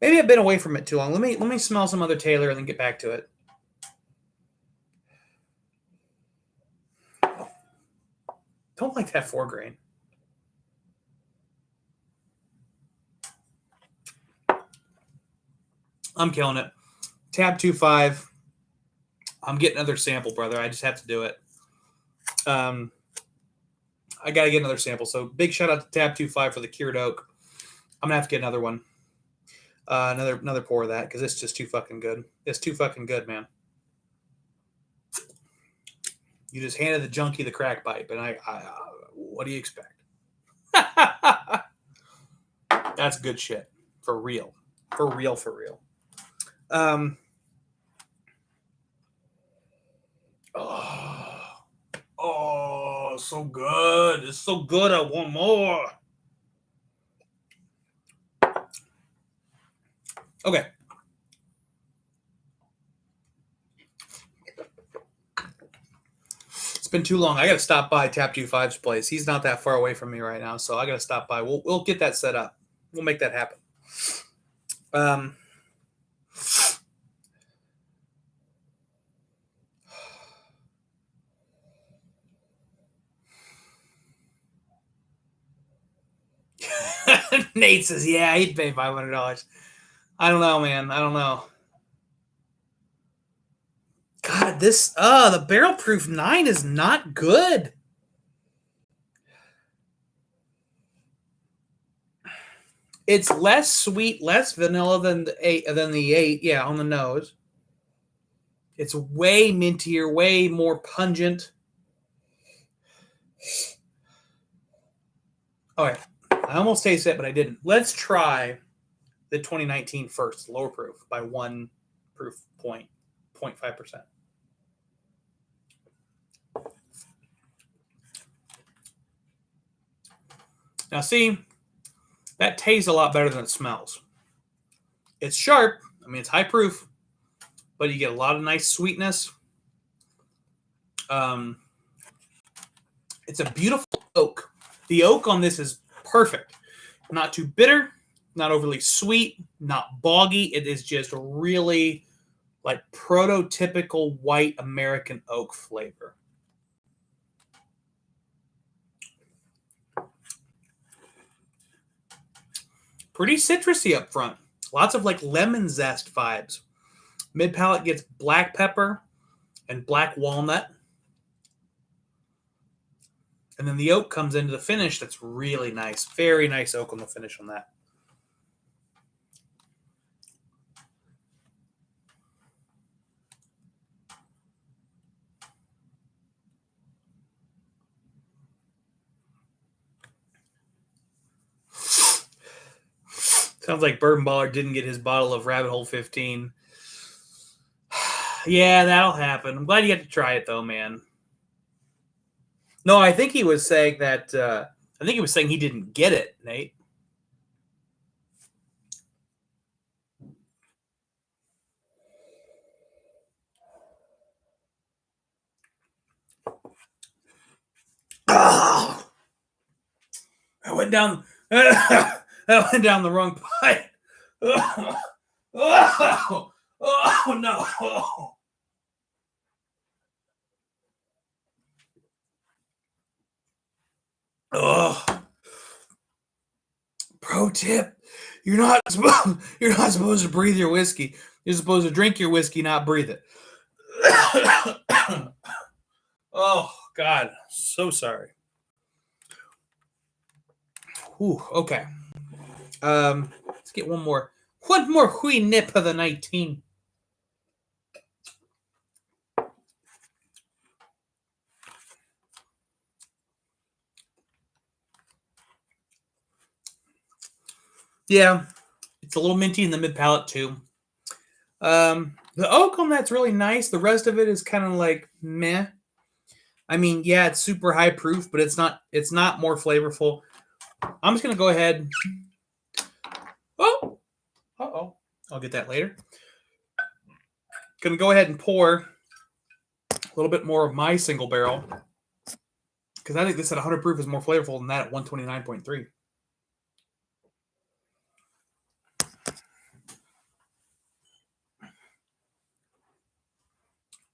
Maybe I've been away from it too long. Let me smell some other Taylor and then get back to it. Don't like that 4-grain. I'm killing it. Tab 2.5. I'm getting another sample, brother. I just have to do it. I got to get another sample. So big shout out to Tab 2.5 for the cured oak. I'm gonna have to get another one. Another pour of that because it's just too fucking good. It's too fucking good, man. You just handed the junkie the crack pipe, and I what do you expect? That's good shit. For real. For real, for real. Oh, so good. It's so good. I want more. Okay. It's been too long. I got to stop by Tap 2.5's place. He's not that far away from me right now, so I got to stop by. We'll get that set up. We'll make that happen. Nate says, yeah, he'd pay $500. I don't know, man. I don't know. God, the Barrel Proof 9 is not good. It's less sweet, less vanilla than the 8, yeah, on the nose. It's way mintier, way more pungent. All right. I almost tasted it, but I didn't. Let's try the 2019 first, lower proof by 1 proof point, 0.5%. Now, see, that tastes a lot better than it smells. It's sharp. I mean, it's high proof, but you get a lot of nice sweetness. It's a beautiful oak. The oak on this is perfect. Not too bitter, not overly sweet, not boggy. It is just really like prototypical white American oak flavor. Pretty citrusy up front. Lots of like lemon zest vibes. Mid palate gets black pepper and black walnut. And then the oak comes into the finish. That's really nice. Very nice oak on the finish on that. Sounds like Bourbon Baller didn't get his bottle of Rabbit Hole 15. Yeah, that'll happen. I'm glad you got to try it, though, man. No, I think he was saying that. I think he was saying he didn't get it, Nate. Oh, I went down. I went down the wrong pipe. Oh, no. Oh. Pro tip: you're not supposed to breathe your whiskey. You're supposed to drink your whiskey, not breathe it. Oh God, so sorry. Whew, okay. Let's get one more hui nip of the 19. Yeah, it's a little minty in the mid palate too. The oak on that's really nice. The rest of it is kind of like meh. I mean, yeah, it's super high proof, but it's not more flavorful. I'm just gonna go ahead. Oh, oh, I'll get that later. Gonna go ahead and pour a little bit more of my single barrel because I think this at 100 proof is more flavorful than that at 129.3.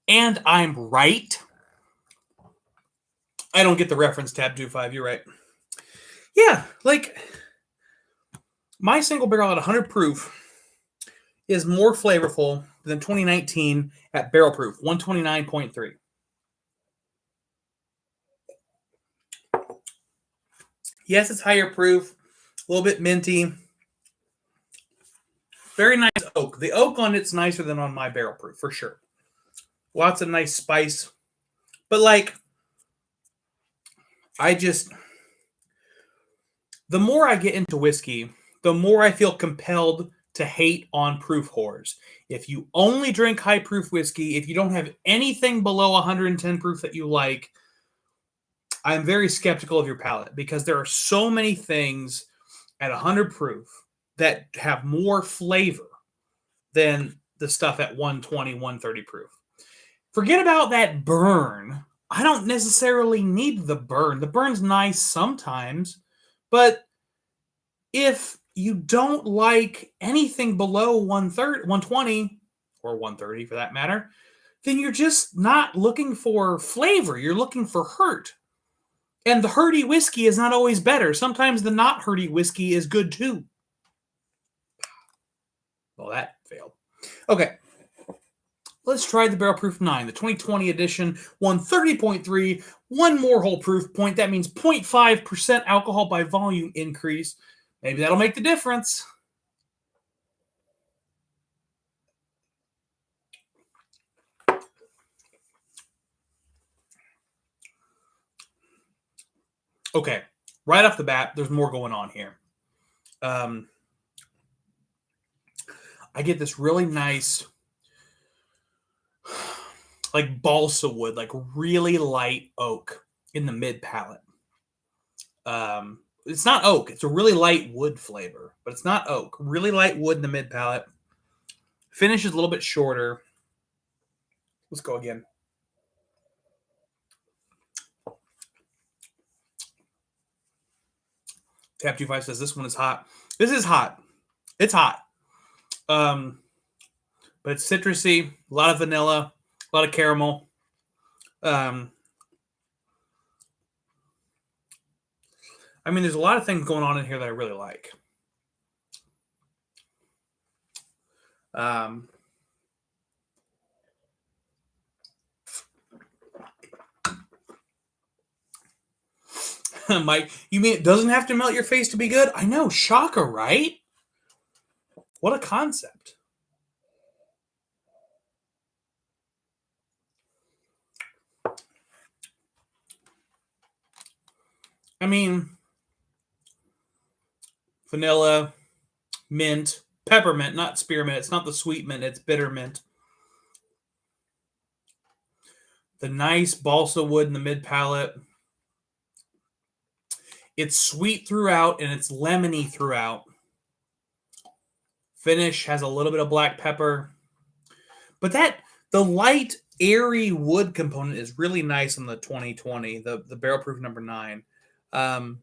And I'm right. I don't get the reference tab 25. You're right. Yeah, like my single barrel at 100 proof is more flavorful than 2019 at barrel proof 129.3. Yes, it's higher proof, a little bit minty. Very nice oak. The oak on it's nicer than on my barrel proof for sure. Lots of nice spice. But like I just the more I get into whiskey, the more I feel compelled to hate on proof whores. If you only drink high proof whiskey, if you don't have anything below 110 proof that you like, I'm very skeptical of your palate because there are so many things at 100 proof that have more flavor than the stuff at 120, 130 proof. Forget about that burn. I don't necessarily need the burn. The burn's nice sometimes, but if you don't like anything below 130, 120, or 130 for that matter, then you're just not looking for flavor. You're looking for hurt. And the hurty whiskey is not always better. Sometimes the not hurty whiskey is good too. Well, that failed. Okay. Let's try the Barrel Proof 9, the 2020 edition, 130.3, one more whole proof point. That means 0.5% alcohol by volume increase. Maybe that'll make the difference. Okay, right off the bat, there's more going on here. I get this really nice, like balsa wood, like really light oak in the mid palate. It's not oak; it's a really light wood flavor, but it's not oak. Really light wood in the mid palate. Finish is a little bit shorter. Let's go again. Tap 25 says this one is hot. This is hot. It's hot. But it's citrusy, a lot of vanilla, a lot of caramel. I mean, there's a lot of things going on in here that I really like. Mike, you mean it doesn't have to melt your face to be good? I know, shocker, right? What a concept. I mean, vanilla, mint, peppermint, not spearmint. It's not the sweet mint, it's bitter mint. The nice balsa wood in the mid palate. It's sweet throughout and it's lemony throughout. Finish has a little bit of black pepper. But the light, airy wood component is really nice on the 2020, the barrel proof number 9. The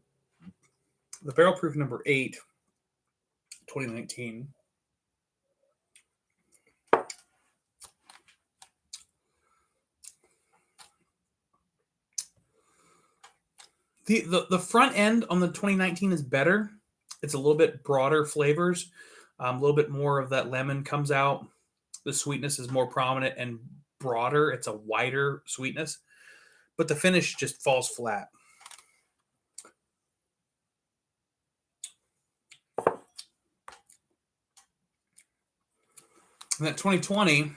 barrel proof number 8, 2019. The front end on the 2019 is better. It's a little bit broader flavors. A little bit more of that lemon comes out. The sweetness is more prominent and broader. It's a wider sweetness. But the finish just falls flat. And that 2020,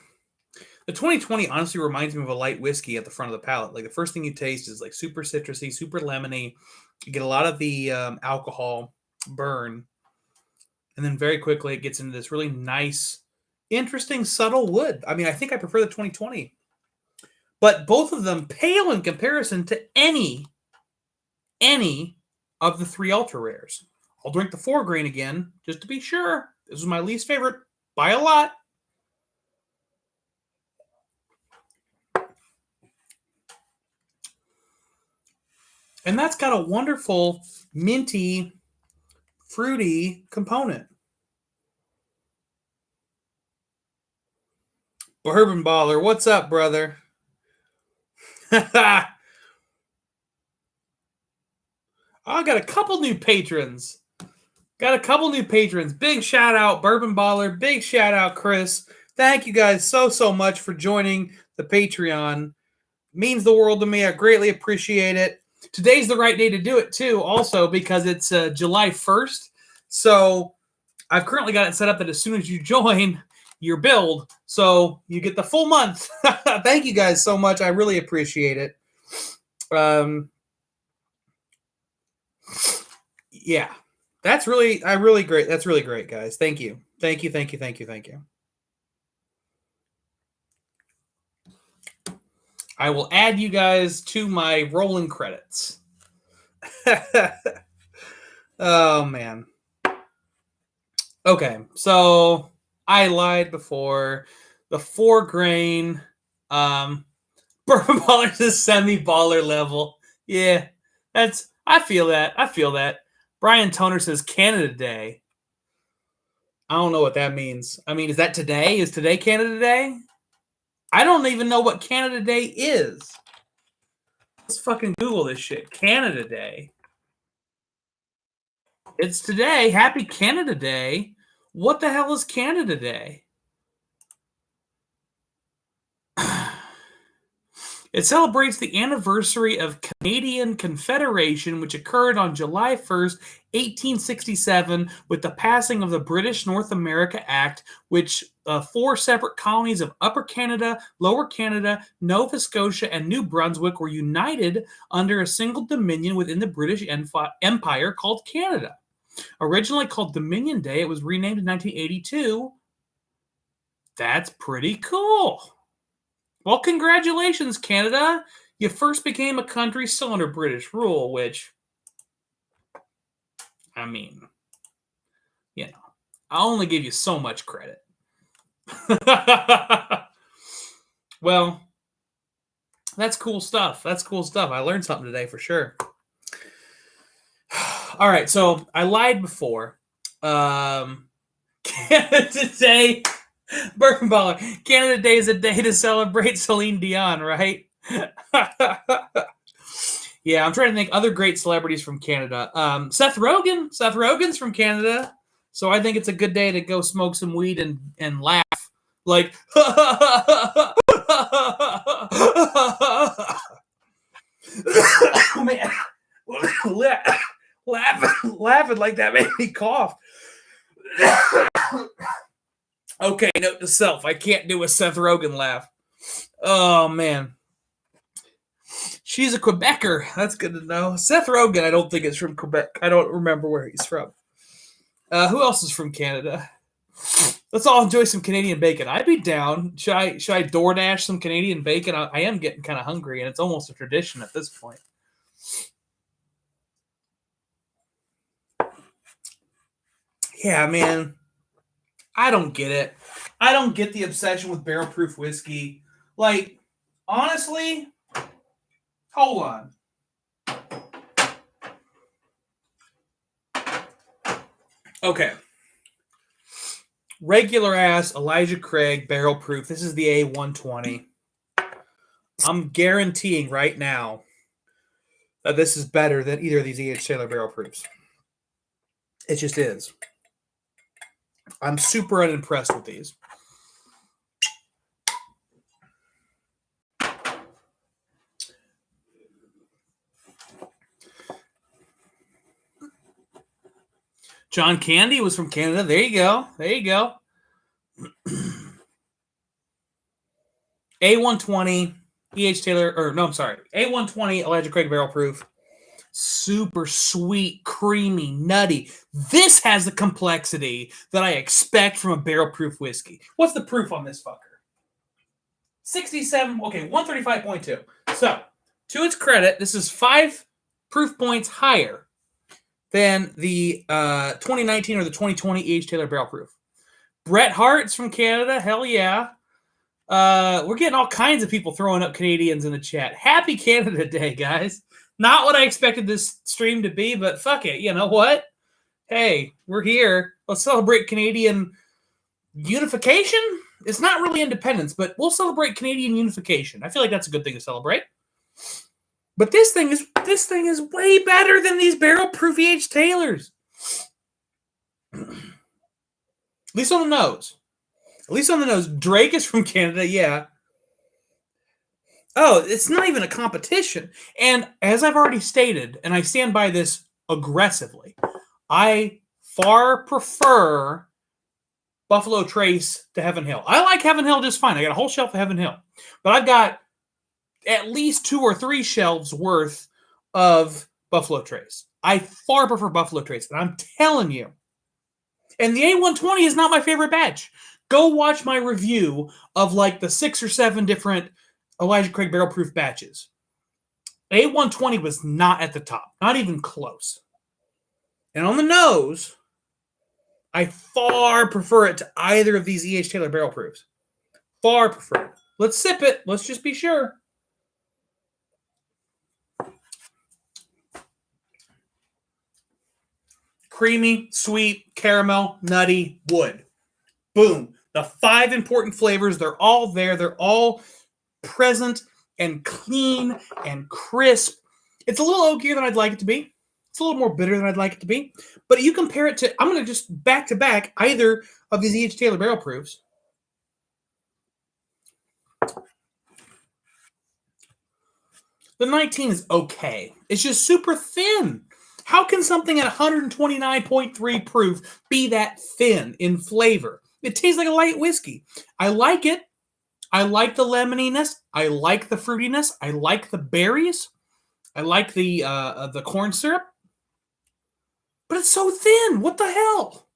the 2020 honestly reminds me of a light whiskey at the front of the palate. Like the first thing you taste is like super citrusy, super lemony. You get a lot of the alcohol burn. And then very quickly, it gets into this really nice, interesting, subtle wood. I mean, I think I prefer the 2020. But both of them pale in comparison to any of the 3 ultra rares. I'll drink the 4 grain again, just to be sure. This is my least favorite by a lot. And that's got a wonderful, minty, fruity component. Bourbon Baller, what's up, brother? I got a couple new patrons. Big shout out, Bourbon Baller. Big shout out, Chris. Thank you guys so much for joining the Patreon. Means the world to me. I greatly appreciate it. Today's the right day to do it, too, also, because it's July 1st. So I've currently got it set up that as soon as you join your build, so you get the full month. Thank you guys so much. I really appreciate it. Yeah, that's really great. That's really great, guys. Thank you. I will add you guys to my rolling credits. Oh, man. Okay, so I lied before. The 4 grain Bourbon Baller is semi-baller level. Yeah, I feel that. Brian Toner says Canada Day. I don't know what that means. I mean, is that today? Is today Canada Day? I don't even know what Canada Day is. Let's fucking Google this shit. Canada Day. It's today. Happy Canada Day. What the hell is Canada Day? It celebrates the anniversary of Canadian Confederation, which occurred on July 1st, 1867, with the passing of the British North America Act, which 4 separate colonies of Upper Canada, Lower Canada, Nova Scotia, and New Brunswick were united under a single dominion within the British Empire called Canada. Originally called Dominion Day, it was renamed in 1982. That's pretty cool. Well, congratulations, Canada. You first became a country still under British rule, which, I mean, you know, I'll only give you so much credit. Well, that's cool stuff. I learned something today for sure. All right, so I lied before. Canada Day, Bourbon Baller. Canada Day is a day to celebrate Celine Dion, right? Yeah, I'm trying to think other great celebrities from Canada. Seth Rogen. Seth Rogen's from Canada, so I think it's a good day to go smoke some weed and laugh. Like, oh, man, laughing like that made me cough. Okay, note to self: I can't do a Seth Rogen laugh. Oh, man. She's a Quebecer. That's good to know. Seth Rogen, I don't think is from Quebec. I don't remember where he's from. Who else is from Canada? Let's all enjoy some Canadian bacon. I'd be down. Should I DoorDash some Canadian bacon? I am getting kind of hungry, and it's almost a tradition at this point. Yeah, man. I don't get it. I don't get the obsession with barrel proof whiskey. Like, honestly, hold on. Okay. Regular ass Elijah Craig barrel proof. This is the A120. I'm guaranteeing right now that this is better than either of these E.H. Taylor barrel proofs. It just is. I'm super unimpressed with these. John Candy was from Canada. There you go. A120 E.H. Taylor, A120 Elijah Craig barrel proof. super sweet, creamy, nutty. This has the complexity that I expect from a barrel proof whiskey. What's the proof on this fucker? 67, okay, 135.2. So, to its credit, this is 5 proof points higher than the 2019 or the 2020 E.H. Taylor Barrel Proof. Bret Hart's from Canada, hell yeah. We're getting all kinds of people throwing up Canadians in the chat. Happy Canada Day, guys. Not what I expected this stream to be, but fuck it. You know what? Hey, we're here. Let's celebrate Canadian unification. It's not really independence, but we'll celebrate Canadian unification. I feel like that's a good thing to celebrate. But this thing is way better than these barrel proof E.H. Taylors. At least on the nose. At least on the nose. Drake is from Canada, yeah. Oh, it's not even a competition. And as I've already stated, and I stand by this aggressively, I far prefer Buffalo Trace to Heaven Hill. I like Heaven Hill just fine. I got a whole shelf of Heaven Hill. But I've got at least 2 or 3 shelves worth of Buffalo Trace. I far prefer Buffalo Trace. And I'm telling you. And the A120 is not my favorite batch. Go watch my review of like the 6 or 7 different Elijah Craig barrel proof batches. A120 was not at the top. Not even close. And on the nose, I far prefer it to either of these E.H. Taylor barrel proofs. Far prefer it. Let's sip it. Let's just be sure. Creamy, sweet, caramel, nutty, wood. Boom. The 5 important flavors, they're all there. They're all present and clean and crisp. It's a little oakier than I'd like it to be. It's a little more bitter than I'd like it to be. But you compare it to, I'm going to just back to back either of these E.H. Taylor barrel proofs. The 19 is okay. It's just super thin. How can something at 129.3 proof be that thin in flavor? It tastes like a light whiskey. I like it. I like the lemoniness. I like the fruitiness. I like the berries. I like the corn syrup. But it's so thin. What the hell?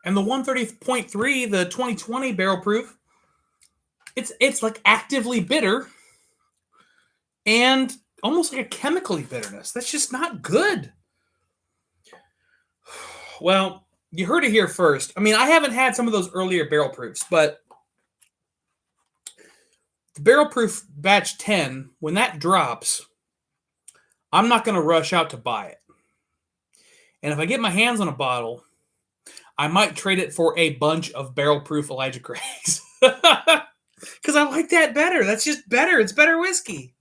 And the 130.3, the 2020 barrel proof, it's like actively bitter and almost like a chemically bitterness. That's just not good. Well, you heard it here first. I mean, I haven't had some of those earlier barrel proofs, but the barrel proof batch 10, when that drops, I'm not going to rush out to buy it. And if I get my hands on a bottle, I might trade it for a bunch of barrel proof Elijah Craigs. Because I like that better. That's just better. It's better whiskey.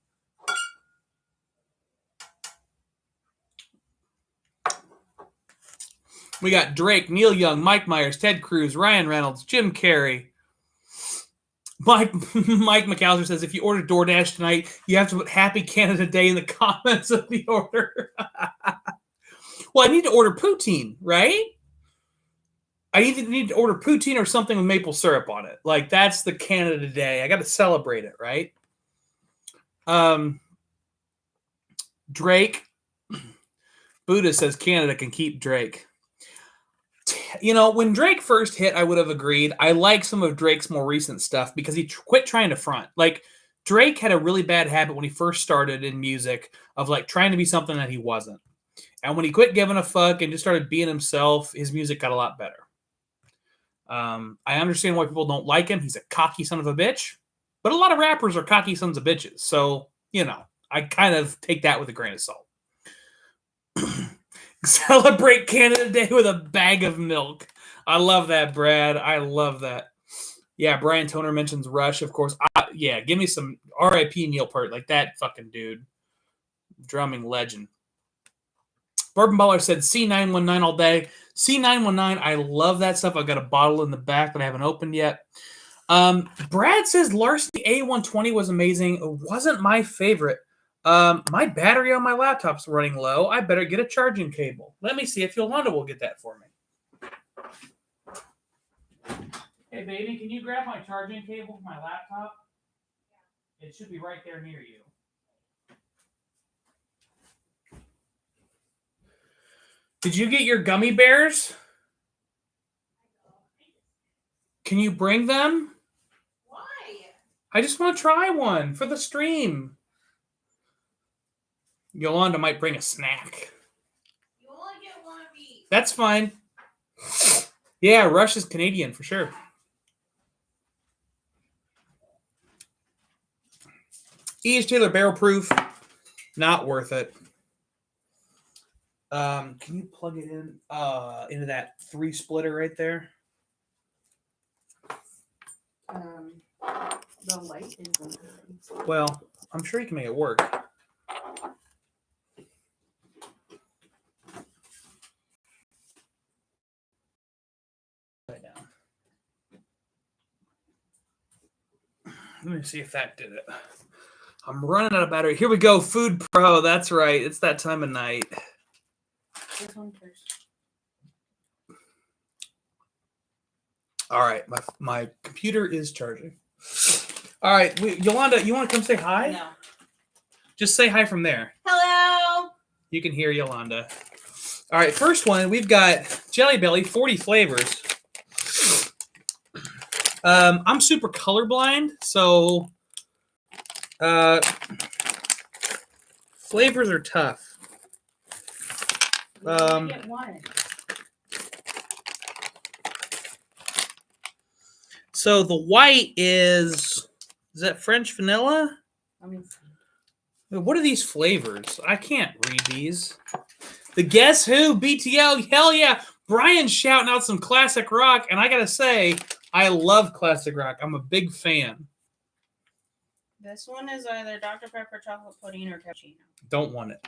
We got Drake, Neil Young, Mike Myers, Ted Cruz, Ryan Reynolds, Jim Carrey. Mike McAllister says, if you order DoorDash tonight, you have to put Happy Canada Day in the comments of the order. Well, I need to order poutine, right? I either need to order poutine or something with maple syrup on it. Like, that's the Canada Day. I got to celebrate it, right? Drake. Buddha says Canada can keep Drake. You know, when Drake first hit, I would have agreed. I like some of Drake's more recent stuff because he quit trying to front. Like, Drake had a really bad habit when he first started in music of, like, trying to be something that he wasn't. And when he quit giving a fuck and just started being himself, his music got a lot better. I understand why people don't like him. He's a cocky son of a bitch. But a lot of rappers are cocky sons of bitches. So, you know, I kind of take that with a grain of salt. Celebrate Canada Day with a bag of milk. I love that, Brad. I love that. Yeah, Brian Toner mentions Rush, of course. Yeah, give me some R.I.P. Neil Peart. Like that fucking dude. Drumming legend. Bourbon Baller said C919 all day. C919, I love that stuff. I've got a bottle in the back that I haven't opened yet. Brad says Larceny A120 was amazing. It wasn't my favorite. My battery on my laptop's running low. I better get a charging cable. Let me see if Yolanda will get that for me. Hey, baby, can you grab my charging cable for my laptop? It should be right there near you. Did you get your gummy bears? Can you bring them? Why? I just want to try one for the stream. Yolanda might bring a snack. You only get one of each. That's fine. Yeah, Rush is Canadian for sure. E.H. Taylor barrel proof, not worth it. Can you plug it in into that 3 splitter right there? The light isn't. Well, I'm sure you can make it work. Let me see if that did it. I'm running out of battery. Here we go. Food Pro. That's right. It's that time of night. This one first. All right. My computer is charging. All right. Yolanda, you want to come say hi? No. Just say hi from there. Hello. You can hear Yolanda. All right. First one, we've got Jelly Belly, 40 flavors. I'm super colorblind, so flavors are tough. You only get one. So the white is that French vanilla? Let me see. What are these flavors? I can't read these. The Guess Who BTL, hell yeah! Brian's shouting out some classic rock, and I gotta say, I love classic rock. I'm a big fan. This one is either Dr. Pepper chocolate pudding or cappuccino. Don't want it.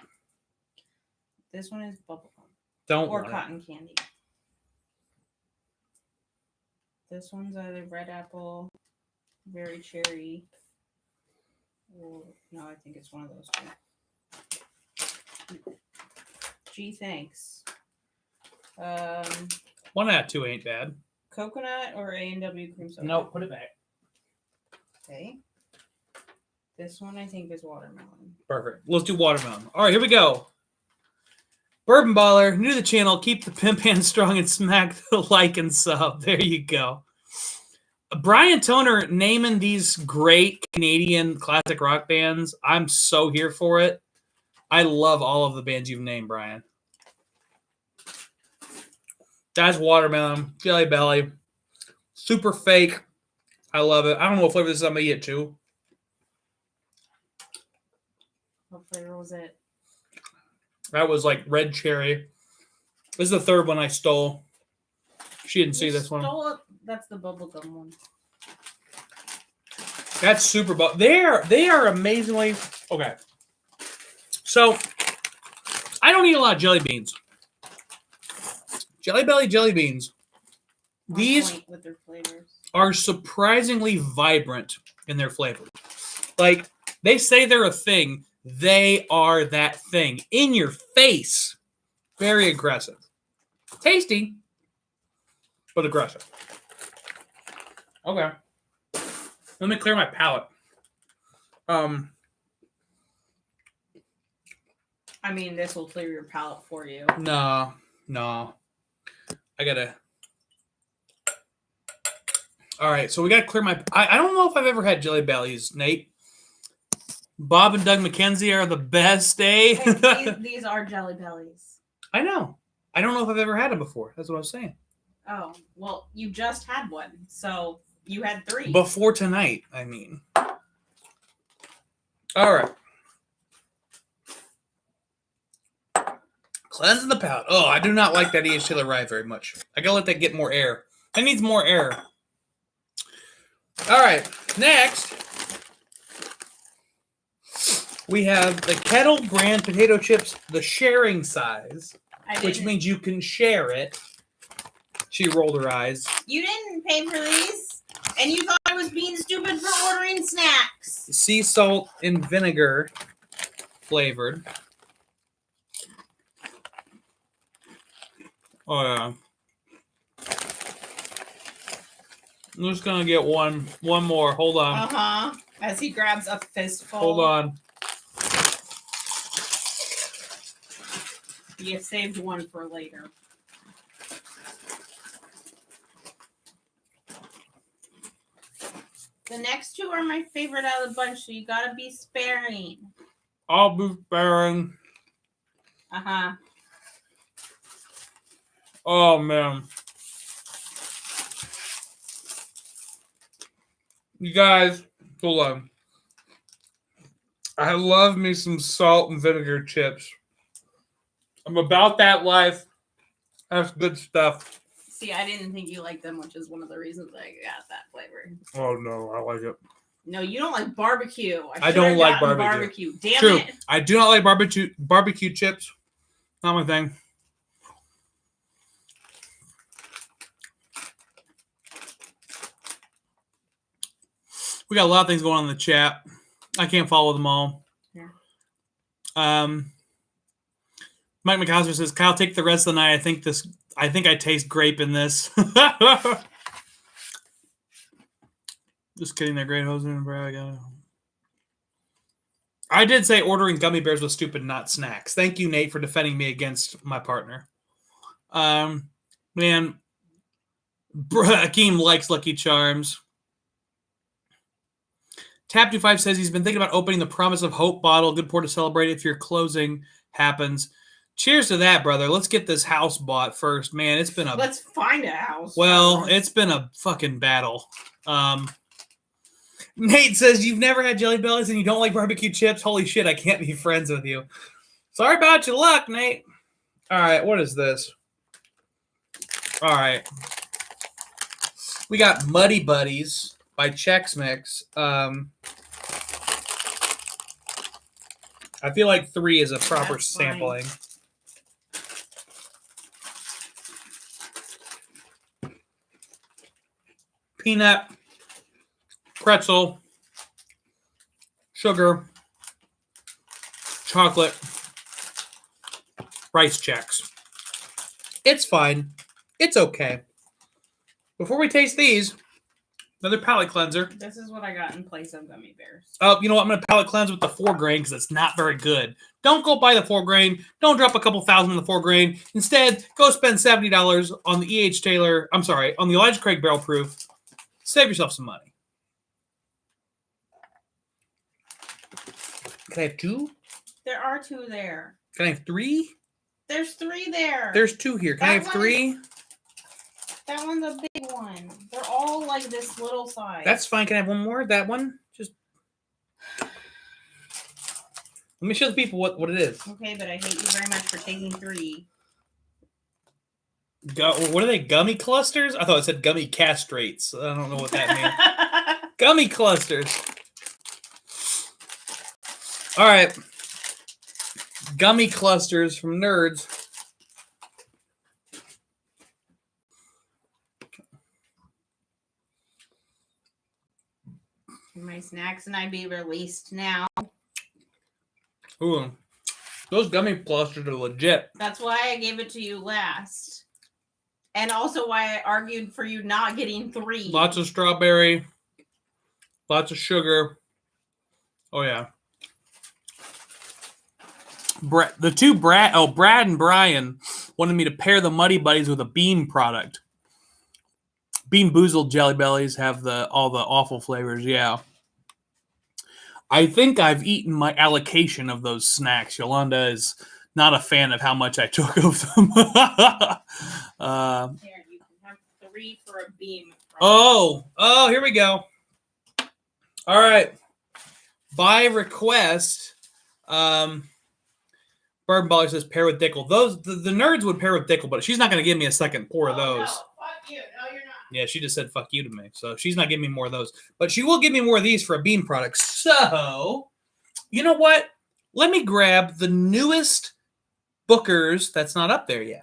This one is bubblegum. Don't Or want cotton candy. This one's either red apple, berry cherry, or no, I think it's one of those two. Gee, thanks. One out of two ain't bad. Coconut or A&W cream soda? No, put it back. Okay. This one I think is watermelon. Perfect. Let's do watermelon. All right, here we go. Bourbon Baller, new to the channel. Keep the pimp hand strong and smack the like and sub. There you go. Brian Toner naming these great Canadian classic rock bands. I'm so here for it. I love all of the bands you've named, Brian. That's watermelon, Jelly Belly, super fake. I love it. I don't know what flavor this is. I'm gonna get too. What flavor was it? That was like red cherry. This is the third one I stole. She didn't see this one. That's the bubblegum one. That's super. They are amazingly okay. So I don't eat a lot of jelly beans. Jelly Belly jelly beans. These with their flavors. Are surprisingly vibrant in their flavors. Like they say they're a thing. They are that thing in your face. Very aggressive. Tasty, but aggressive. Okay. Let me clear my palate. I mean, this will clear your palate for you. No. I gotta. All right, so we gotta clear my. I don't know if I've ever had Jelly Bellies, Nate. Bob and Doug McKenzie are the best, eh? Hey, these are Jelly Bellies. I know. I don't know if I've ever had them before. That's what I was saying. Oh, well, you just had one, so you had 3. Before tonight, I mean. All right. Cleansing the palate. Oh, I do not like that E.H. Taylor Rye very much. I gotta let that get more air. It needs more air. All right. Next, we have the Kettle brand potato chips, the sharing size, which means you can share it. She rolled her eyes. You didn't pay for these, and you thought I was being stupid for ordering snacks. Sea salt and vinegar flavored. Oh, yeah. I'm just gonna get one more. Hold on. Uh-huh. As he grabs a fistful. Hold on. You saved one for later. The next two are my favorite out of the bunch, so you gotta be sparing. I'll be sparing. Uh-huh. Oh man. You guys, hold on. I love me some salt and vinegar chips. I'm about that life. That's good stuff. See, I didn't think you liked them, which is one of the reasons I got that flavor. Oh no, I like it. No, you don't like barbecue. I don't like barbecue. Damn True. it. I do not like barbecue chips. Not my thing. We got a lot of things going on in the chat. I can't follow them all. Yeah. Mike McHauser says, "Kyle, take the rest of the night. I think I taste grape in this." Just kidding. They're great, Jose and Brad. I did say ordering gummy bears was stupid, not snacks. Thank you, Nate, for defending me against my partner. Man, Akeem likes Lucky Charms. Tap25 says he's been thinking about opening the Promise of Hope bottle. Good pour to celebrate if your closing happens. Cheers to that, brother. Let's get this house bought first. Man, it's been a... Let's find a house. Well, first. it's been a fucking battle. Nate says you've never had Jelly Bellies and you don't like barbecue chips. Holy shit, I can't be friends with you. Sorry about your luck, Nate. All right, what is this? All right. We got Muddy Buddies by Chex Mix. I feel like 3 is a proper That's sampling. fine. Peanut, pretzel, sugar, chocolate, rice Chex. It's fine. It's okay. Before we taste these, another palate cleanser. This is what I got in place of gummy bears. Oh, you know what? I'm going to palate cleanse with the 4 grain because it's not very good. Don't go buy the 4 grain. Don't drop a couple thousand on the 4 grain. Instead, go spend $70 on the E.H. Taylor. I'm sorry, on the Elijah Craig Barrel Proof. Save yourself some money. Can I have 2? There are 2 there. Can I have 3? There's 3 there. There's 2 here. Can I have 3? That one's a big one. They're all like this little size. That's fine. Can I have one more? That one? Just let me show the people what it is. Okay, but I hate you very much for taking 3. What are they? Gummy clusters? I thought it said gummy castrates. I don't know what that means. Gummy clusters. All right. Gummy clusters from Nerds. My snacks and I be released now. Ooh. Those gummy clusters are legit. That's why I gave it to you last. And also why I argued for you not getting 3. Lots of strawberry. Lots of sugar. Oh, yeah. Brad and Brian wanted me to pair the Muddy Buddies with a Bean product. Bean Boozled Jelly Bellies have all the awful flavors, yeah. I think I've eaten my allocation of those snacks. Yolanda is not a fan of how much I took of them. Here, you can have 3 for a beam. Oh, here we go. All right. By request, Bourbon Baller says pair with Dickel. The Nerds would pair with Dickel, but she's not going to give me a second pour of those. No, fuck you. No, you're not. Yeah, she just said fuck you to me. So she's not giving me more of those. But she will give me more of these for a Bean product. So, you know what? Let me grab the newest Booker's that's not up there yet.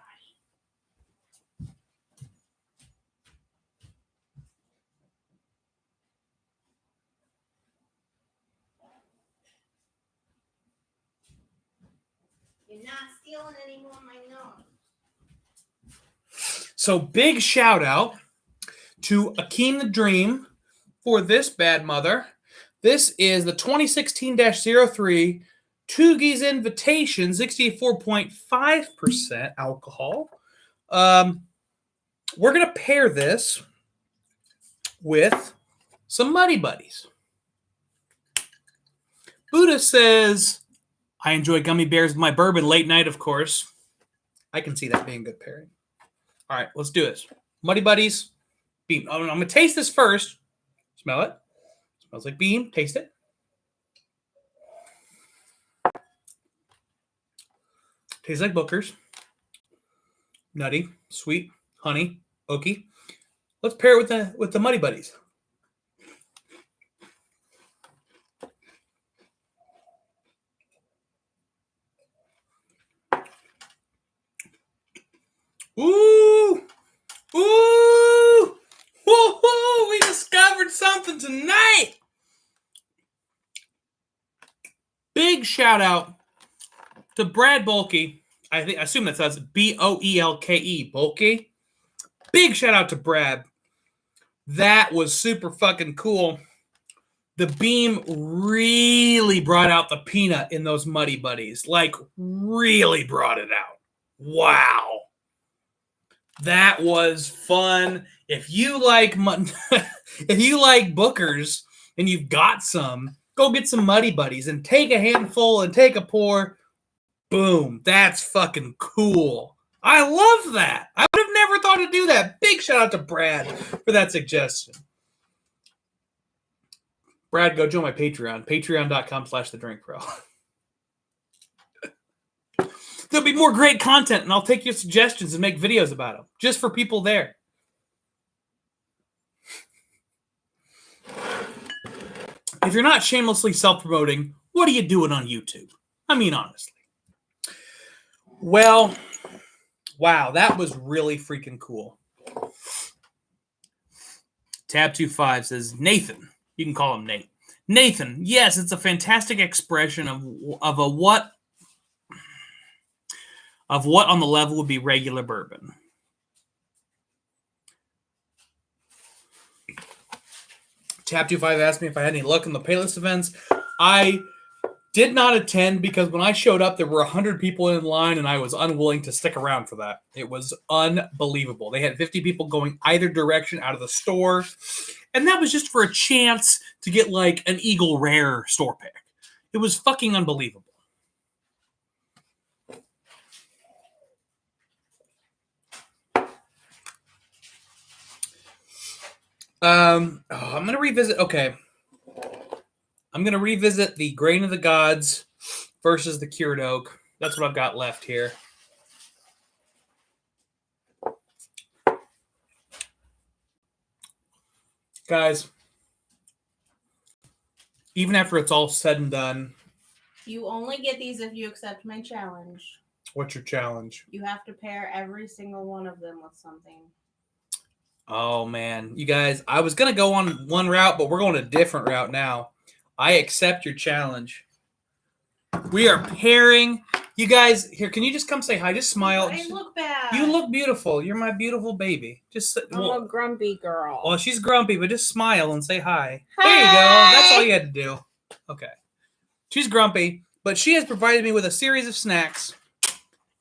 You're not stealing any more of my nose. So big shout out to Akeem the Dream for this bad mother. This is the 2016-03 Toogies Invitation, 64.5% alcohol. We're going to pair this with some Muddy Buddies. Buddha says, I enjoy gummy bears with my bourbon late night, of course. I can see that being a good pairing. All right, let's do this. Muddy Buddies, Beam. I'm going to taste this first. Smell it. Smells like Beam. Taste it. Tastes like Booker's. Nutty, sweet, honey, oaky. Let's pair it with the Muddy Buddies. Ooh! Ooh! Woo-hoo! We discovered something tonight! Big shout out to Brad Bolke. I assume that says Boelke, Bolke. Big shout out to Brad. That was super fucking cool. The Beam really brought out the peanut in those Muddy Buddies. Like, really brought it out. Wow. That was fun. If you like Booker's and you've got some, go get some Muddy Buddies and take a handful and take a pour. Boom. That's fucking cool. I love that. I would have never thought to do that. Big shout out to Brad for that suggestion. Brad, go join my Patreon. Patreon.com/thedrinkpro. There'll be more great content, and I'll take your suggestions and make videos about them, just for people there. If you're not shamelessly self-promoting, what are you doing on YouTube? I mean, honestly. Well, wow, that was really freaking cool. Tab25 says, Nathan. You can call him Nate. Nathan, yes, it's a fantastic expression of what on the level would be regular bourbon. Tab25 asked me if I had any luck in the Payless events. I did not attend because when I showed up, there were 100 people in line, and I was unwilling to stick around for that. It was unbelievable. They had 50 people going either direction out of the store, and that was just for a chance to get like an Eagle Rare store pick. It was fucking unbelievable. I'm going to revisit. Okay. I'm going to revisit the Grain of the Gods versus the Cured Oak. That's what I've got left here. Guys, even after it's all said and done. You only get these if you accept my challenge. What's your challenge? You have to pair every single one of them with something. Oh, man. You guys, I was going to go on one route, but we're going a different route now. I accept your challenge. We are pairing. You guys, here, can you just come say hi? Just smile. I look bad. You look beautiful. You're my beautiful baby. Just I'm a grumpy girl. Well, she's grumpy, but just smile and say hi. Hi. There you go. That's all you had to do. Okay. She's grumpy, but she has provided me with a series of snacks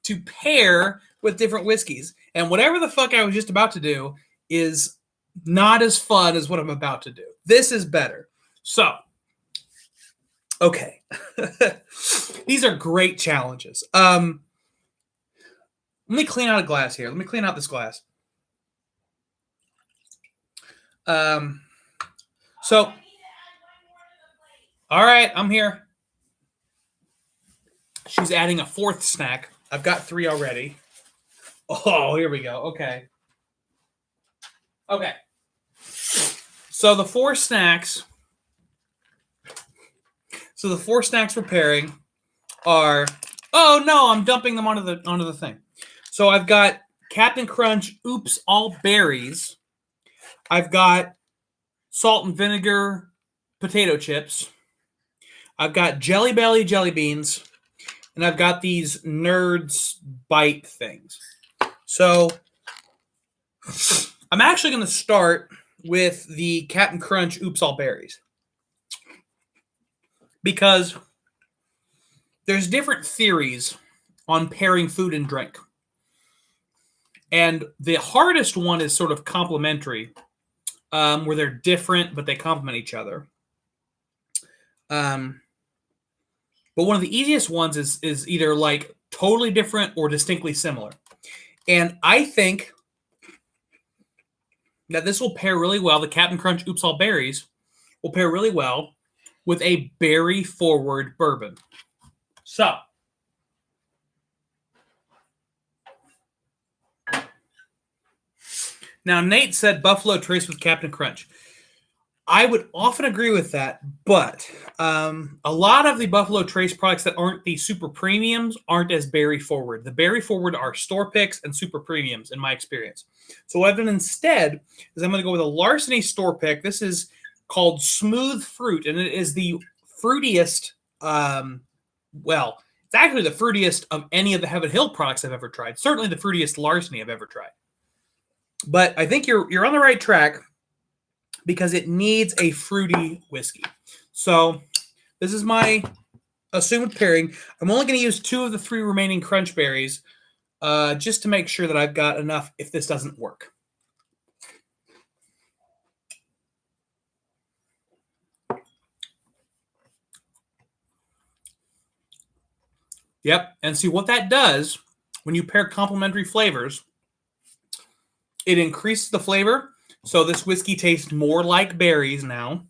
to pair with different whiskeys. And whatever the fuck I was just about to do is not as fun as what I'm about to do. This is better. So, okay. These are great challenges. Let me clean out a glass here. Let me clean out this glass. So, all right, I'm here. She's adding a fourth snack. I've got 3 already. Oh, here we go. Okay. Okay. So the 4 snacks. So the 4 snacks we're pairing are. Oh no, I'm dumping them onto the thing. So I've got Captain Crunch Oops All Berries. I've got salt and vinegar potato chips. I've got Jelly Belly jelly beans. And I've got these Nerds Bite things. So I'm actually going to start with the Captain Crunch Oops All Berries. Because there's different theories on pairing food and drink. And the hardest one is sort of complementary, where they're different, but they complement each other. But one of the easiest ones is either like totally different or distinctly similar. And I think that this will pair really well. The Captain Crunch Oops All Berries will pair really well with a berry-forward bourbon. So, now Nate said Buffalo Trace with Captain Crunch. I would often agree with that, but a lot of the Buffalo Trace products that aren't the super premiums aren't as berry forward. The berry forward are store picks and super premiums in my experience. So what I've done instead is I'm going to go with a Larceny store pick. This is called Smooth Fruit, and it is the fruitiest, it's actually the fruitiest of any of the Heaven Hill products I've ever tried. Certainly the fruitiest Larceny I've ever tried. But I think you're on the right track, because it needs a fruity whiskey. So this is my assumed pairing. I'm only going to use 2 of the 3 remaining crunch berries, just to make sure that I've got enough if this doesn't work. Yep, and see what that does when you pair complementary flavors. It increases the flavor, so this whiskey tastes more like berries now,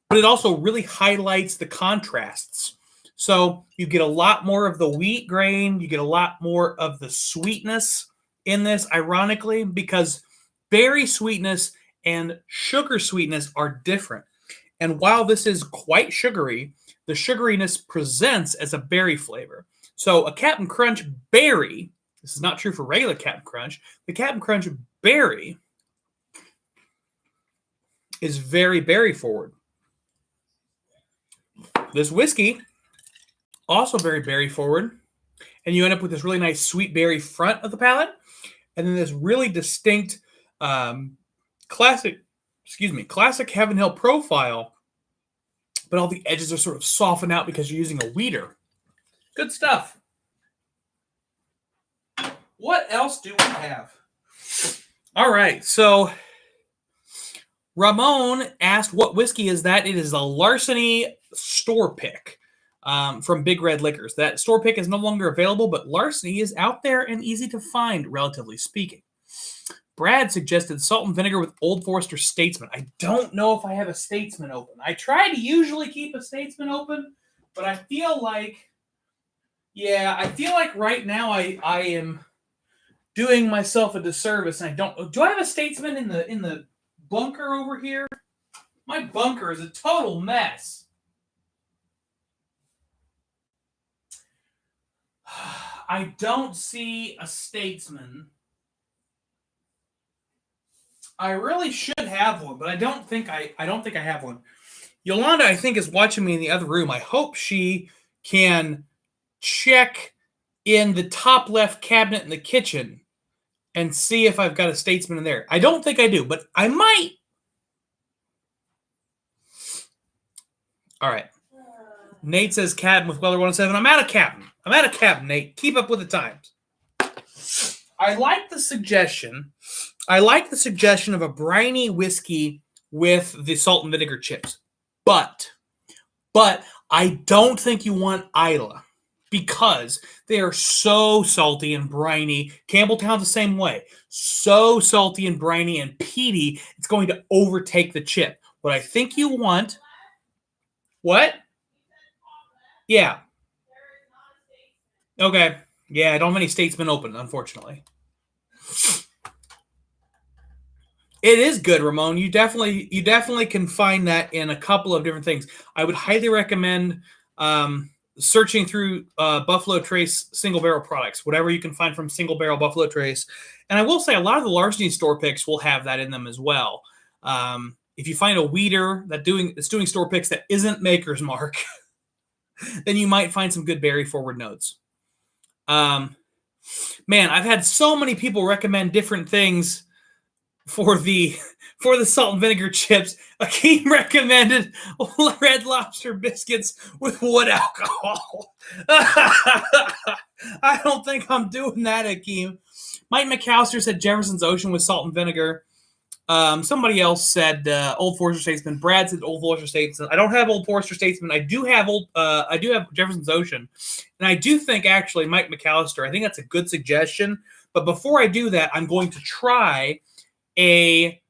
but it also really highlights the contrasts. So you get a lot more of the wheat grain, you get a lot more of the sweetness in this, ironically, because berry sweetness and sugar sweetness are different. And while this is quite sugary, the sugariness presents as a berry flavor. So a Captain Crunch berry, this is not true for regular Captain Crunch, the Captain Crunch berry is very berry forward. This whiskey, also very berry forward, and you end up with this really nice sweet berry front of the palate, and then this really distinct classic Heaven Hill profile, but all the edges are sort of softened out because you're using a wheater. Good stuff. What else do we have? All right, so Ramon asked what whiskey is that? It is a Larceny store pick from Big Red Liquors. That store pick is no longer available, but Larceny is out there and easy to find, relatively speaking. Brad suggested salt and vinegar with Old Forester Statesman. I don't know if I have a Statesman open. I try to usually keep a Statesman open, but I feel like right now I am doing myself a disservice, and I don't. Do I have a Statesman in the bunker over here? My bunker is a total mess. I don't see a Statesman. I really should have one, but I don't think I have one. Yolanda, I think, is watching me in the other room. I hope she can check in the top left cabinet in the kitchen and see if I've got a Statesman in there. I don't think I do, but I might. All right. Nate says Captain with Weller 107. I'm out of Captain, Nate. Keep up with the times. I like the suggestion of a briny whiskey with the salt and vinegar chips. But I don't think you want Isla, because they are so salty and briny. Campbelltown's the same way. So salty and briny and peaty, it's going to overtake the chip. What I think you want... What? Yeah. Okay. Yeah, I don't have any Statesman open, unfortunately. It is good, Ramon. You definitely can find that in a couple of different things. I would highly recommend searching through Buffalo Trace single barrel products, whatever you can find from single barrel Buffalo Trace. And I will say a lot of the Larceny store picks will have that in them as well. If you find a wheater that's doing store picks that isn't Maker's Mark, then you might find some good berry forward notes. Man, I've had so many people recommend different things for the salt and vinegar chips, Akeem recommended Red Lobster biscuits with wood alcohol. I don't think I'm doing that, Akeem. Mike McAllister said Jefferson's Ocean with salt and vinegar. Somebody else said Old Forester Statesman. Brad said Old Forester Statesman. I don't have Old Forester Statesman. I do have Jefferson's Ocean, and I do think actually Mike McAllister. I think that's a good suggestion. But before I do that, I'm going to try a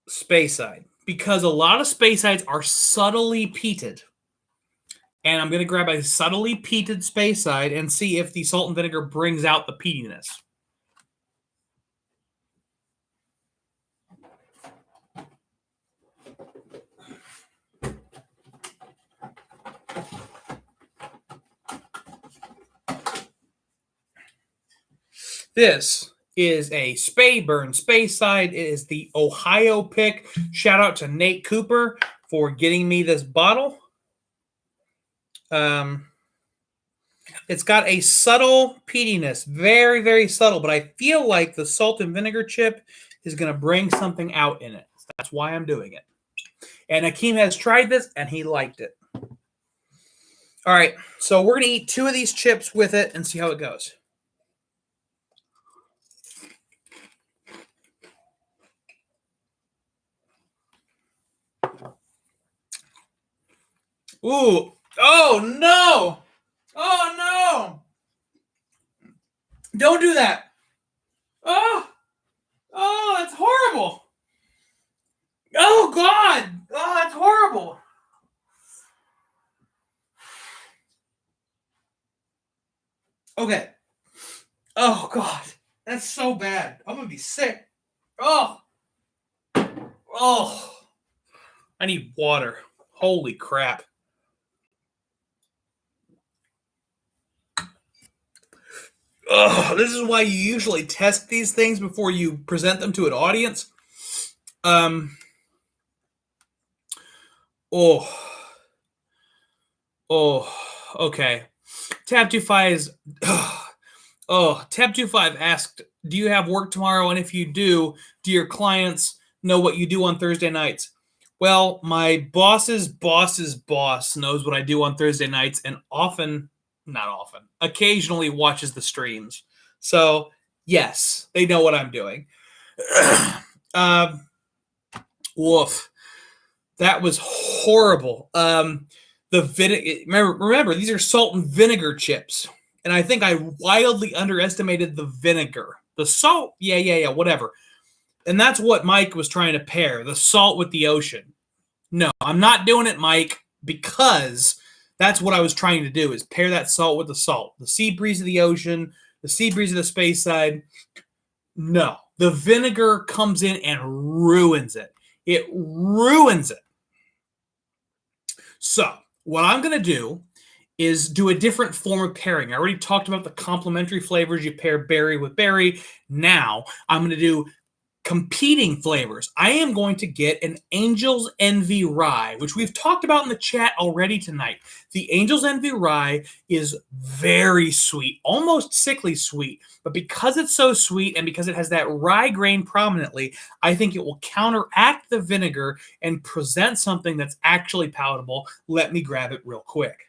Speyside because a lot of Speysides are subtly peated. And I'm going to grab a subtly peated Speyside and see if the salt and vinegar brings out the peatiness. This is a Speyburn Speyside. It is the Ohio pick. Shout out to Nate Cooper for getting me this bottle. It's got a subtle peatiness, very, very subtle, but I feel like the salt and vinegar chip is going to bring something out in it. That's why I'm doing it. And Akeem has tried this, and he liked it. All right, so we're going to eat 2 of these chips with it and see how it goes. Ooh. Oh, no. Oh, no. Don't do that. Oh. Oh, that's horrible. Oh, God. Oh, that's horrible. Okay. Oh, God. That's so bad. I'm going to be sick. Oh. Oh. I need water. Holy crap. Oh, this is why you usually test these things before you present them to an audience. Oh. Oh. Okay. Tab25 is... Oh, Tab25 asked, do you have work tomorrow? And if you do your clients know what you do on Thursday nights? Well, my boss's boss's boss knows what I do on Thursday nights and occasionally watches the streams. So, yes, they know what I'm doing. Woof. That was horrible. Remember, these are salt and vinegar chips. And I think I wildly underestimated the vinegar. The salt, yeah, whatever. And that's what Mike was trying to pair, the salt with the ocean. No, I'm not doing it, Mike, because that's what I was trying to do, is pair that salt with the salt. The sea breeze of the ocean, the sea breeze of the Speyside. No, the vinegar comes in and ruins it. It ruins it. So what I'm going to do is do a different form of pairing. I already talked about the complementary flavors. You pair berry with berry. Now I'm going to do competing flavors. I am going to get an Angel's Envy Rye, which we've talked about in the chat already tonight. The Angel's Envy Rye is very sweet, almost sickly sweet. But because it's so sweet and because it has that rye grain prominently, I think it will counteract the vinegar and present something that's actually palatable. Let me grab it real quick.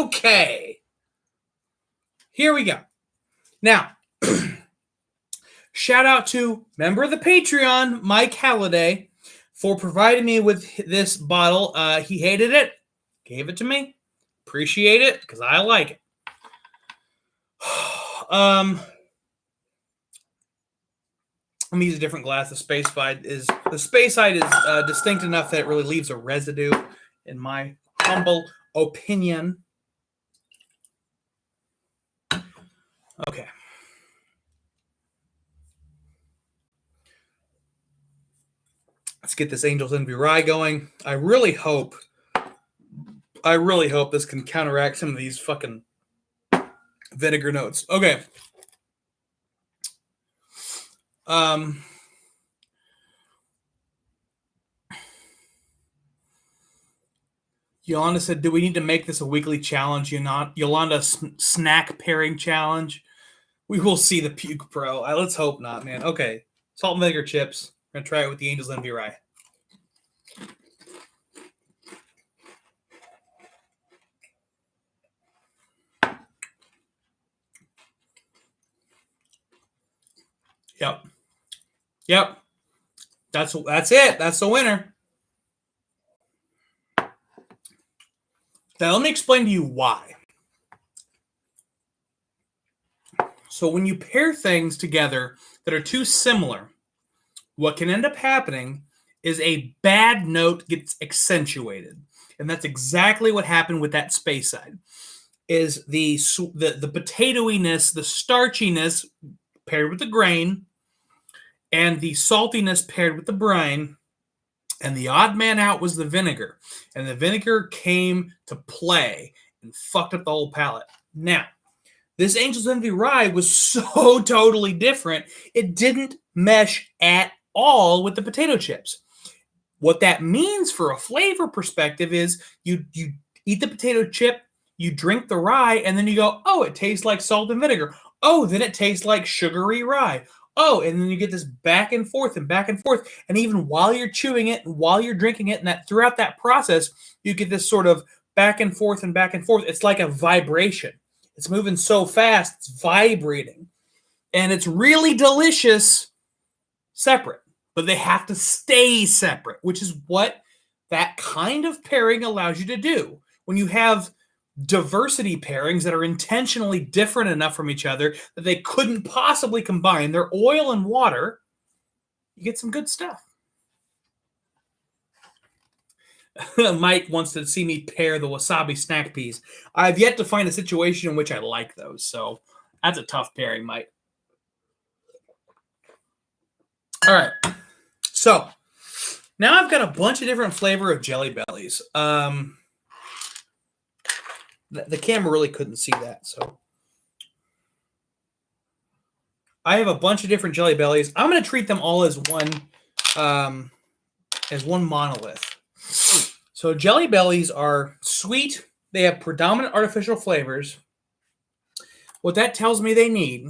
Okay. Here we go. Now, shout out to member of the Patreon, Mike Halliday, for providing me with this bottle. He hated it, gave it to me. Appreciate it, because I like it. Let me use a different glass. The Speyside is distinct enough that it really leaves a residue, in my humble opinion. Okay. Let's get this Angel's Envy Rye going. I really hope this can counteract some of these fucking Vinegar notes. Okay. Yolanda said, do we need to make this a weekly challenge? Yolanda, snack pairing challenge. We will see the Puke Pro. Let's hope not, man. Okay. Salt and vinegar chips. We're going to try it with the Angel's Envy Rye. Yep. Yep. That's it. That's the winner. Now, let me explain to you why. So when you pair things together that are too similar, what can end up happening is a bad note gets accentuated. And that's exactly what happened with that Speyside. Is the potatoiness, the starchiness paired with the grain, and the saltiness paired with the brine, and the odd man out was the vinegar. And the vinegar came to play and fucked up the whole palate. Now, this Angel's Envy Rye was so totally different, it didn't mesh at all with the potato chips. What that means for a flavor perspective is you eat the potato chip, you drink the rye, and then you go, oh, it tastes like salt and vinegar. Oh, then it tastes like sugary rye. Oh, and then you get this back and forth and back and forth. And even while you're chewing it and while you're drinking it, and that throughout that process, you get this sort of back and forth and back and forth. It's like a vibration. It's moving so fast, it's vibrating. And it's really delicious separate. But they have to stay separate, which is what that kind of pairing allows you to do. When you have diversity pairings that are intentionally different enough from each other that they couldn't possibly combine, they're oil and water, you get some good stuff. Mike wants to see me pair the wasabi snack peas. I've yet to find a situation in which I like those, so that's a tough pairing, Mike. All right. So, now I've got a bunch of different flavor of Jelly Bellies. The camera really couldn't see that, so. I have a bunch of different Jelly Bellies. I'm going to treat them all as one monolith. So Jelly Bellies are sweet. They have predominant artificial flavors. What that tells me they need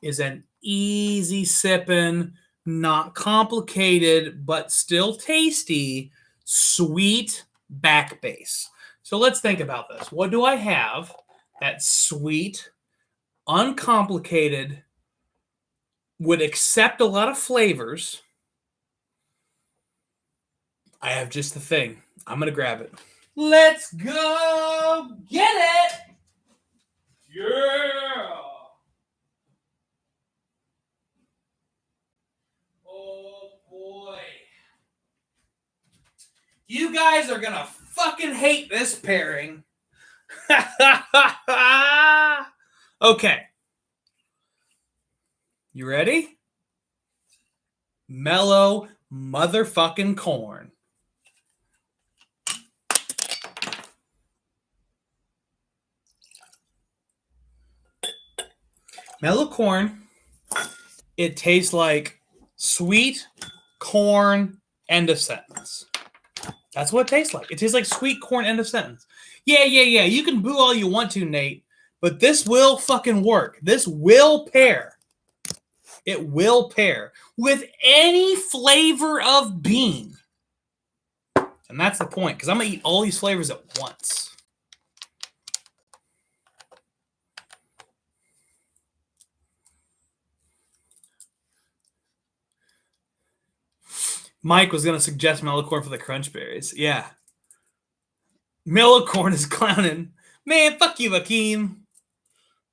is an easy sipping, not complicated, but still tasty, sweet back base. So let's think about this. What do I have that's sweet, uncomplicated, would accept a lot of flavors? I have just the thing. I'm going to grab it. Let's go get it! Yeah! Oh, boy. You guys are going to fucking hate this pairing. Okay. You ready? Mellow motherfucking corn. Mellow corn. It tastes like sweet corn, end of sentence. That's what it tastes like. It tastes like sweet corn, end of sentence. Yeah. You can boo all you want to, Nate, but this will fucking work. This will pair. It will pair with any flavor of bean. And that's the point, because I'm going to eat all these flavors at once. Mike was going to suggest mellow corn for the crunch berries. Yeah. Mellow corn is clowning. Man, fuck you, Akeem.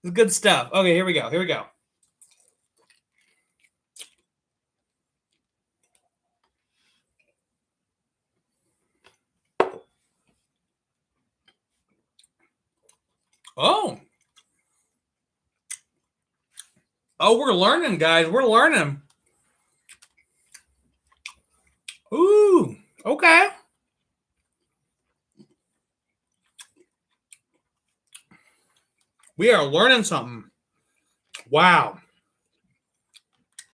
It's good stuff. Okay, here we go. Oh, we're learning, guys. We're learning. Ooh, okay. We are learning something. Wow.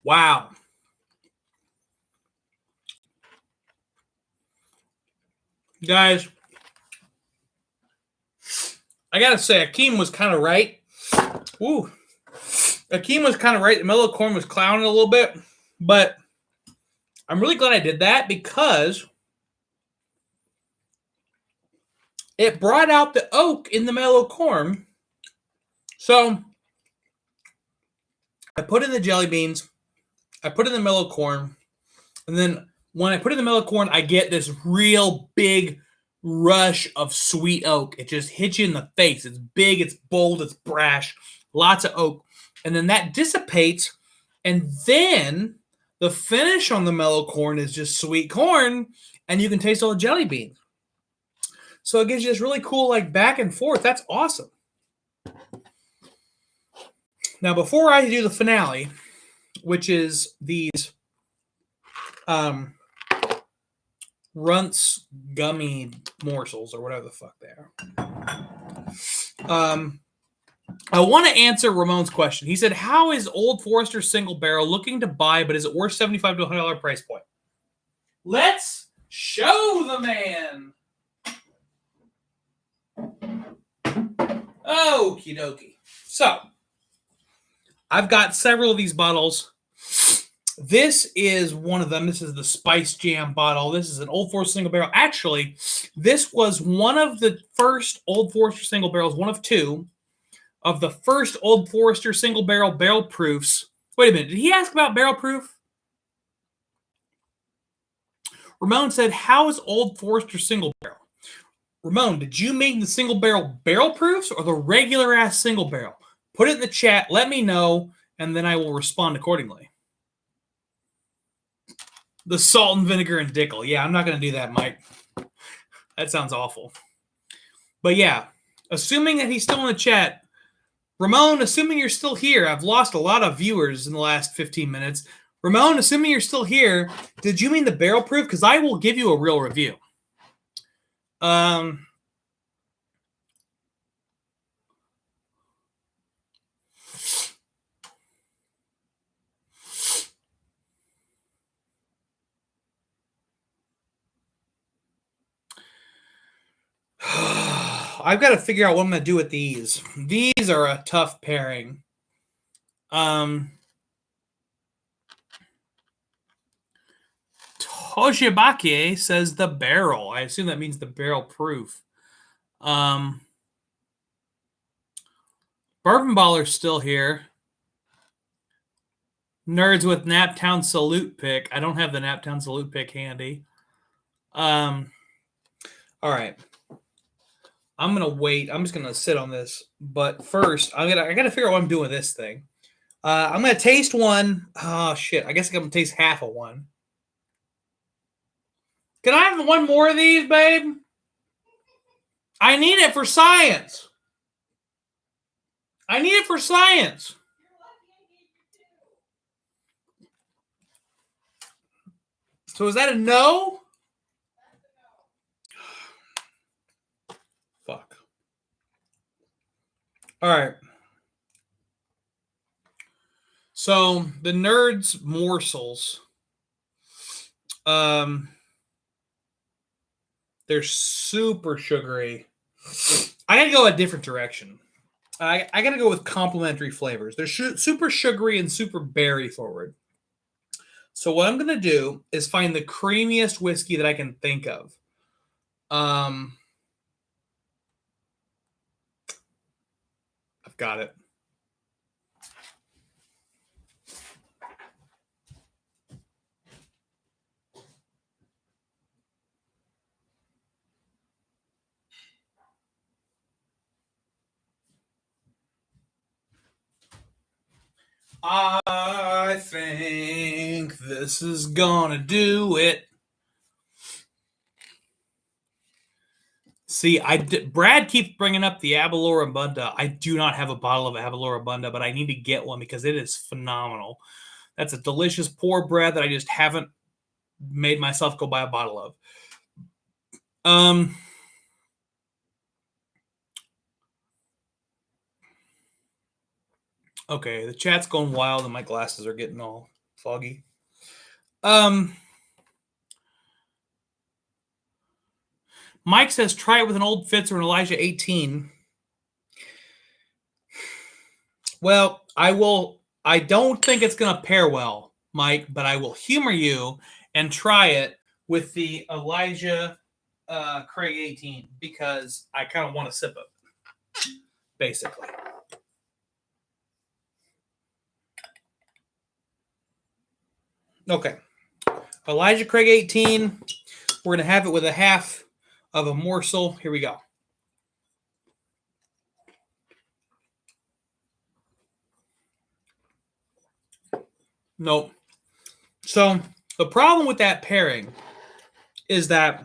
Wow. Guys, I gotta say, Akeem was kind of right. Ooh. Akeem was kind of right. The mellow corn was clowning a little bit, but I'm really glad I did that because it brought out the oak in the mellow corn. So I put in the jelly beans, I put in the mellow corn, and then when I put in the mellow corn, I get this real big rush of sweet oak. It just hits you in the face. It's big, it's bold, it's brash, lots of oak. And then that dissipates, and then the finish on the mellow corn is just sweet corn, and you can taste all the jelly beans. So it gives you this really cool, like, back and forth. That's awesome. Now, before I do the finale, which is these Runts gummy morsels or whatever the fuck they are. I want to answer Ramon's question. He said, "How is Old Forester single barrel looking to buy, but is it worth $75 to $100 price point?" Let's show the man. Okie dokie. So, I've got several of these bottles. This is one of them. This is the Spice Jam bottle. This is an Old Forester single barrel. Actually, this was one of the first Old Forester single barrels, one of two, of the first Old Forester single barrel proofs. Wait a minute. Did he ask about barrel proof? Ramon said, "How is Old Forester single barrel?" Ramon, did you mean the single barrel proofs or the regular ass single barrel? Put it in the chat. Let me know, and then I will respond accordingly. The salt and vinegar and Dickel. Yeah, I'm not going to do that, Mike. That sounds awful. But yeah, assuming that he's still in the chat, Ramon, assuming you're still here, I've lost a lot of viewers in the last 15 minutes. Ramon, assuming you're still here, did you mean the barrel proof? Because I will give you a real review. I've got to figure out what I'm going to do with these. These are a tough pairing. Toshibake says the barrel. I assume that means the barrel proof. Bourbon Baller's still here. Nerds with Naptown Salute pick. I don't have the Naptown Salute pick handy. All right. I'm gonna wait. I'm just gonna sit on this. But first, I gotta figure out what I'm doing with this thing. I'm gonna taste one. Oh shit! I guess I'm gonna taste half of one. Can I have one more of these, babe? I need it for science. I need it for science. So is that a no? Fuck. All right. So the Nerds morsels, they're super sugary. I gotta go a different direction. I gotta go with complementary flavors. They're super sugary and super berry forward. So what I'm gonna do is find the creamiest whiskey that I can think of. I've got it. I think this is gonna do it. See, Brad keeps bringing up the Abalora Bunda. I do not have a bottle of Abalora Bunda, but I need to get one because it is phenomenal. That's a delicious pour, Brad, that I just haven't made myself go buy a bottle of. Okay, the chat's going wild and my glasses are getting all foggy. Mike says try it with an old Fitz or an Elijah 18. Well, I don't think it's going to pair well, Mike, but I will humor you and try it with the Elijah Craig 18 because I kind of want to sip it, basically. Okay. Elijah Craig 18. We're going to have it with a half of a morsel. Here we go. Nope. So the problem with that pairing is that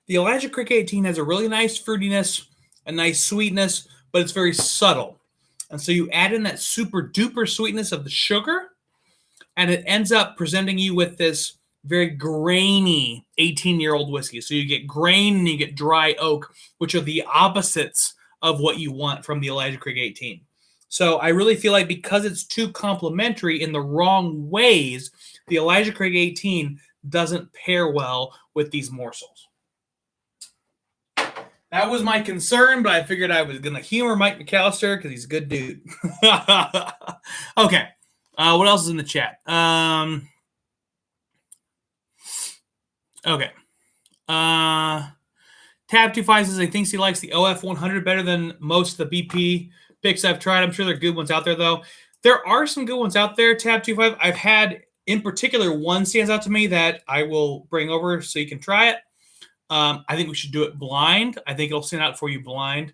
the Elijah Craig 18 has a really nice fruitiness, a nice sweetness, but it's very subtle. And so you add in that super duper sweetness of the sugar, and it ends up presenting you with this very grainy 18-year-old whiskey. So you get grain and you get dry oak, which are the opposites of what you want from the Elijah Craig 18. So I really feel like because it's too complementary in the wrong ways, the Elijah Craig 18 doesn't pair well with these morsels. That was my concern, but I figured I was going to humor Mike McAllister because he's a good dude. Okay. What else is in the chat? Okay. Tab25 says he thinks he likes the OF 100 better than most of the BP picks I've tried. I'm sure there are good ones out there, though. There are some good ones out there, Tab25. I've had, in particular, one stands out to me that I will bring over so you can try it. I think we should do it blind. I think it'll stand out for you blind.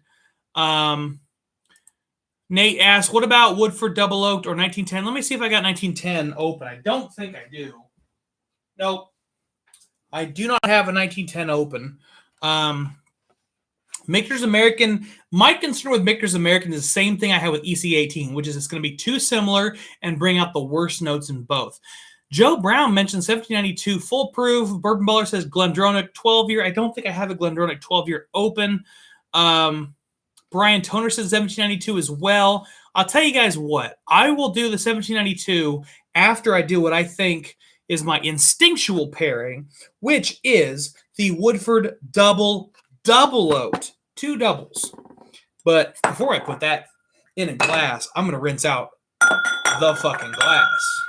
Nate asks, what about Woodford Double Oaked or 1910? Let me see if I got 1910 open. I don't think I do. Nope. I do not have a 1910 open. Michter's American, my concern with Michter's American is the same thing I had with EC18, which is it's going to be too similar and bring out the worst notes in both. Joe Brown mentioned 1792 foolproof. Bourbon Baller says Glendronach 12-year. I don't think I have a Glendronach 12-year open. Brian Toner says 1792 as well. I'll tell you guys what. I will do the 1792 after I do what I think is my instinctual pairing, which is the Woodford Double Oaked. 2 doubles. But before I put that in a glass, I'm going to rinse out the fucking glass.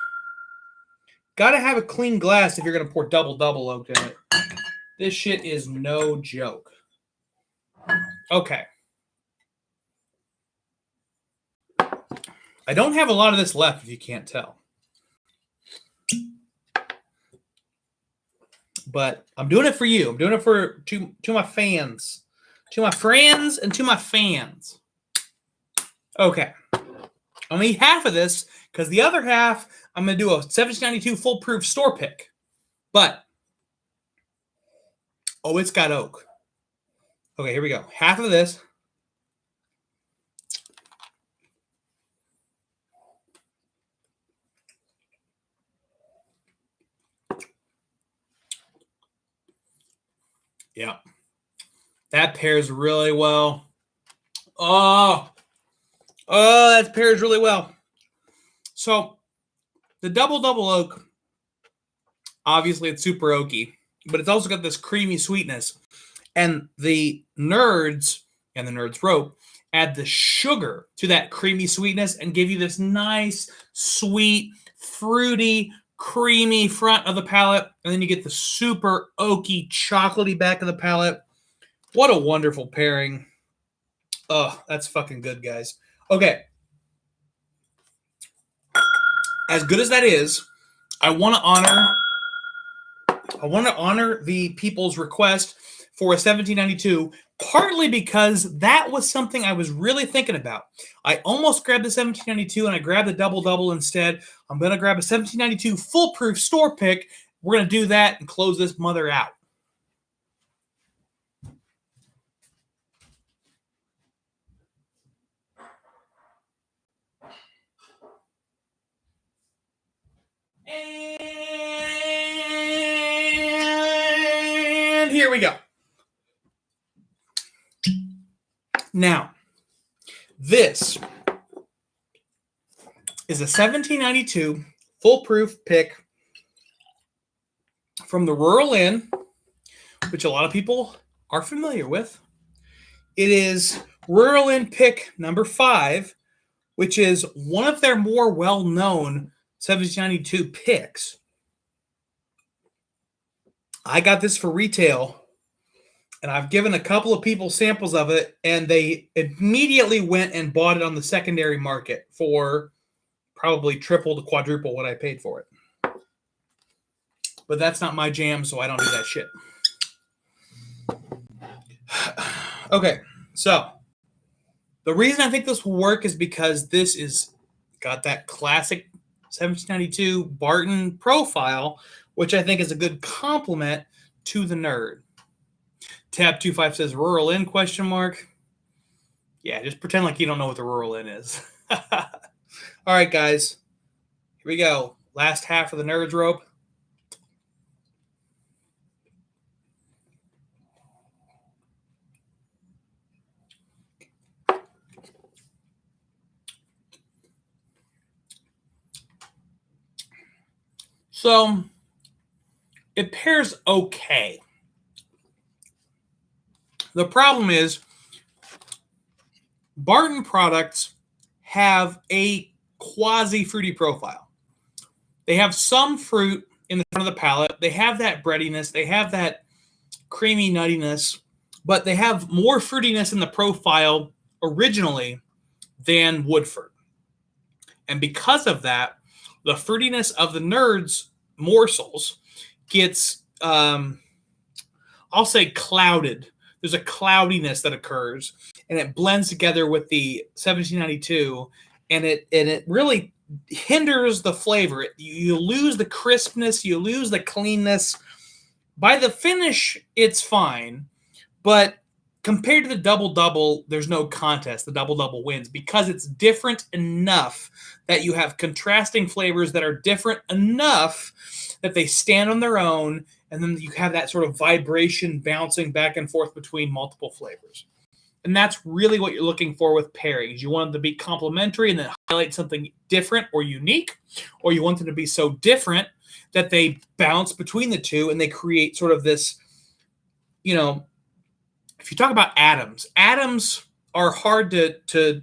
Got to have a clean glass if you're going to pour double oaked in it. This shit is no joke. Okay. I don't have a lot of this left if you can't tell. But I'm doing it for you. I'm doing it for to my fans. To my friends and to my fans. Okay. I'm going to eat half of this because the other half, I'm going to do a 1792 foolproof store pick. But, oh, it's got oak. Okay, here we go. Half of this. Yeah. That pairs really well. Oh, that pairs really well. So, the double oak, obviously it's super oaky, but it's also got this creamy sweetness. And the nerds and the nerds rope add the sugar to that creamy sweetness and give you this nice, sweet, fruity, creamy front of the palate. And then you get the super oaky, chocolatey back of the palate. What a wonderful pairing. Oh, that's fucking good, guys. Okay. As good as that is, I want to honor the people's request for a 1792, partly because that was something I was really thinking about. I almost grabbed the 1792 and I grabbed the double instead. I'm going to grab a 1792 foolproof store pick. We're going to do that and close this mother out. And here we go. Now, this is a 1792 foolproof pick from the Rural Inn, which a lot of people are familiar with. It is Rural Inn pick number 5, which is one of their more well-known 1792 picks. I got this for retail, and I've given a couple of people samples of it, and they immediately went and bought it on the secondary market for probably triple to quadruple what I paid for it. But that's not my jam, so I don't do that shit. Okay, so the reason I think this will work is because this is got that classic 1792 Barton profile, which I think is a good complement to the nerd. Tab25 says Rural Inn ? Yeah, just pretend like you don't know what the Rural Inn is. All right, guys. Here we go. Last half of the nerd's rope. So it pairs okay. The problem is Barton products have a quasi-fruity profile. They have some fruit in the front of the palate. They have that breadiness. They have that creamy nuttiness, but they have more fruitiness in the profile originally than Woodford. And because of that, the fruitiness of the Nerds morsels gets, I'll say, clouded. There's a cloudiness that occurs, and it blends together with the 1792, and it really hinders the flavor. You lose the crispness, you lose the cleanness. By the finish, it's fine, but compared to the double-double, there's no contest. The double-double wins because it's different enough that you have contrasting flavors that are different enough that they stand on their own, and then you have that sort of vibration bouncing back and forth between multiple flavors. And that's really what you're looking for with pairings. You want them to be complementary and then highlight something different or unique, or you want them to be so different that they bounce between the two and they create sort of this, if you talk about atoms are hard to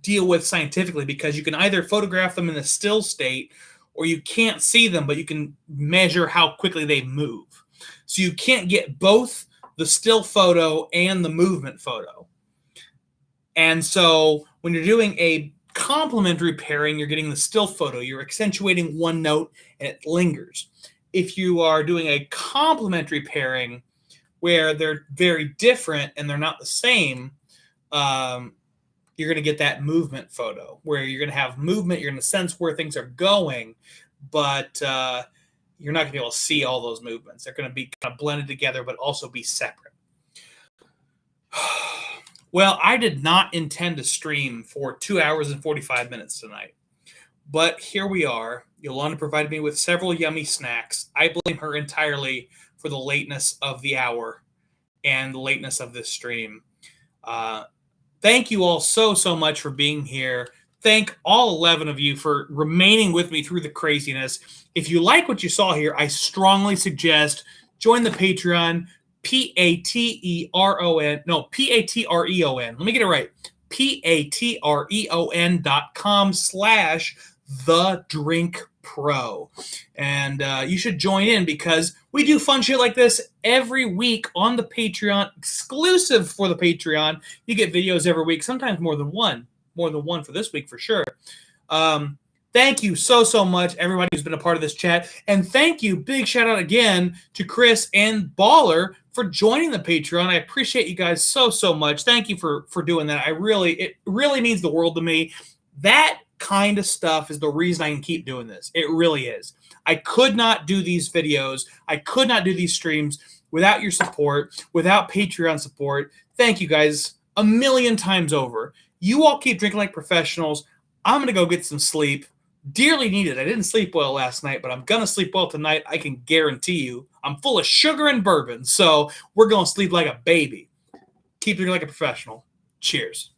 deal with scientifically because you can either photograph them in a still state or you can't see them, but you can measure how quickly they move. So you can't get both the still photo and the movement photo. And so when you're doing a complementary pairing, you're getting the still photo. You're accentuating one note and it lingers. If you are doing a complementary pairing where they're very different and they're not the same, you're going to get that movement photo where you're going to have movement. You're going to sense where things are going, but you're not going to be able to see all those movements. They're going to be kind of blended together, but also be separate. Well, I did not intend to stream for 2 hours and 45 minutes tonight, but here we are. Yolanda provided me with several yummy snacks. I blame her entirely for the lateness of the hour and the lateness of this stream. Thank you all so much for being here. Thank all 11 of you for remaining with me through the craziness. If you like what you saw here, I strongly suggest join the Patreon, Patreon. No, Patreon. Let me get it right. Patreon.com/thedrinkpro. And you should join in because we do fun shit like this every week on the Patreon, exclusive for the Patreon. You get videos every week, sometimes more than one for this week for sure. Thank you so much, everybody who's been a part of this chat. And thank you, big shout out again to Chris and Baller for joining the Patreon. I appreciate you guys so much. Thank you for doing that. It really means the world to me. That kind of stuff is the reason I can keep doing this. It really is. I could not do these videos. I could not do these streams without your support, without Patreon support. Thank you guys a million times over. You all keep drinking like professionals. I'm going to go get some sleep. Dearly needed. I didn't sleep well last night, but I'm going to sleep well tonight. I can guarantee you. I'm full of sugar and bourbon, so we're going to sleep like a baby. Keep drinking like a professional. Cheers.